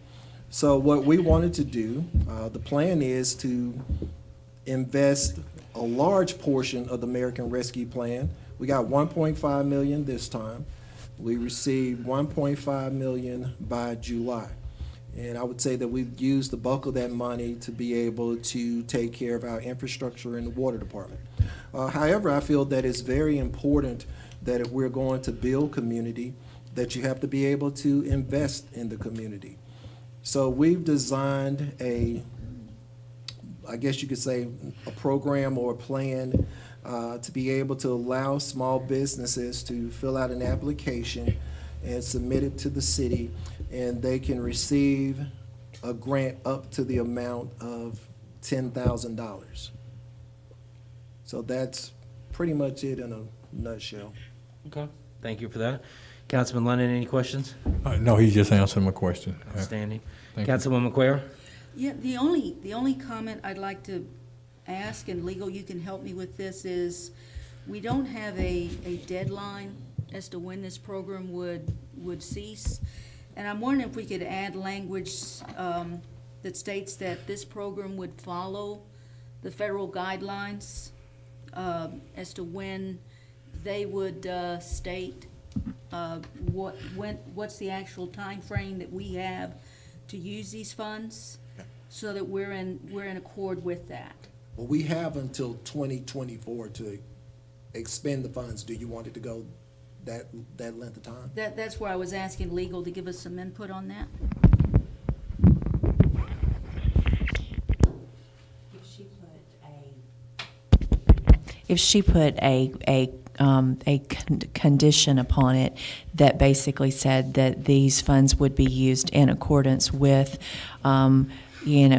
So what we wanted to do, the plan is to invest a large portion of the American Rescue Plan. We got $1.5 million this time. We received $1.5 million by July. And I would say that we've used the bulk of that money to be able to take care of our infrastructure in the water department. However, I feel that it's very important that if we're going to build community, that you have to be able to invest in the community. So we've designed I guess you could say, a program or a plan to be able to allow small businesses to fill out an application and submit it to the city, and they can receive a grant up to the amount of $10,000. So that's pretty much it in a nutshell. Okay. Thank you for that. Councilman London, any questions? No, he just answered my question. Outstanding. Thank you. Councilwoman McQuarrie? Yeah, the only comment I'd like to ask, and legal, you can help me with this, is we don't have a deadline as to when this program would cease. And I'm wondering if we could add language that states that this program would follow the federal guidelines as to when they would state what's the actual time frame that we have to use these funds, so that we're in accord with that. Well, we have until 2024 to expend the funds. Do you want it to go that length of time? That's where I was asking legal to give us some input on that. If she put a condition upon it that basically said that these funds would be used in accordance with,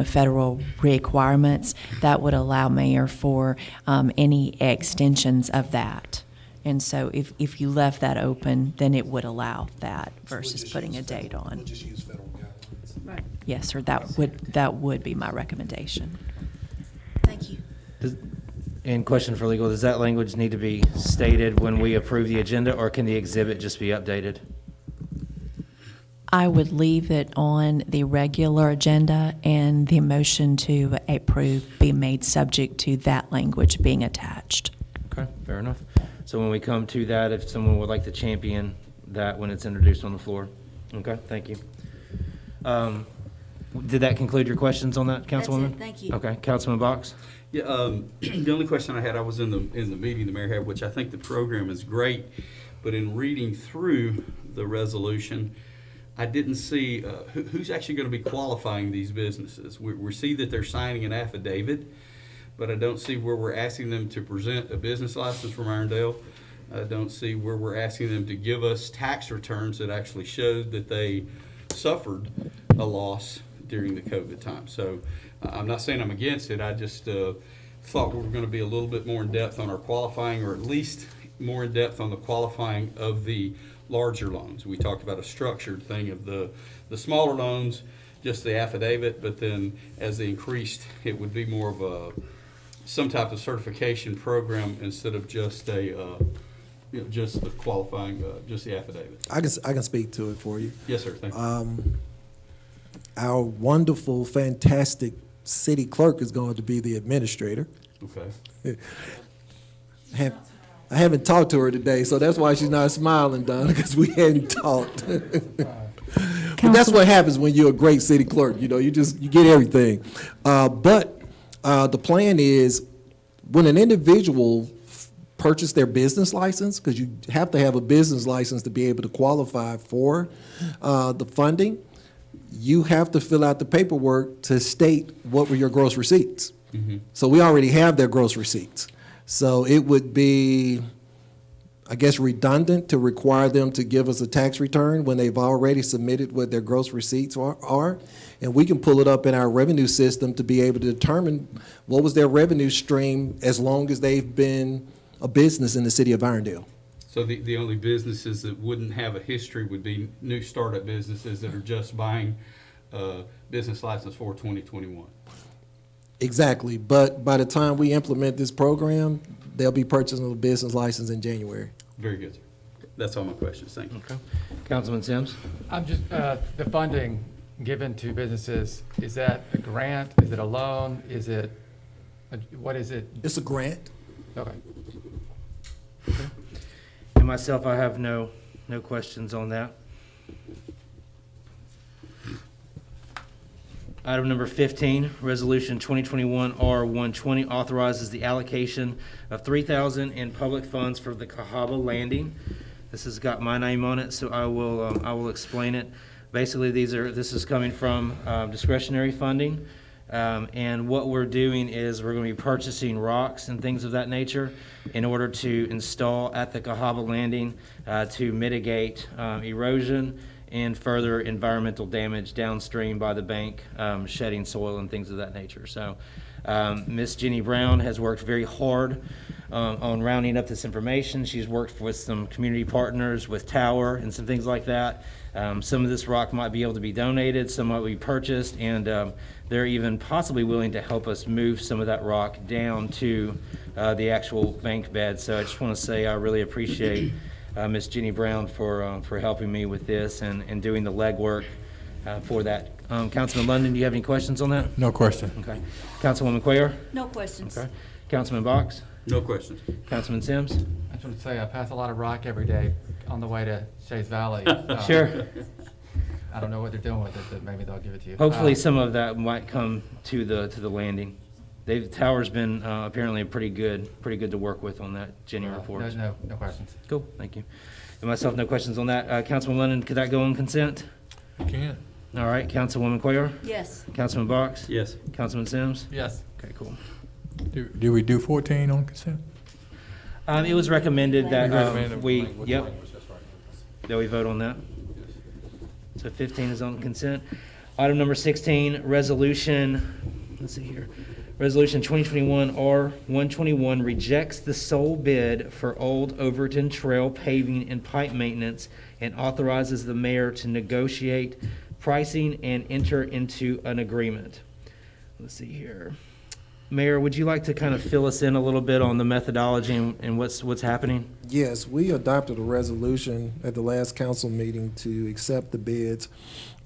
federal requirements, that would allow Mayor for any extensions of that. And so if you left that open, then it would allow that versus putting a date on. We'll just use federal guidelines. Right. Yes, sir, that would be my recommendation. Thank you. And question for legal, does that language need to be stated when we approve the agenda, or can the exhibit just be updated? I would leave it on the regular agenda and the motion to approve be made subject to that language being attached. Okay, fair enough. So when we come to that, if someone would like to champion that when it's introduced on the floor. Okay, thank you. Did that conclude your questions on that, Councilwoman? That's it, thank you. Okay, Councilman Box? Yeah, the only question I had, I was in the meeting the mayor had, which I think the program is great, but in reading through the resolution, I didn't see who's actually going to be qualifying these businesses. We see that they're signing an affidavit, but I don't see where we're asking them to present a business license from Irondale. I don't see where we're asking them to give us tax returns that actually showed that they suffered a loss during the COVID time. So I'm not saying I'm against it. I just thought we were going to be a little bit more in depth on our qualifying, or at least more in depth on the qualifying of the larger loans. We talked about a structured thing of the smaller loans, just the affidavit, but then as they increased, it would be more of some type of certification program instead of just just the qualifying, just the affidavit. I can speak to it for you. Yes, sir. Thank you. Our wonderful, fantastic city clerk is going to be the administrator. Okay. I haven't talked to her today, so that's why she's not smiling, Donna, because we hadn't talked. But that's what happens when you're a great city clerk. You get everything. But the plan is when an individual purchase their business license, because you have to have a business license to be able to qualify for the funding, you have to fill out the paperwork to state what were your gross receipts. Mhm. So we already have their gross receipts. So it would be, I guess, redundant to require them to give us a tax return when they've already submitted what their gross receipts are. And we can pull it up in our revenue system to be able to determine what was their revenue stream as long as they've been a business in the city of Irondale. So the only businesses that wouldn't have a history would be new startup businesses that are just buying business license for 2021. Exactly, but by the time we implement this program, they'll be purchasing a business license in January. Very good, sir. That's all my questions. Thank you. Okay. Councilman Sims? I'm just, the funding given to businesses, is that a grant? Is it a loan? Is it, what is it? It's a grant. Okay. And myself, I have no questions on that. Item number 15, Resolution 2021-R120 authorizes the allocation of $3,000 in public funds for the Cahaba Landing. This has got my name on it, so I will explain it. Basically, this is coming from discretionary funding, and what we're doing is we're going to be purchasing rocks and things of that nature in order to install at the Cahaba Landing to mitigate erosion and further environmental damage downstream by the bank, shedding soil and things of that nature. So Miss Jenny Brown has worked very hard on rounding up this information. She's worked with some community partners, with Tower and some things like that. Some of this rock might be able to be donated, some might be purchased, and they're even possibly willing to help us move some of that rock down to the actual bank bed. So I just want to say I really appreciate Ms. Jenny Brown for helping me with this and doing the legwork for that. Councilman London, do you have any questions on that? No question. Okay. Councilwoman Cuellar? No questions. Okay. Councilman Box? No questions. Councilman Sims? I just want to say, I pass a lot of rock every day on the way to Shays Valley. Sure. I don't know what they're doing with it, but maybe they'll give it to you. Hopefully some of that might come to the landing. Tower's been apparently pretty good to work with on that Jenny report. No questions. Cool, thank you. And myself, no questions on that. Councilman Lennon, could that go on consent? You can. All right, Councilwoman Cuellar? Yes. Councilman Box? Yes. Councilman Sims? Yes. Okay, cool. Did we do 14 on consent? It was recommended that Recommended. that we vote on that. So 15 is on consent. Item number 16, resolution, let's see here. Resolution 2021-R121 rejects the sole bid for Old Overton Trail paving and pipe maintenance and authorizes the mayor to negotiate pricing and enter into an agreement. Let's see here. Mayor, would you like to kind of fill us in a little bit on the methodology and what's happening? Yes, we adopted a resolution at the last council meeting to accept the bids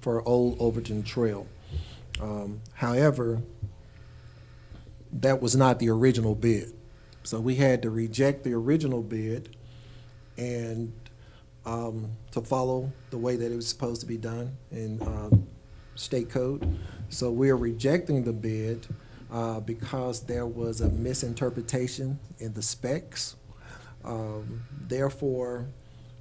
for Old Overton Trail. However, that was not the original bid. So we had to reject the original bid and to follow the way that it was supposed to be done in state code. So we're rejecting the bid because there was a misinterpretation in the specs. Therefore,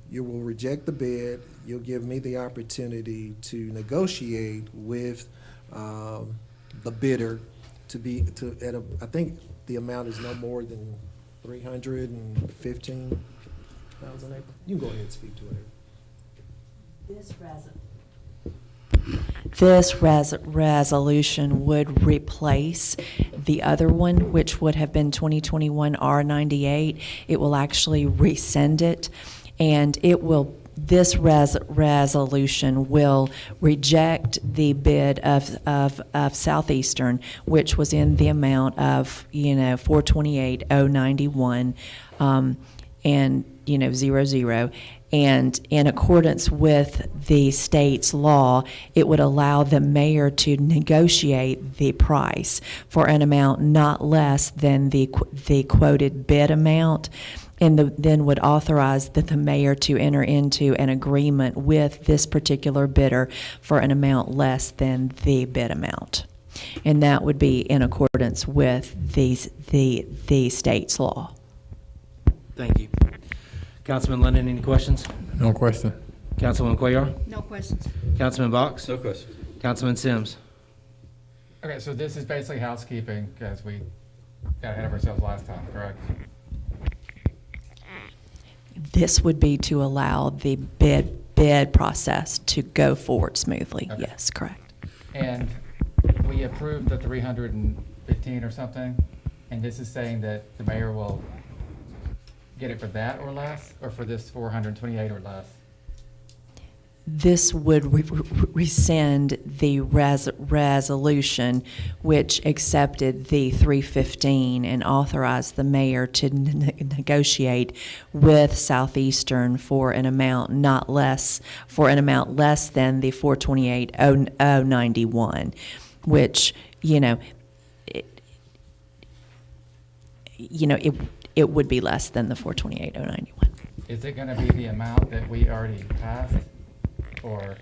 you will reject the bid. You'll give me the opportunity to negotiate with the bidder I think the amount is no more than $315,000. You can go ahead and speak to it. This resolution would replace the other one, which would have been 2021 R98. It will actually resend it, and this resolution will reject the bid of Southeastern, which was in the amount of, $428,091, and, 00. And in accordance with the state's law, it would allow the mayor to negotiate the price for an amount not less than the quoted bid amount, and then would authorize the mayor to enter into an agreement with this particular bidder for an amount less than the bid amount. And that would be in accordance with the state's law. Thank you. Councilman Lennon, any questions? No question. Councilwoman Cuellar? No questions. Councilman Box? No questions. Councilman Sims. Okay, so this is basically housekeeping, because we got ahead of ourselves last time, correct? This would be to allow the bid process to go forward smoothly. Okay. Yes, correct. And we approved the 315 or something, and this is saying that the mayor will get it for that or less, or for this 428 or less? This would rescind the resolution which accepted the 315 and authorized the mayor to negotiate with Southeastern for an amount less than the 428,091, which, it would be less than the 428,091. Is it going to be the amount that we already passed, or?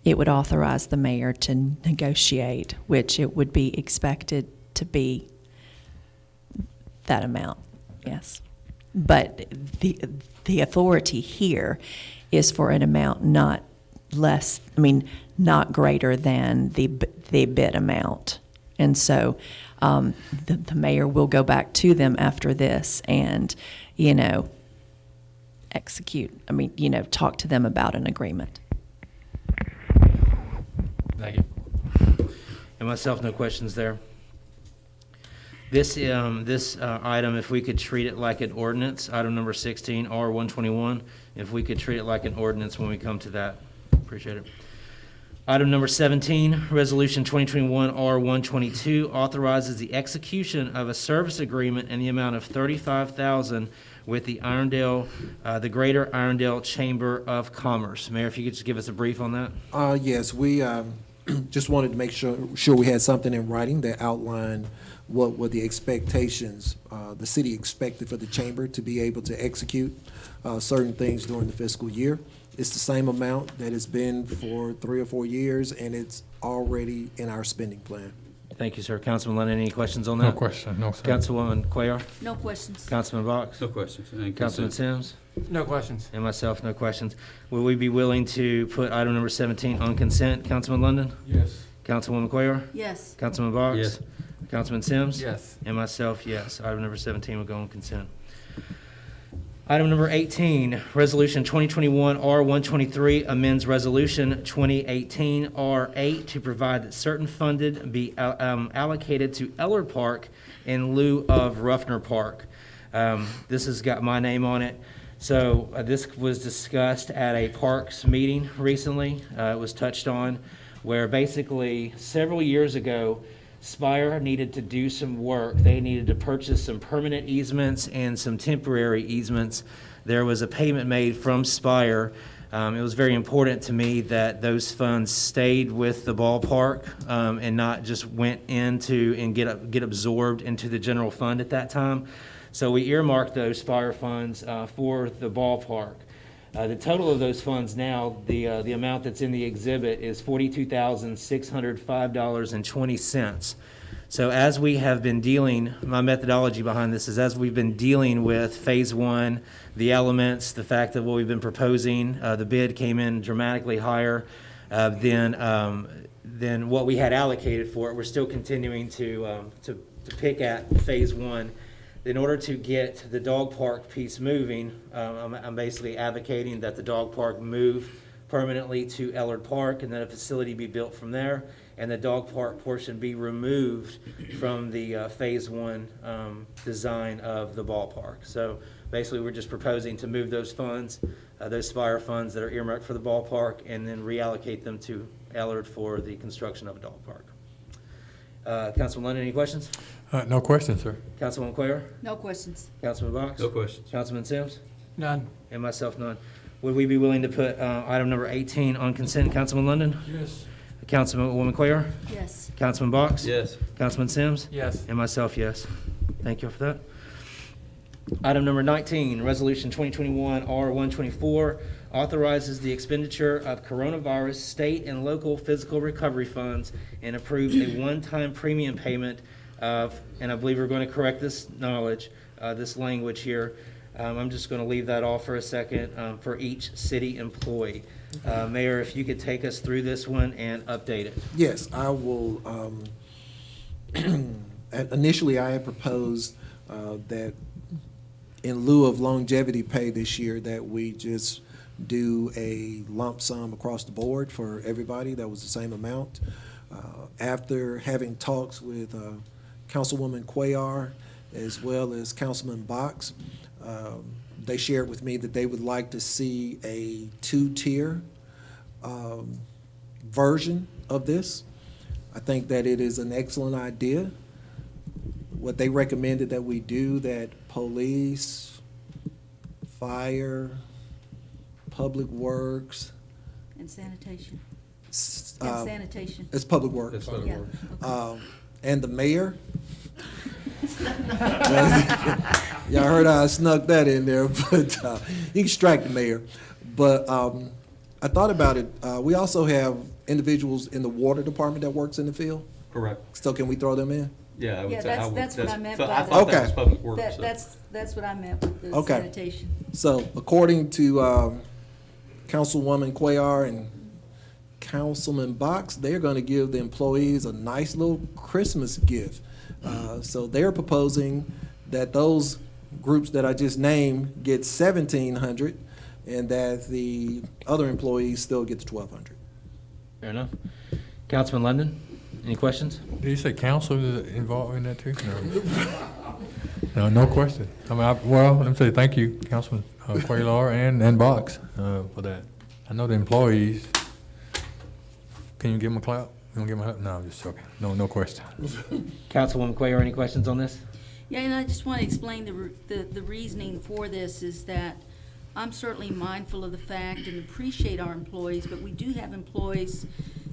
It would authorize the mayor to negotiate, which it would be expected to be that amount, yes. But the authority here is for an amount not greater than the bid amount. And so the mayor will go back to them after this and, talk to them about an agreement. Thank you. And myself, no questions there. This item, if we could treat it like an ordinance, item number 16, R121, if we could treat it like an ordinance when we come to that, appreciate it. Item number 17, Resolution 2021 R122, authorizes the execution of a service agreement in the amount of $35,000 with the the Greater Irondale Chamber of Commerce. Mayor, if you could just give us a brief on that. Yes, we just wanted to make sure we had something in writing that outlined what were the expectations the city expected for the chamber to be able to execute certain things during the fiscal year. It's the same amount that it's been for 3 or 4 years, and it's already in our spending plan. Thank you, sir. Councilman Lennon, any questions on that? No question, no, sir. Councilwoman Cuellar? No questions. Councilman Box? No questions. And Councilman consent. Sims? No questions. And myself, no questions. Will we be willing to put item number 17 on consent? Councilman London? Yes. Councilwoman Cuellar? Yes. Councilman Box? Yes. Councilman Sims? Yes. And myself, yes. Item number 17 will go on consent. Item number 18, Resolution 2021 R123 amends Resolution 2018 R8 to provide that certain funded be allocated to Ellard Park in lieu of Ruffner Park. This has got my name on it. So this was discussed at a Parks meeting recently. It was touched on where basically several years ago, Spire needed to do some work. They needed to purchase some permanent easements and some temporary easements. There was a payment made from Spire. It was very important to me that those funds stayed with the ballpark and not just went into and get absorbed into the general fund at that time. So we earmarked those Spire funds for the ballpark. The total of those funds now, the amount that's in the exhibit is $42,605.20. So as we have been dealing, my methodology behind this is as we've been dealing with phase one, the elements, the fact that what we've been proposing, the bid came in dramatically higher than what we had allocated for it. We're still continuing to pick at phase one. In order to get the dog park piece moving, I'm basically advocating that the dog park move permanently to Ellard Park and that a facility be built from there and the dog park portion be removed from the phase one design of the ballpark. So basically we're just proposing to move those funds, those Spire funds that are earmarked for the ballpark, and then reallocate them to Ellard for the construction of a dog park. Councilman London, any questions? No questions, sir. Councilwoman Cuellar? No questions. Councilman Box? No questions. Councilman Sims? None. And myself, none. Would we be willing to put item number 18 on consent, Councilman London? Yes. Councilwoman Cuellar? Yes. Councilman Box? Yes. Councilman Sims? Yes. And myself, yes. Thank you for that. Item number 19, Resolution 2021 R124 authorizes the expenditure of coronavirus state and local physical recovery funds and approves a one-time premium payment of, and I believe we're going to correct this language here, I'm just going to leave that off for a second for each city employee. Mayor, if you could take us through this one and update it. Yes, I will. Initially, I had proposed that in lieu of longevity pay this year, that we just do a lump sum across the board for everybody. That was the same amount. After having talks with Councilwoman Cuellar as well as Councilman Box, they shared with me that they would like to see a two-tier version of this. I think that it is an excellent idea. What they recommended that we do, that police, fire, public works. And sanitation. s- And sanitation. It's public works. It's public Yeah. works. And the mayor. Y'all heard how I snuck that in there, but you can strike the mayor. But I thought about it. We also have individuals in the water department that works in the field. Correct. So can we throw them in? Yeah, I would Yeah, say. I would- that's what I meant so by I the- thought that was Okay. public works. so- That's what I meant with the Okay. sanitation. So according to Councilwoman Cuellar and Councilman Box, they're going to give the employees a nice little Christmas gift. So they're proposing that those groups that I just named get $1,700, and that the other employees still get the $1,200. Fair enough. Councilman London, any questions? Did you say council is involved in that too? No, no question. I mean, well, let me say thank you, Councilman Cuellar and Box for that. I know the employees. Can you give them a clap? You want to give them a clap? No, I'm just joking. No question. Councilwoman Cuellar, any questions on this? Yeah, and I just want to explain the reasoning for this is that I'm certainly mindful of the fact and appreciate our employees, but we do have employees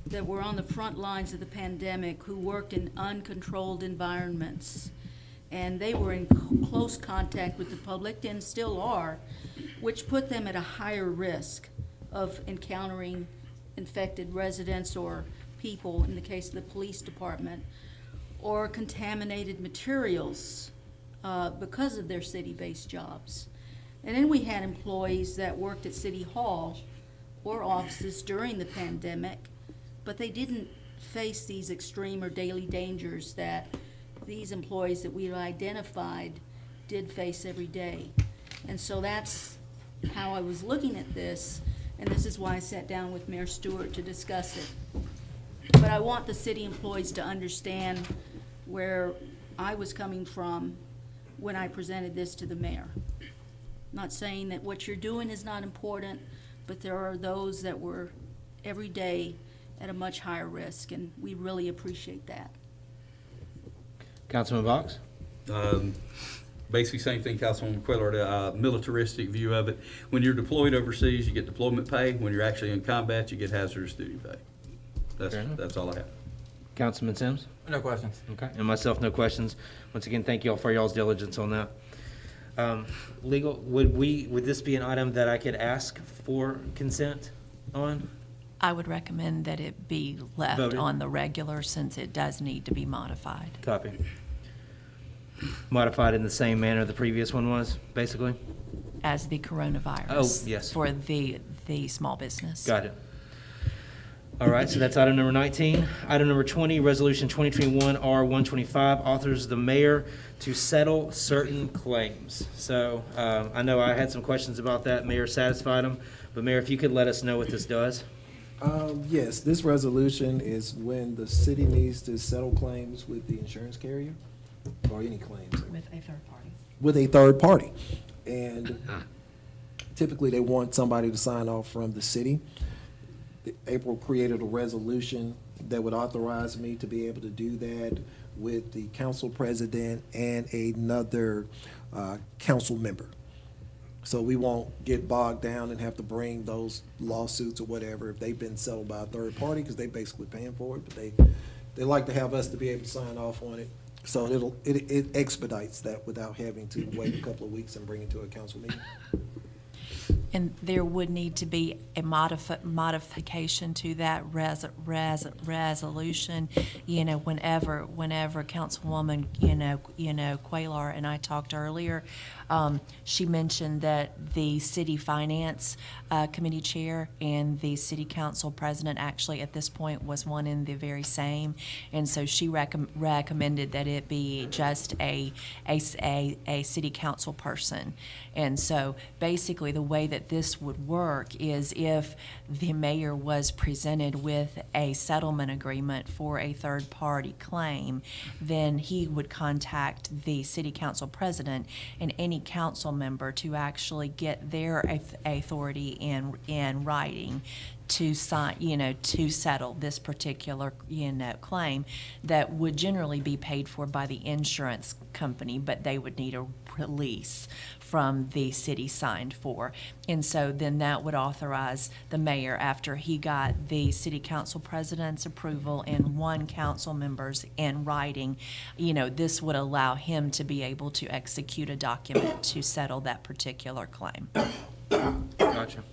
that were on the front lines of the pandemic who worked in uncontrolled environments. And they were in close contact with the public and still are, which put them at a higher risk of encountering infected residents or people, in the case of the police department, or contaminated materials because of their city-based jobs. And then we had employees that worked at City Hall or offices during the pandemic, but they didn't face these extreme or daily dangers that these employees that we identified did face every day. And so that's how I was looking at this, and this is why I sat down with Mayor Stewart to discuss it. But I want the city employees to understand where I was coming from when I presented this to the mayor. Not saying that what you're doing is not important, but there are those that were every day at a much higher risk, and we really appreciate that. Councilman Box? Basically, same thing Councilwoman Cuellar, the militaristic view of it. When you're deployed overseas, you get deployment pay. When you're actually in combat, you get hazardous duty pay. Fair enough. That's all I have. Councilman Sims? No questions. Okay, and myself, no questions. Once again, thank you all for y'all's diligence on that. Legal, would this be an item that I could ask for consent on? I would recommend that it be left Voted. on the regular since it does need to be modified. Copy. Modified in the same manner the previous one was, basically? As the coronavirus. Oh, yes. For the small business. Got it. All right, so that's item number 19. Item number 20, Resolution 2021 R125, authors the mayor to settle certain claims. So I know I had some questions about that. Mayor satisfied them. But Mayor, if you could let us know what this does. Yes, this resolution is when the city needs to settle claims with the insurance carrier, or any claims. With a third party. With a third party. And typically, they want somebody to sign off from the city. April created a resolution that would authorize me to be able to do that with the council president and another council member. So we won't get bogged down and have to bring those lawsuits or whatever if they've been settled by a third party, because they basically paying for it, but they like to have us to be able to sign off on it. So it expedites that without having to wait a couple of weeks and bring it to a council meeting. And there would need to be a modification to that resolution, whenever Councilwoman, Cuellar and I talked earlier, She mentioned that the city finance committee chair and the city council president actually at this point was one and the very same. And so she recommended that it be just a city council person. And so basically the way that this would work is if the mayor was presented with a settlement agreement for a third-party claim, then he would contact the city council president and any council member to actually get their authority in writing to sign, to settle this particular, claim that would generally be paid for by the insurance company, but they would need a release from the city signed for. And so then that would authorize the mayor, after he got the city council president's approval and one council member's in writing, this would allow him to be able to execute a document to settle that particular claim. Gotcha.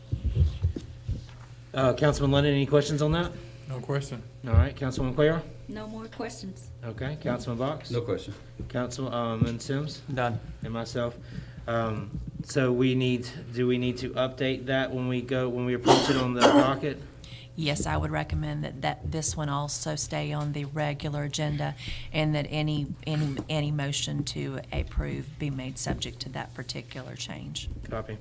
Councilman London, any questions on that? No question. All right, Councilman Quayle? No more questions. Okay, Councilman Box? No question. Councilman Sims? Done. And myself. So do we need to update that when we approach it on the docket? Yes, I would recommend that this one also stay on the regular agenda, and that any motion to approve be made subject to that particular change. Copy.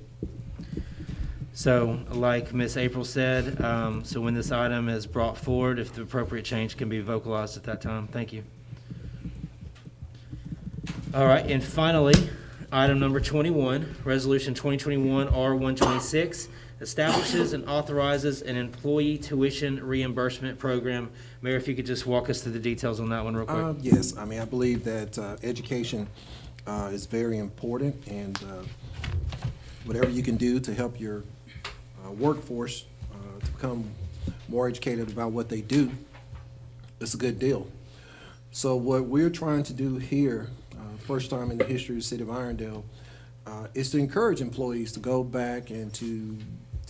So, like Ms. April said, so when this item is brought forward, if the appropriate change can be vocalized at that time. Thank you. All right, and finally, item number 21, Resolution 2021 R126, establishes and authorizes an employee tuition reimbursement program. Mayor, if you could just walk us through the details on that one real quick. Yes, I mean, I believe that education is very important, and whatever you can do to help your workforce to become more educated about what they do, it's a good deal. So what we're trying to do here, first time in the history of the city of Irondale, is to encourage employees to go back and to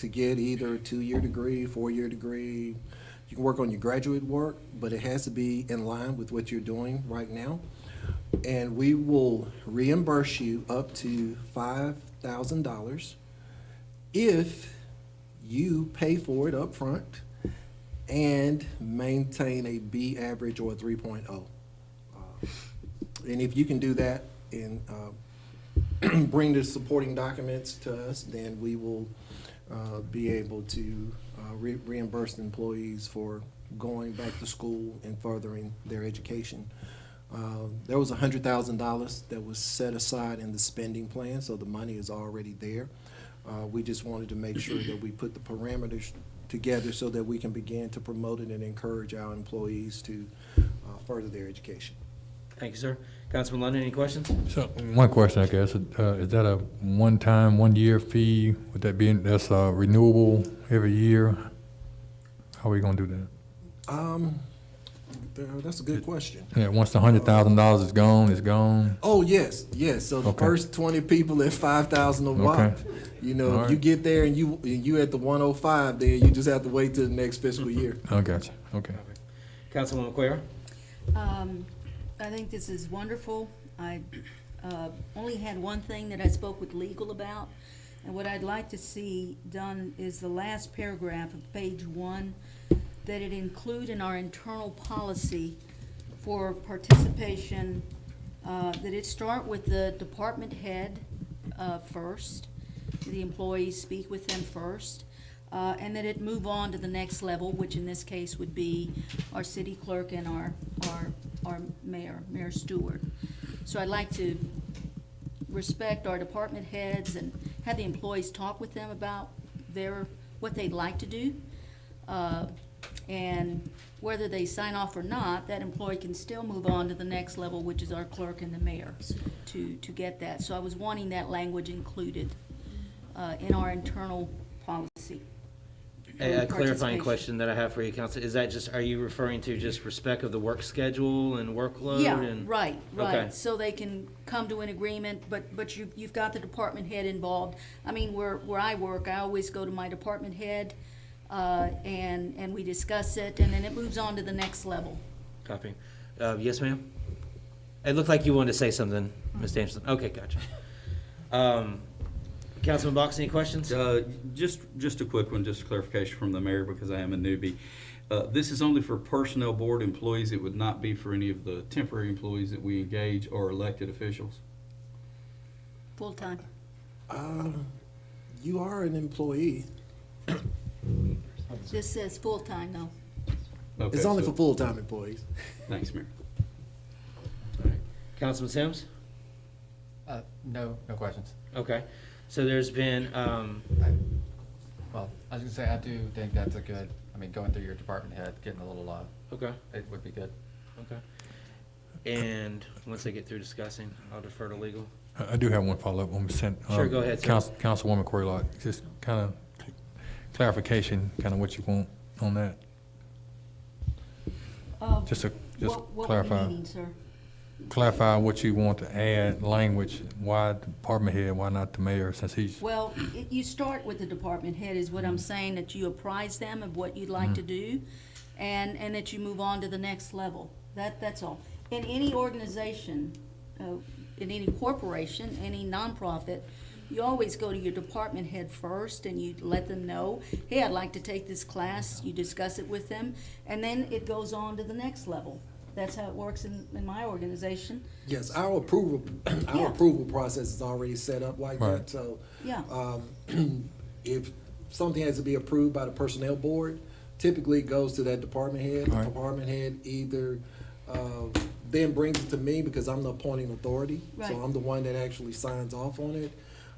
get either a 2-year degree, 4-year degree. You can work on your graduate work, but it has to be in line with what you're doing right now. And we will reimburse you up to $5,000 if you pay for it up front and maintain a B average or a 3.0. And if you can do that and bring the supporting documents to us, then we will be able to reimburse the employees for going back to school and furthering their education. There was $100,000 that was set aside in the spending plan, so the money is already there. We just wanted to make sure that we put the parameters together so that we can begin to promote it and encourage our employees to further their education. Thank you, sir. Councilman London, any questions? So, one question, I guess, is that a one-time, 1-year fee? Would that be, that's renewable every year? How are we gonna do that? That's a good question. Yeah, once the $100,000 is gone, it's gone? Oh, yes, yes. So the Okay. first 20 people at 5,000 a watt. Okay. You know, All if you right. get there and you at the 105, then you just have to wait till the next fiscal year. I got you, okay. Councilwoman Quayle? I think this is wonderful. I only had one thing that I spoke with legal about, and what I'd like to see done is the last paragraph of page 1, that it include in our internal policy for participation, that it start with the department head first, the employees speak with them first, and that it move on to the next level, which in this case would be our city clerk and our mayor, Mayor Stewart. So I'd like to respect our department heads and have the employees talk with them about what they'd like to do. And whether they sign off or not, that employee can still move on to the next level, which is our clerk and the mayor, to get that. So I was wanting that language included in our internal policy. A clarifying question that I have for you, Council, is that just, are you referring to just respect of the work schedule and workload? Yeah, and- right. Okay. So they can come to an agreement, but you've got the department head involved. I mean, where I work, I always go to my department head, and we discuss it, and then it moves on to the next level. Copy. Yes, ma'am? It looked like you wanted to say something, Ms. Anderson. Okay, gotcha. Councilman Box, any questions? Just a quick one, just clarification from the mayor, because I am a newbie. This is only for personnel board employees. It would not be for any of the temporary employees that we engage or elected officials? Full-time. You are an employee. This says full-time, though. Okay, It's only so- for full-time employees. Thanks, Mayor. Councilman Sims? No questions. Okay. So there's been, Well, I was gonna say, I do think that's a good, I mean, going through your department head, getting a little, okay, it would be good. okay. And once they get through discussing, I'll defer to legal. I do have one follow-up on consent. Sure, go ahead, sir. Councilwoman Quaylock, just kind of clarification, kind of what you want on that. Just to What were clarify. you needing, sir? Clarify what you want to add language, why department head, why not the mayor, since he's, Well, you start with the department head is what I'm saying, that you apprise them of what you'd like to do, and that you move on to the next level. That's all. In any organization, in any corporation, any nonprofit, you always go to your department head first and you let them know, hey, I'd like to take this class, you discuss it with them, and then it goes on to the next level. That's how it works in my organization. Yes, our approval, Yeah. process is already set up like Right. that, so. Yeah. If something has to be approved by the personnel board, typically it goes to that department head. The Right. department head either, then brings it to me because I'm the appointing authority. Right. So I'm the one that actually signs off on it.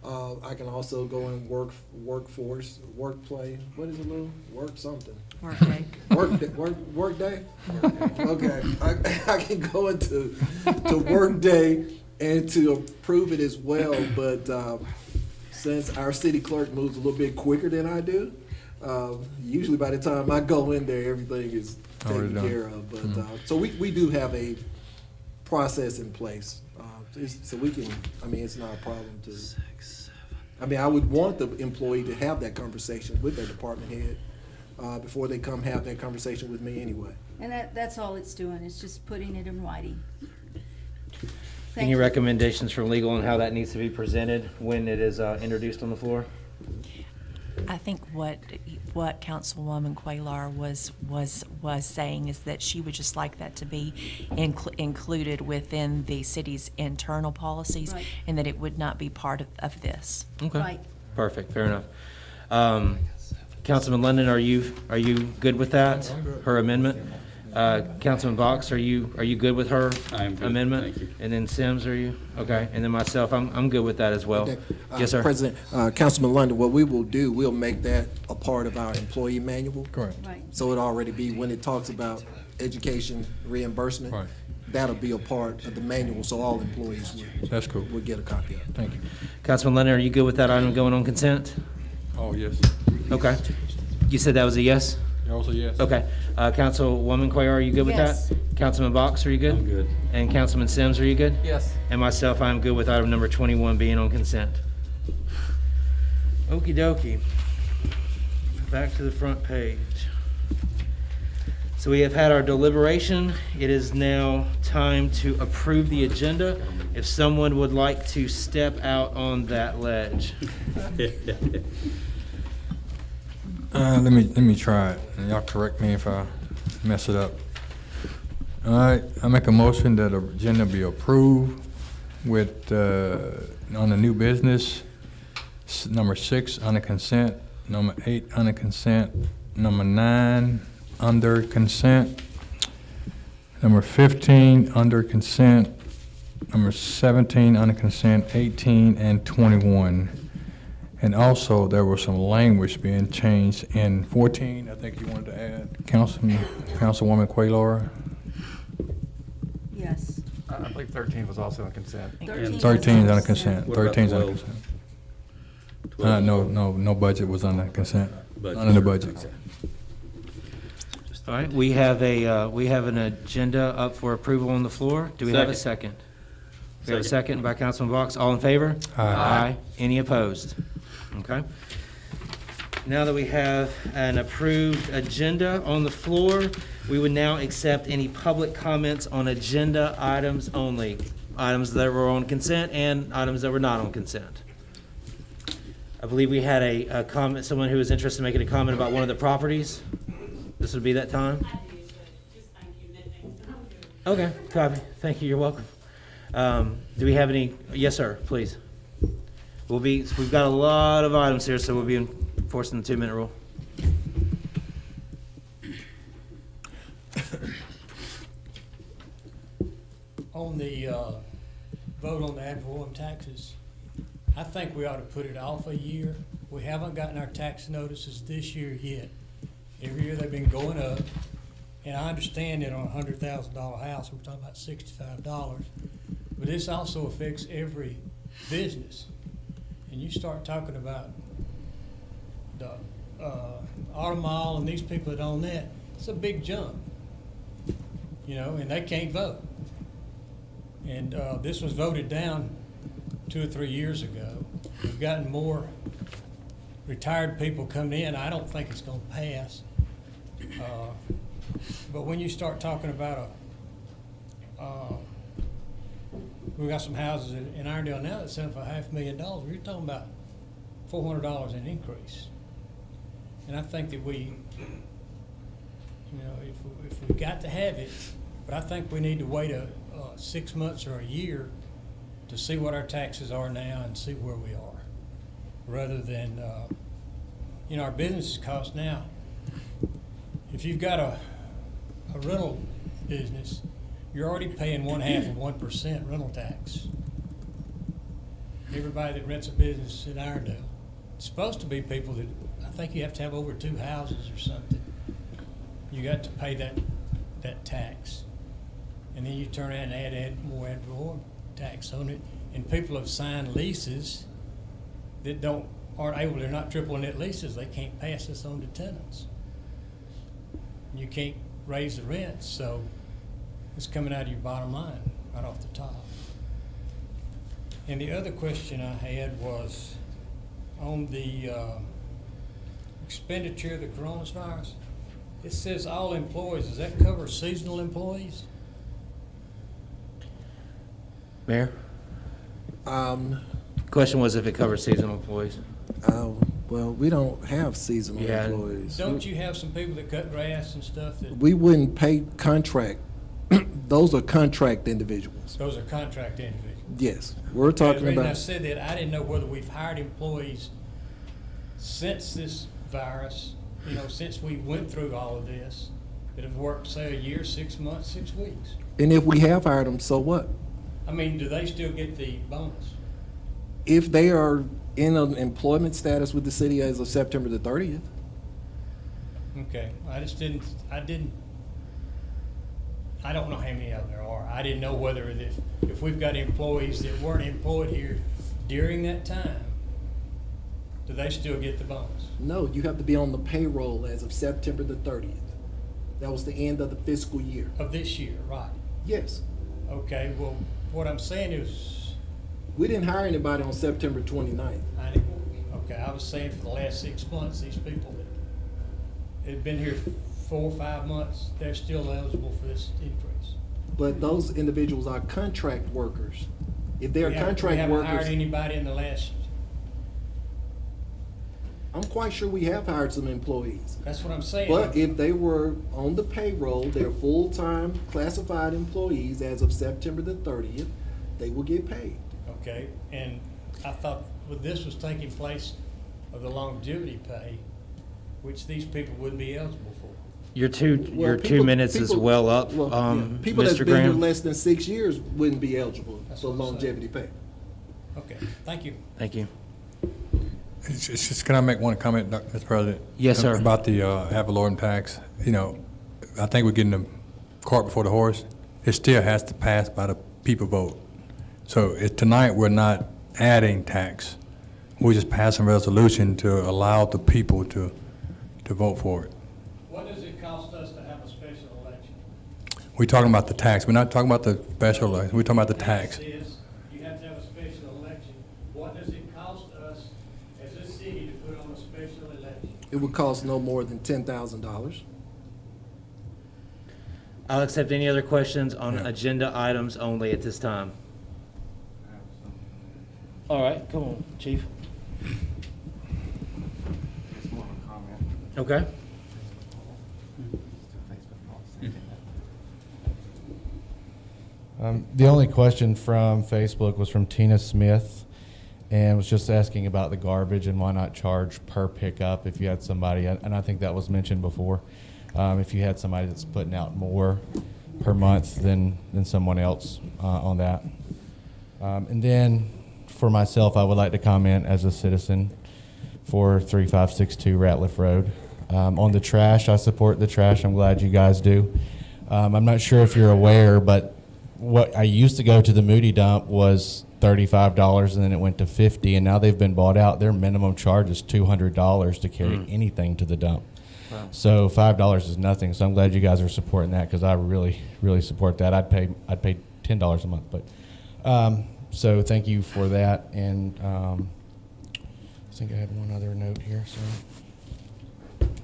I can also go and workforce, workplay, what is it, Lou? Work something. Workday. Work day? Okay, I can go into Workday and to approve it as well, but since our city clerk moves a little bit quicker than I do, usually by the time I go in there, everything is Already taken done. care of. But so we do have a process in place, so we can. I mean, it's not a problem to. I mean, I would want the employee to have that conversation with their department head before they come have that conversation with me anyway. And that's all it's doing, it's just putting it in writing. Thank Any you. recommendations from legal on how that needs to be presented when it is introduced on the floor? I think what Councilwoman Quaylar was saying is that she would just like that to be included within the city's internal policies, Right. and that it would not be part of this. Okay. Right. Perfect, fair enough. Councilman London, are you good with that? Her amendment? Councilman Box, are you good with her I am good, amendment? thank you. And then Sims, are you? Okay, and then myself, I'm good with that as well. Okay. Yes, sir. President, Councilman London, what we will do, we'll make that a part of our employee manual. correct. Right. So it already be, when it talks about education reimbursement, Right. that'll be a part of the manual, so all employees That's cool. would get a copy of it. Thank you. Councilman London, are you good with that item going on consent? Oh, yes. Okay. You said that was a yes? Also, yes. Okay. Councilwoman Quayle, are you good with that? Yes. Councilman Box, are you good? I'm good. And Councilman Sims, are you good? Yes. And myself, I'm good with item number 21 being on consent. Okey dokey. Back to the front page. So we have had our deliberation. It is now time to approve the agenda. If someone would like to step out on that ledge. Let me try it, and y'all correct me if I mess it up. All right, I make a motion that the agenda be approved with, on the new business, number 6 under consent, number 8 under consent, number 9 under consent, number 15 under consent, number 17 under consent, 18 and 21. And also, there was some language being changed in 14, I think you wanted to add, Councilwoman Quaylor. Yes. I believe 13 was also on consent. 13 is under consent, What about 13 is under 12? consent. No budget was under consent, Budget. under the budget. All right, we have an agenda up for approval on the floor. Do we have a second? We have a second by Councilman Box. All in favor? Aye. Any opposed? Okay. Now that we have an approved agenda on the floor, we would now accept any public comments on agenda items only. items that were on consent and items that were not on consent. I believe we had a comment, someone who was interested in making a comment about one of the properties. This would be that time? Okay, copy. Thank you, you're welcome. Do we have any, yes, sir, please. We've got a lot of items here, so we'll be enforcing the 2-minute rule. On the vote on the ad valorem taxes, I think we ought to put it off a year. We haven't gotten our tax notices this year yet. Every year they've been going up, and I understand that on a $100,000 house, we're talking about $65, but this also affects every business. And you start talking about the Auto Mall and these people that own that, it's a big jump, you know, and they can't vote. And this was voted down 2 or 3 years ago. We've gotten more retired people coming in. I don't think it's going to pass. But when you start talking about we've got some houses in Irondale now that's selling for $500,000. You're talking about $400 in increase. And I think that we, you know, if we got to have it, but I think we need to wait 6 months or a year to see what our taxes are now and see where we are, rather than, you know, our business cost now. If you've got a rental business, you're already paying 1/2 of 1% rental tax. Everybody that rents a business in Irondale, it's supposed to be people that, I think you have to have over 2 houses or something. You got to pay that tax. And then you turn around and add more ad valorem tax on it. And people have signed leases that aren't able, they're not triple net leases, they can't pass this on to tenants. You can't raise the rents, so it's coming out of your bottom line, right off the top. And the other question I had was on the expenditure of the coronavirus. It says all employees, does that cover seasonal employees? Mayor? Question was if it covers seasonal employees. Well, we don't have seasonal Yeah. employees. Don't you have some people that cut grass and stuff that, We wouldn't pay contract. Those are contract individuals. those are contract individuals? Yes, we're talking The reason I about, said that, I didn't know whether we've hired employees since this virus, you know, since we went through all of this, that have worked, say, a year, 6 months, 6 weeks. and if we have hired them, so what? I mean, do they still get the bonus? If they are in an employment status with the city as of September the 30th, Okay, I don't know how many of them there are. I didn't know whether if we've got employees that weren't employed here during that time, do they still get the bonus? no, you have to be on the payroll as of September the 30th. That was the end of the fiscal year. Of this year, right? Yes. Okay, well, what I'm saying is, We didn't hire anybody on September 29th. I was saying for the last 6 months, these people that had been here 4 or 5 months, they're still eligible for this increase. But those individuals are contract workers. If they're We contract haven't hired workers, anybody in the last, I'm quite sure we have hired some employees. that's what I'm saying. But if they were on the payroll, they're full-time classified employees as of September the 30th, they will get paid. Okay, and I thought this was taking place of the longevity pay, which these people wouldn't be eligible for. Your two Well, 2 minutes is people- well up, People that's Mr. been here Graham. less than 6 years wouldn't be eligible That's for what I'm saying. longevity pay. Okay, thank you. Thank you. It's just, can I make one comment, Mr. President? Yes, sir. About the ad valorem tax. You know, I think we're getting the cart before the horse. It still has to pass by the people vote. So tonight, we're not adding tax. We're just passing a resolution to allow the people to vote for it. What does it cost us to have a special election? We're talking about the tax. We're not talking about the special election. We're talking about the tax. It says you have to have a special election. What does it cost us as a city to put on a special election? It would cost no more than $10,000. I'll accept any other questions on agenda items only at this time. All right, come on, chief. It's more of a comment. Okay. The only question from Facebook was from Tina Smith, and was just asking about the garbage and why not charge per pickup if you had somebody, and I think that was mentioned before, if you had somebody that's putting out more per month than someone else on that. And then for myself, I would like to comment as a citizen for 3562 Ratliff Road. On the trash, I support the trash. I'm glad you guys do. I'm not sure if you're aware, but what I used to go to the Moody dump was $35, and then it went to $50, and now they've been bought out. Their minimum charge is $200 to carry anything to the dump. Wow. So $5 is nothing. So I'm glad you guys are supporting that, because I really, really support that. I'd pay $10 a month, but so thank you for that. And I think I had one other note here. So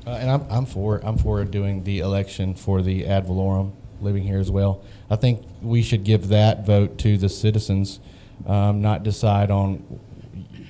and I'm for doing the election for the ad valorem, living here as well. I think we should give that vote to the citizens, not decide on,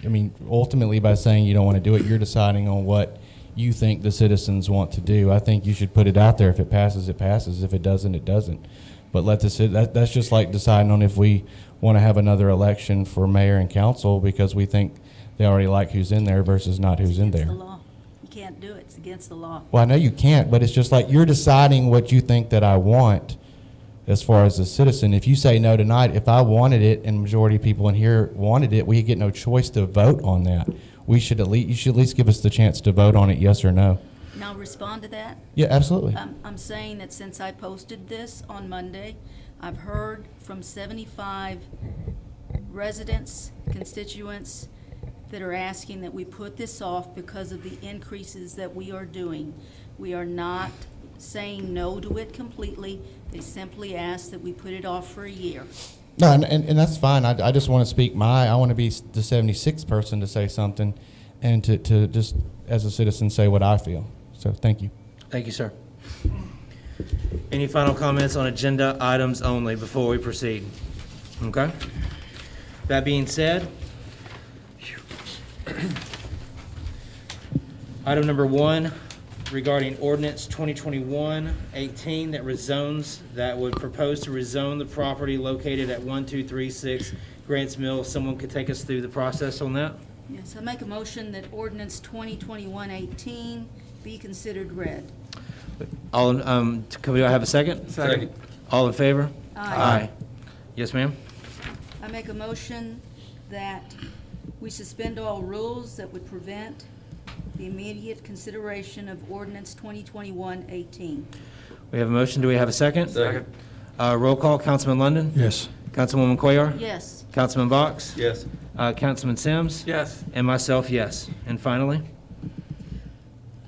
I mean, ultimately by saying you don't want to do it, you're deciding on what you think the citizens want to do. I think you should put it out there. If it passes, it passes. If it doesn't, it doesn't. But let that's just like deciding on if we want to have another election for mayor and council because we think they already like who's in there versus not who's in It's there. the law. You can't do it. It's against the law. Well, I know you can't, but it's just like you're deciding what you think that I want as far as a citizen. If you say no tonight, if I wanted it and majority of people in here wanted it, we get no choice to vote on that. You should at least give us the chance to vote on it, yes or no. Now respond to that. Yeah, absolutely. I'm saying that since I posted this on Monday, I've heard from 75 residents, constituents, that are asking that we put this off because of the increases that we are doing. We are not saying no to it completely. They simply ask that we put it off for a year. No, and that's fine. I just want to speak I want to be the 76th person to say something and to just, as a citizen, say what I feel. So thank you. Thank you, sir. Any final comments on agenda items only before we proceed? Okay. That being said, item number 1 regarding ordinance 2021-18 that would propose to rezone the property located at 1236 Grants Mill. If someone could take us through the process on that? Yes, I make a motion that ordinance 2021-18 be considered read. Can we have a second? Second. All in favor? Aye. Yes, ma'am? I make a motion that we suspend all rules that would prevent the immediate consideration of ordinance 2021-18. We have a motion. Do we have a second? Second. Roll call. Councilman London? Yes. Councilwoman Cuellar? Yes. Councilman Box? Yes. Councilman Sims? Yes. And myself, yes. And finally?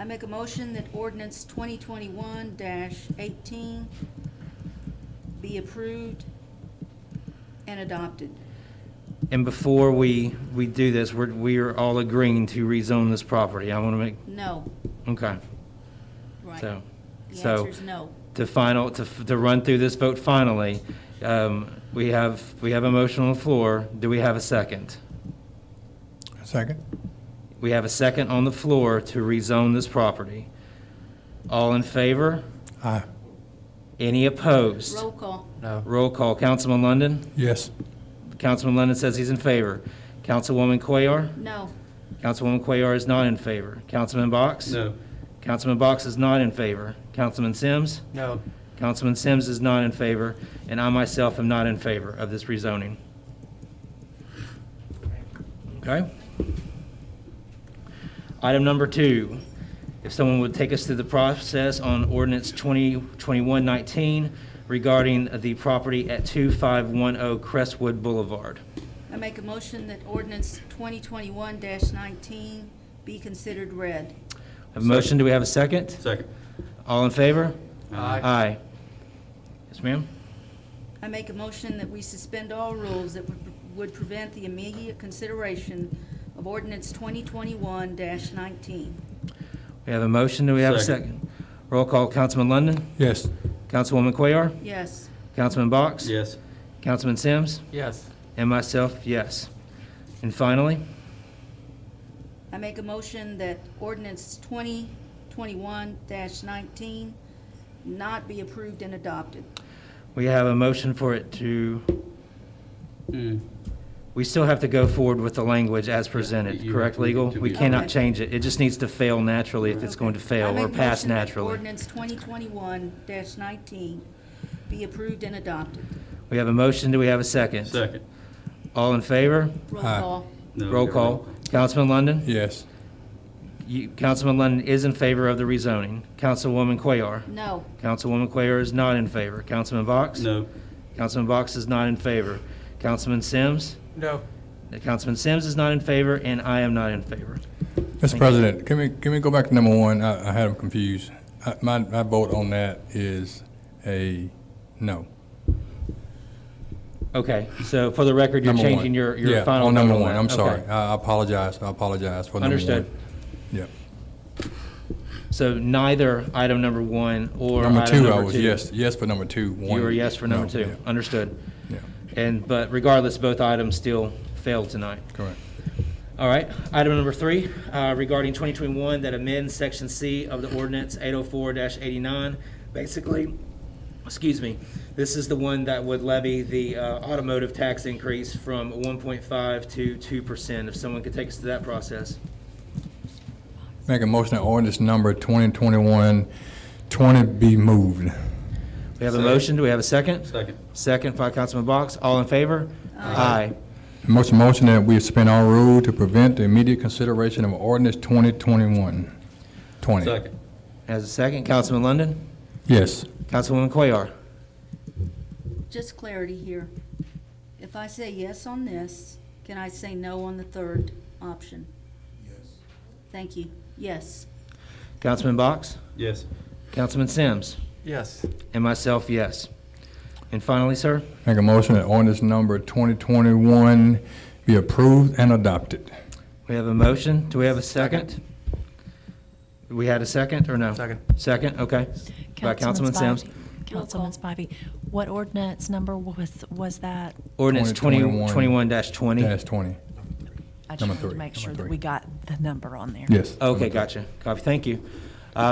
I make a motion that ordinance 2021-18 be approved and adopted. And before we do this, we are all agreeing to rezone this property. I want to make, No. okay. Right. So, The so answer's no. to run through this vote finally, we have a motion on the floor. Do we have a second? Second? We have a second on the floor to rezone this property. All in favor? Aye. Any opposed? Roll call. No. Roll call. Councilman London? Yes. Councilman London says he's in favor. Councilwoman Cuellar? No. Councilwoman Cuellar is not in favor. Councilman Box? No. Councilman Box is not in favor. Councilman Sims? No. Councilman Sims is not in favor, and I myself am not in favor of this rezoning. Okay? Item number 2, if someone would take us through the process on ordinance 2021-19 regarding the property at 2510 Crestwood Boulevard. I make a motion that ordinance 2021-19 be considered read. Have a motion, do we have a second? Second. All in favor? Aye. Aye. Yes, ma'am? I make a motion that we suspend all rules that would prevent the immediate consideration of ordinance 2021-19. We have a motion, do we have a second? Roll call, Councilman London? Yes. Councilwoman Cuellar? Yes. Councilman Box? Yes. Councilman Sims? Yes. And myself, yes. And finally, I make a motion that ordinance 2021-19 not be approved and adopted. we have a motion for it to, we still have to go forward with the language as presented, You correct, have to leave it legal? to We be- cannot Okay. change it. It just needs to fail naturally if it's going to fail, or pass I make a motion that naturally. ordinance 2021-19 be approved and adopted. We have a motion, do we have a second? Second. All in favor? Roll call. No, Roll we got call. Councilman London? Yes. Councilman London is in favor of the rezoning. Councilwoman Cuellar? No. Councilwoman Cuellar is not in favor. Councilman Box? No. Councilman Box is not in favor. Councilman Sims? No. Councilman Sims is not in favor, and I am not in favor. Mr. President, can we go back to number one? I had them confused. My vote on that is a no. Okay, so for the record, you're Number one. changing your Yeah, final on vote number on one. that. I'm sorry. Okay. I apologize for number one. Understood. Yep. So neither item number one or Number item two, number I was two. yes for number two. You One, were yes for number no, two. yeah, Understood. Yeah, But regardless, both items still failed tonight. correct. All right, item number three, regarding 2021, that amends Section C of the ordinance 804-89. Basically, excuse me, this is the one that would levy the automotive tax increase from 1.5 to 2%. If someone could take us through that process. Make a motion that ordinance number 2021-20 be moved. We have a motion, do we have a second? Second. Second by Councilman Box, all in favor? Aye. Motion that we suspend all rule to prevent the immediate consideration of ordinance 2021-20. Second. As a second, Councilman London? Yes. Councilwoman Cuellar? Just clarity here. If I say yes on this, can I say no on the third option? Yes. Thank you. Yes. Councilman Box? Yes. Councilman Sims? Yes. And myself, yes. And finally, sir? Make a motion that ordinance number 2021 be approved and adopted. We have a motion. Do we have a second? We had a second or no? Second. Second, okay. By Councilman Sims. Councilman Spivey, what ordinance number was that? Ordinance 21-20. Dash 20. I just Number wanted three. to make sure Number that three. we got the number on there. Yes. Okay, gotcha. Copy, thank you.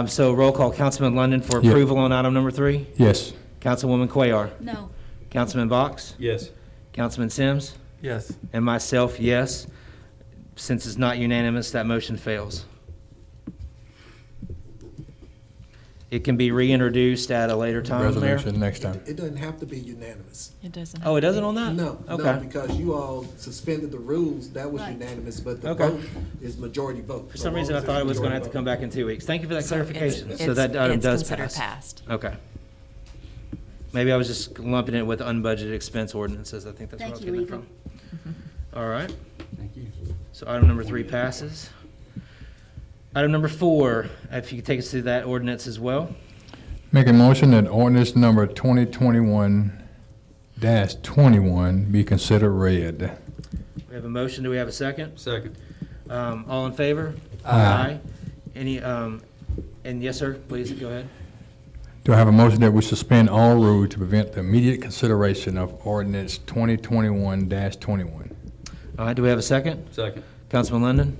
So roll call, Councilman London for Yeah. approval on item number three? Yes. Councilwoman Cuellar? No. Councilman Box? Yes. Councilman Sims? Yes. And myself, yes. Since it's not unanimous, that motion fails. It can be reintroduced at a later time, Mayor? Resolution next time. It doesn't have to be unanimous. It doesn't. Oh, it doesn't on that? No, no, Okay. because you all suspended the rules, that was Right. unanimous, but the Okay. vote is majority vote. For some reason, I thought it was going to have to come back in 2 weeks. Thank you for that clarification. So It's- that item it's does considered pass. passed. Okay. Maybe I was just lumping it with unbudgeted expense ordinances. I think that's where I was Thank you, getting it Legal. from. All right. Thank you. So item number three passes. Item number four, if you could take us through that ordinance as well. Make a motion that ordinance number 2021-21 be considered read. We have a motion. Do we have a second? Second. All in favor? Aye. Any, and yes, sir, please, go ahead. Do I have a motion that we suspend all rule to prevent the immediate consideration of ordinance 2021-21? All right, do we have a second? Second. Councilman London?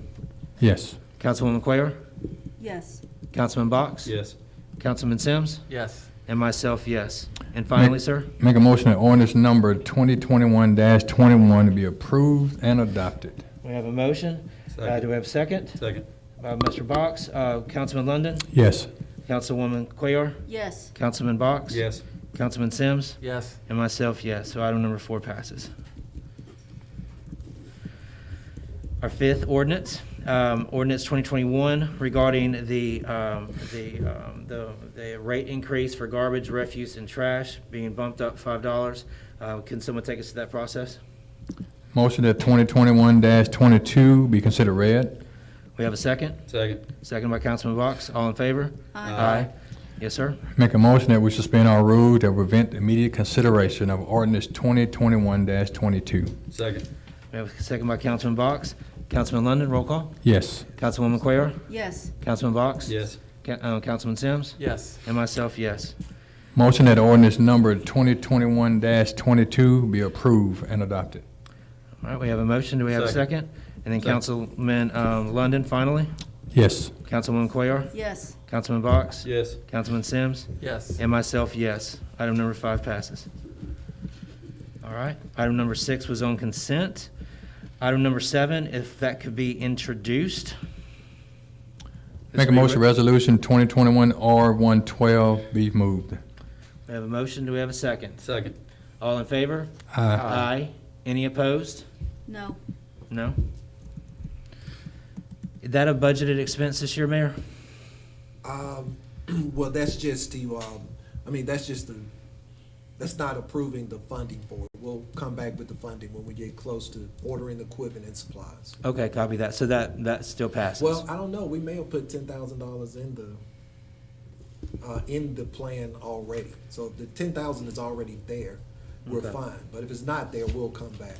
Yes. Councilwoman Cuellar? Yes. Councilman Box? Yes. Councilman Sims? Yes. And myself, yes. And finally, sir? Make a motion that ordinance number 2021-21 be approved and adopted. We have a motion. Second. Do we have a second? Second. Mr. Box, Councilman London? Yes. Councilwoman Cuellar? Yes. Councilman Box? Yes. Councilman Sims? Yes. And myself, yes. So item number four passes. Our fifth ordinance, ordinance 2021 regarding the rate increase for garbage, refuse, and trash being bumped up $5. Can someone take us to that process? Motion that 2021-22 be considered read. We have a second? Second. Second by Councilman Box. All in favor? Aye. Yes, sir? Make a motion that we suspend our rule to prevent immediate consideration of ordinance 2021-22. Second. We have a second by Councilman Box. Councilman London, roll call. Yes. Councilwoman Cuellar? Yes. Councilman Box? Yes. Councilman Sims? Yes. And myself, yes. Motion that ordinance number 2021-22 be approved and adopted. All right, we have a motion. Do we have a second? And then Councilman London, finally. Yes. Councilwoman Cuellar? Yes. Councilman Box? Yes. Councilman Sims? Yes. And myself, yes. Item number 5 passes. All right. Item number 6 was on consent. Item number 7, if that could be introduced. Make a motion, resolution 2021 R112 be moved. We have a motion. Do we have a second? Second. All in favor? Aye. Aye. Any opposed? No. No? Is that a budgeted expense this year, Mayor? Well, that's just to, that's not approving the funding for it. We'll come back with the funding when we get close to ordering equipment and supplies. Okay, copy that. So that still passes. Well, I don't know, we may have put $10,000 in the plan already. So the 10,000 is already there, we're Okay. fine. But if it's not there, we'll come back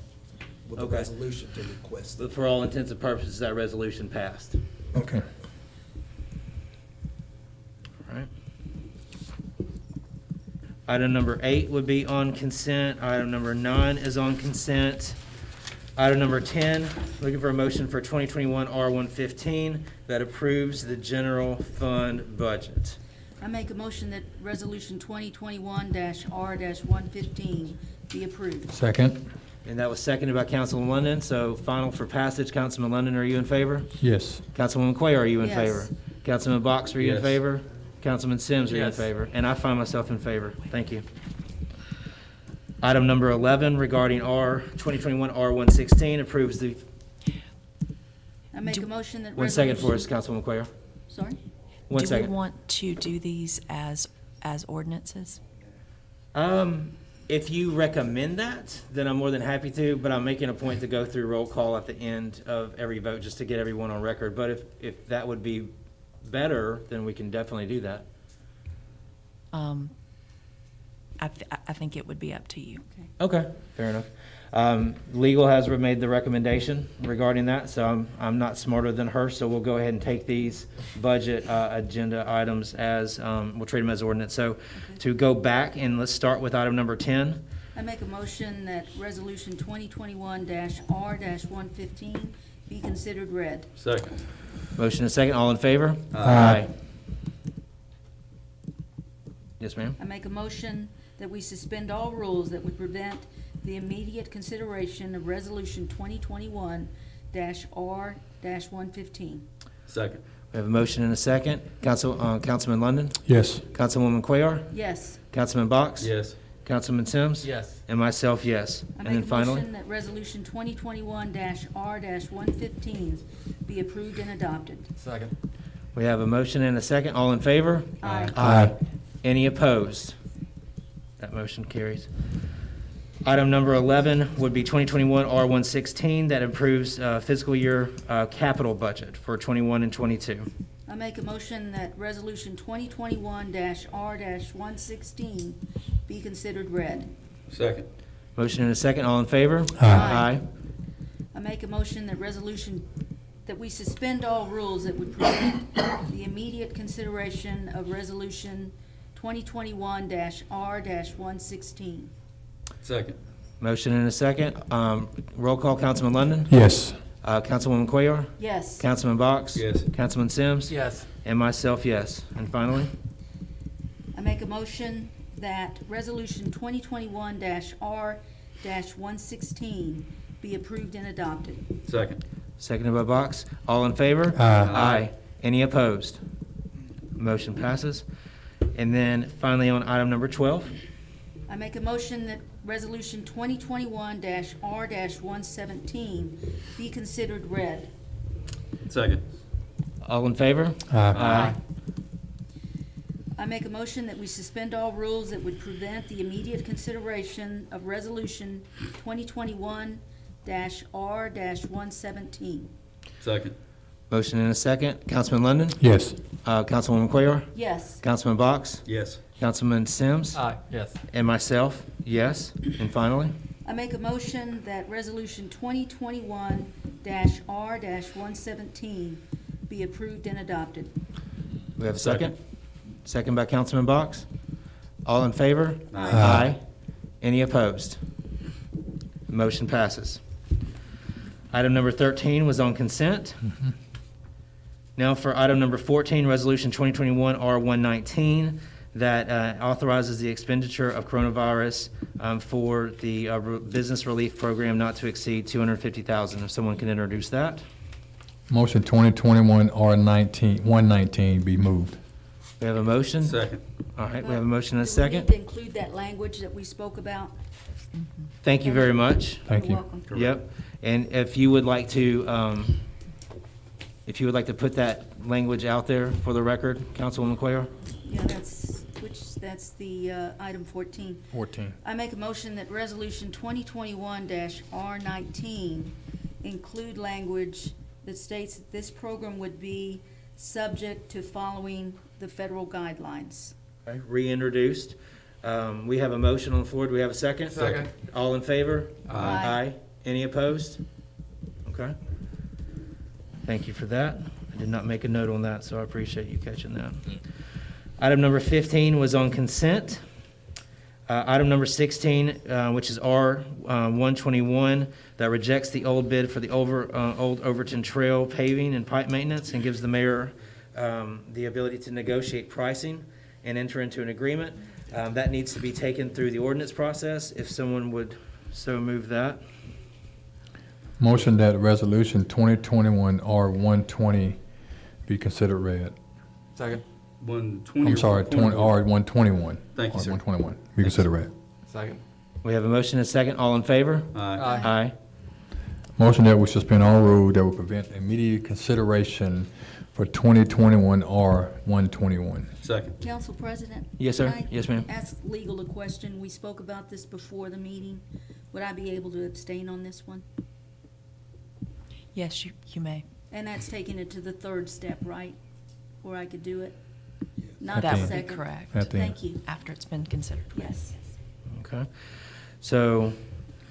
with a Okay. resolution to request it. But for all intents and purposes, that resolution passed. Okay. All right. Item number 8 would be on consent. Item number 9 is on consent. Item number 10, looking for a motion for 2021 R115 that approves the general fund budget. I make a motion that Resolution 2021-R-115 be approved. Second. And that was seconded by Councilman London. So final for passage, Councilman London, are you in favor? Yes. Councilwoman Cuellar, are you in Yes. favor? Councilman Box, are you in Yes. favor? Councilman Sims, are you in Yes. favor? And I find myself in favor. Thank you. Item number 11 regarding 2021 R116 approves the, I make a motion that one second for resolution- us, Councilwoman Cuellar. Sorry? One Do second. we want to do these as ordinances? If you recommend that, then I'm more than happy to, but I'm making a point to go through roll call at the end of every vote just to get everyone on record. But if that would be better, then we can definitely do that. I think it would be up to you. Okay, fair enough. Legal has made the recommendation regarding that, so I'm not smarter than her, so we'll go ahead and take these budget agenda items as, we'll treat them as ordinance. So to go back, and let's start with item number 10. I make a motion that Resolution 2021-R-115 be considered read. Second. Motion and second, all in favor? Aye. Yes, ma'am? I make a motion that we suspend all rules that would prevent the immediate consideration of Resolution 2021-R-115. Second. We have a motion and a second. Councilman London? Yes. Councilwoman Cuellar? Yes. Councilman Box? Yes. Councilman Sims? Yes. And myself, yes. I And then make a finally? motion that Resolution 2021-R-115 be approved and adopted. Second. We have a motion and a second. All in favor? Aye. Aye. Any opposed? That motion carries. Item number 11 would be 2021 R116 that improves fiscal year capital budget for 21 and 22. I make a motion that Resolution 2021-R-116 be considered read. Second. Motion and a second. All in favor? Aye. I make a motion that that we suspend all rules that would prevent the immediate consideration of Resolution 2021-R-116. Second. Motion and a second. Roll call, Councilman London? Yes. Councilwoman Cuellar? Yes. Councilman Box? Yes. Councilman Sims? Yes. And myself, yes. And finally? I make a motion that Resolution 2021-R-116 be approved and adopted. Second. Seconded by Box. All in favor? Aye. Any opposed? Motion passes. And then finally on item number 12. I make a motion that Resolution 2021-R-117 be considered read. Second. All in favor? Aye. I make a motion that we suspend all rules that would prevent the immediate consideration of Resolution 2021-R-117. Second. Motion and a second. Councilman London? Yes. Councilwoman Cuellar? Yes. Councilman Box? Yes. Councilman Sims? Aye. Yes. And myself, yes. And finally? I make a motion that Resolution 2021-R-117 be approved and adopted. We have a second? Second by Councilman Box. All in favor? Aye. Any opposed? Motion passes. Item number 13 was on consent. Now for item number 14, Resolution 2021 R119, that authorizes the expenditure of coronavirus for the business relief program not to exceed $250,000. If someone can introduce that. Motion 2021 119 be moved. We have a motion. Second. All right, we have a motion and a Do we need second. to include that language that we spoke about? Thank you very much. Thank You're you. welcome. Yep. And if you would like to put that language out there for the record, Councilwoman Cuellar? Yeah, that's the item 14. 14. I make a motion that Resolution 2021-R19 include language that states that this program would be subject to following the federal guidelines. Okay, reintroduced. We have a motion on the floor. Do we have a second? Second. All in favor? Aye. Any opposed? Okay. Thank you for that. I did not make a note on that, so I appreciate you catching that. Item number 15 was on consent. Item number 16, which is R121, that rejects the old bid for the old Overton Trail paving and pipe maintenance and gives the mayor the ability to negotiate pricing and enter into an agreement. That needs to be taken through the ordinance process. If someone would so move that. Motion that resolution 2021 R120 be considered read. Second. 120. I'm sorry, R121. Thank you, sir. R121 be considered read. Second. We have a motion and a second. All in favor? Aye. Aye. Motion that we suspend all rules that will prevent immediate consideration for 2021 R121. Second. Council President? Yes, sir. Can I Yes, ma'am. ask legal a question? We spoke about this before the meeting. Would I be able to abstain on this one? Yes, you may. And that's taking it to the third step, right? Where I could do it? Not That the would be second. correct. At the end. Thank you. After it's been considered. Yes. Okay. So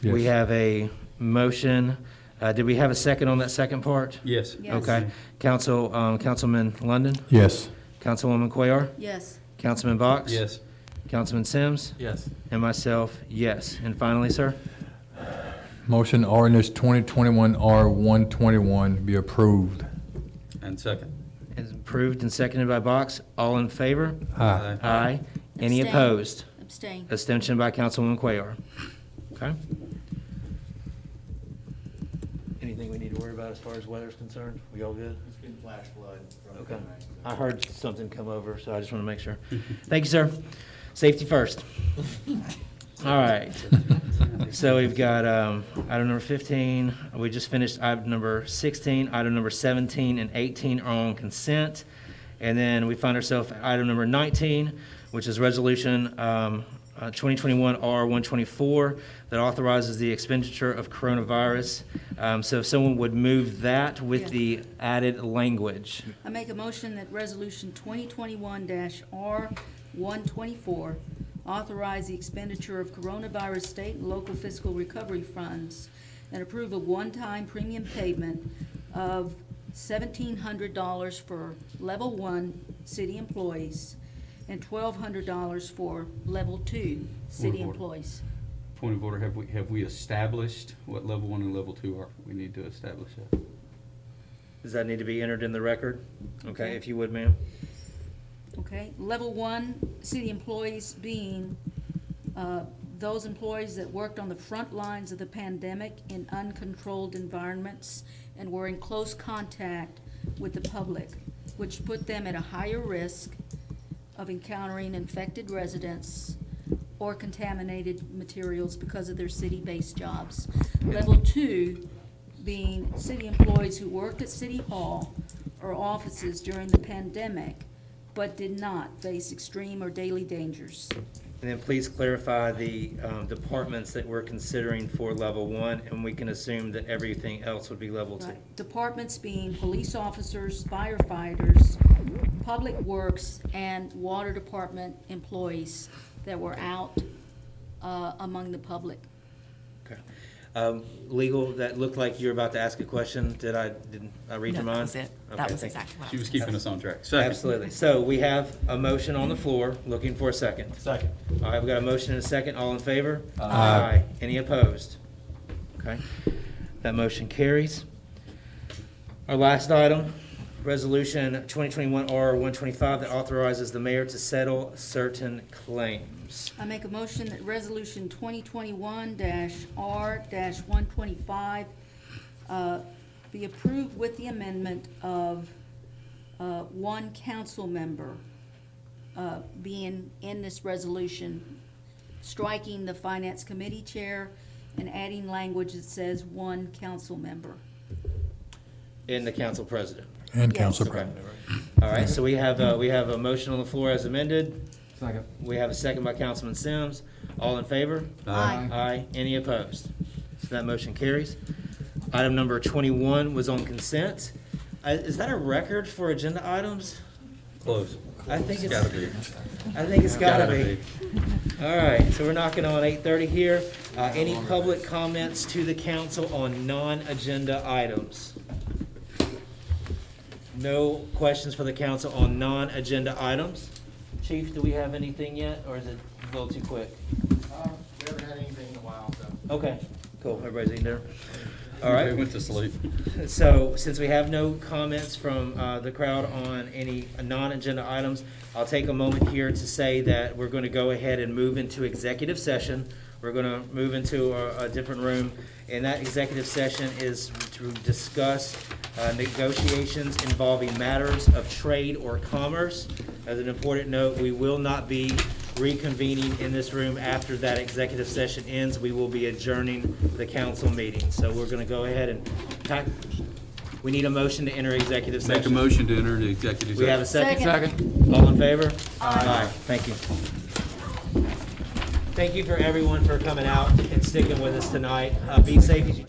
we Yes. have a motion. Did we have a second on that second part? Yes. Yes. Okay. Councilman London? Yes. Councilwoman Cuellar? Yes. Councilman Box? Yes. Councilman Sims? Yes. And myself, yes. And finally, sir? Motion ordinance 2021 R121 be approved. And second. Is approved and seconded by Box. All in favor? Aye. Aye. Any Abstain. opposed? Abstain. Abstention by Councilwoman Cuellar. Okay. Anything we need to worry about as far as weather's concerned? We all good? It's been flash flood. Okay. I heard something come over, so I just want to make sure. Thank you, sir. Safety first. All right. So we've got item number 15. We just finished item number 16. Item number 17 and 18 are on consent. And then we find ourselves at item number 19, which is resolution 2021 R124 that authorizes the expenditure of coronavirus. So if someone would move that with Yeah. the added language. I make a motion that Resolution 2021-R124 authorize the expenditure of coronavirus state and local fiscal recovery funds and approve a one-time premium payment of $1,700 for Level 1 city employees and $1,200 for Level 2 city Point of order. employees. Point of order, have we established what level 1 and level 2 are? We need to establish that. Does that need to be entered in the record? Okay, Okay. if you would, ma'am. Okay, Level 1 city employees being those employees that worked on the front lines of the pandemic in uncontrolled environments and were in close contact with the public, which put them at a higher risk of encountering infected residents or contaminated materials because of their city-based jobs. Level 2 being city employees who worked at City Hall or offices during the pandemic but did not face extreme or daily dangers. And then please clarify the departments that we're considering for level 1, and we can assume that everything else would be level 2. Right. Departments being police officers, firefighters, public works, and water department employees that were out among the public. Okay. Legal, that looked like you were about to ask a question. Did I read No, your that mind? was it. That Okay, was thank you. exactly what I She was gonna keeping say. us on track. Second. Absolutely. So we have a motion on the floor, looking for a second. Second. All right, we've got a motion and a second. All in favor? Aye. Any opposed? Okay. That motion carries. Our last item, Resolution 2021 R125, that authorizes the mayor to settle certain claims. I make a motion that Resolution 2021-R-125 be approved with the amendment of one council member being in this resolution, striking the Finance Committee Chair and adding language that says one council member. And the council president. And Yes. Council Okay. President. All right, so we have a motion on the floor as amended. Second. We have a second by Councilman Sims. All in favor? Aye. Aye. Any opposed? So that motion carries. Item number 21 was on consent. Is that a record for agenda items? Close. I think it's Gotta be. I think it's gotta be. All right, so we're knocking on 8:30 here. Any public comments to the council on non-agenda items? No questions for the council on non-agenda items? Chief, do we have anything yet, or is it a little too quick? We haven't had anything in a while, so. Okay, cool, everybody's eating dinner? All right. They went to sleep. So, since we have no comments from the crowd on any non-agenda items, I'll take a moment here to say that we're going to go ahead and move into executive session. We're going to move into a different room, and that executive session is to discuss negotiations involving matters of trade or commerce. As an important note, we will not be reconvening in this room after that executive session ends. We will be adjourning the council meeting. So we're going to go ahead and we need a motion to enter executive session. Make a motion to enter the executive session. We have a second? Second. All in favor? Aye. Thank you. Thank you for everyone for coming out and sticking with us tonight. Be safe as you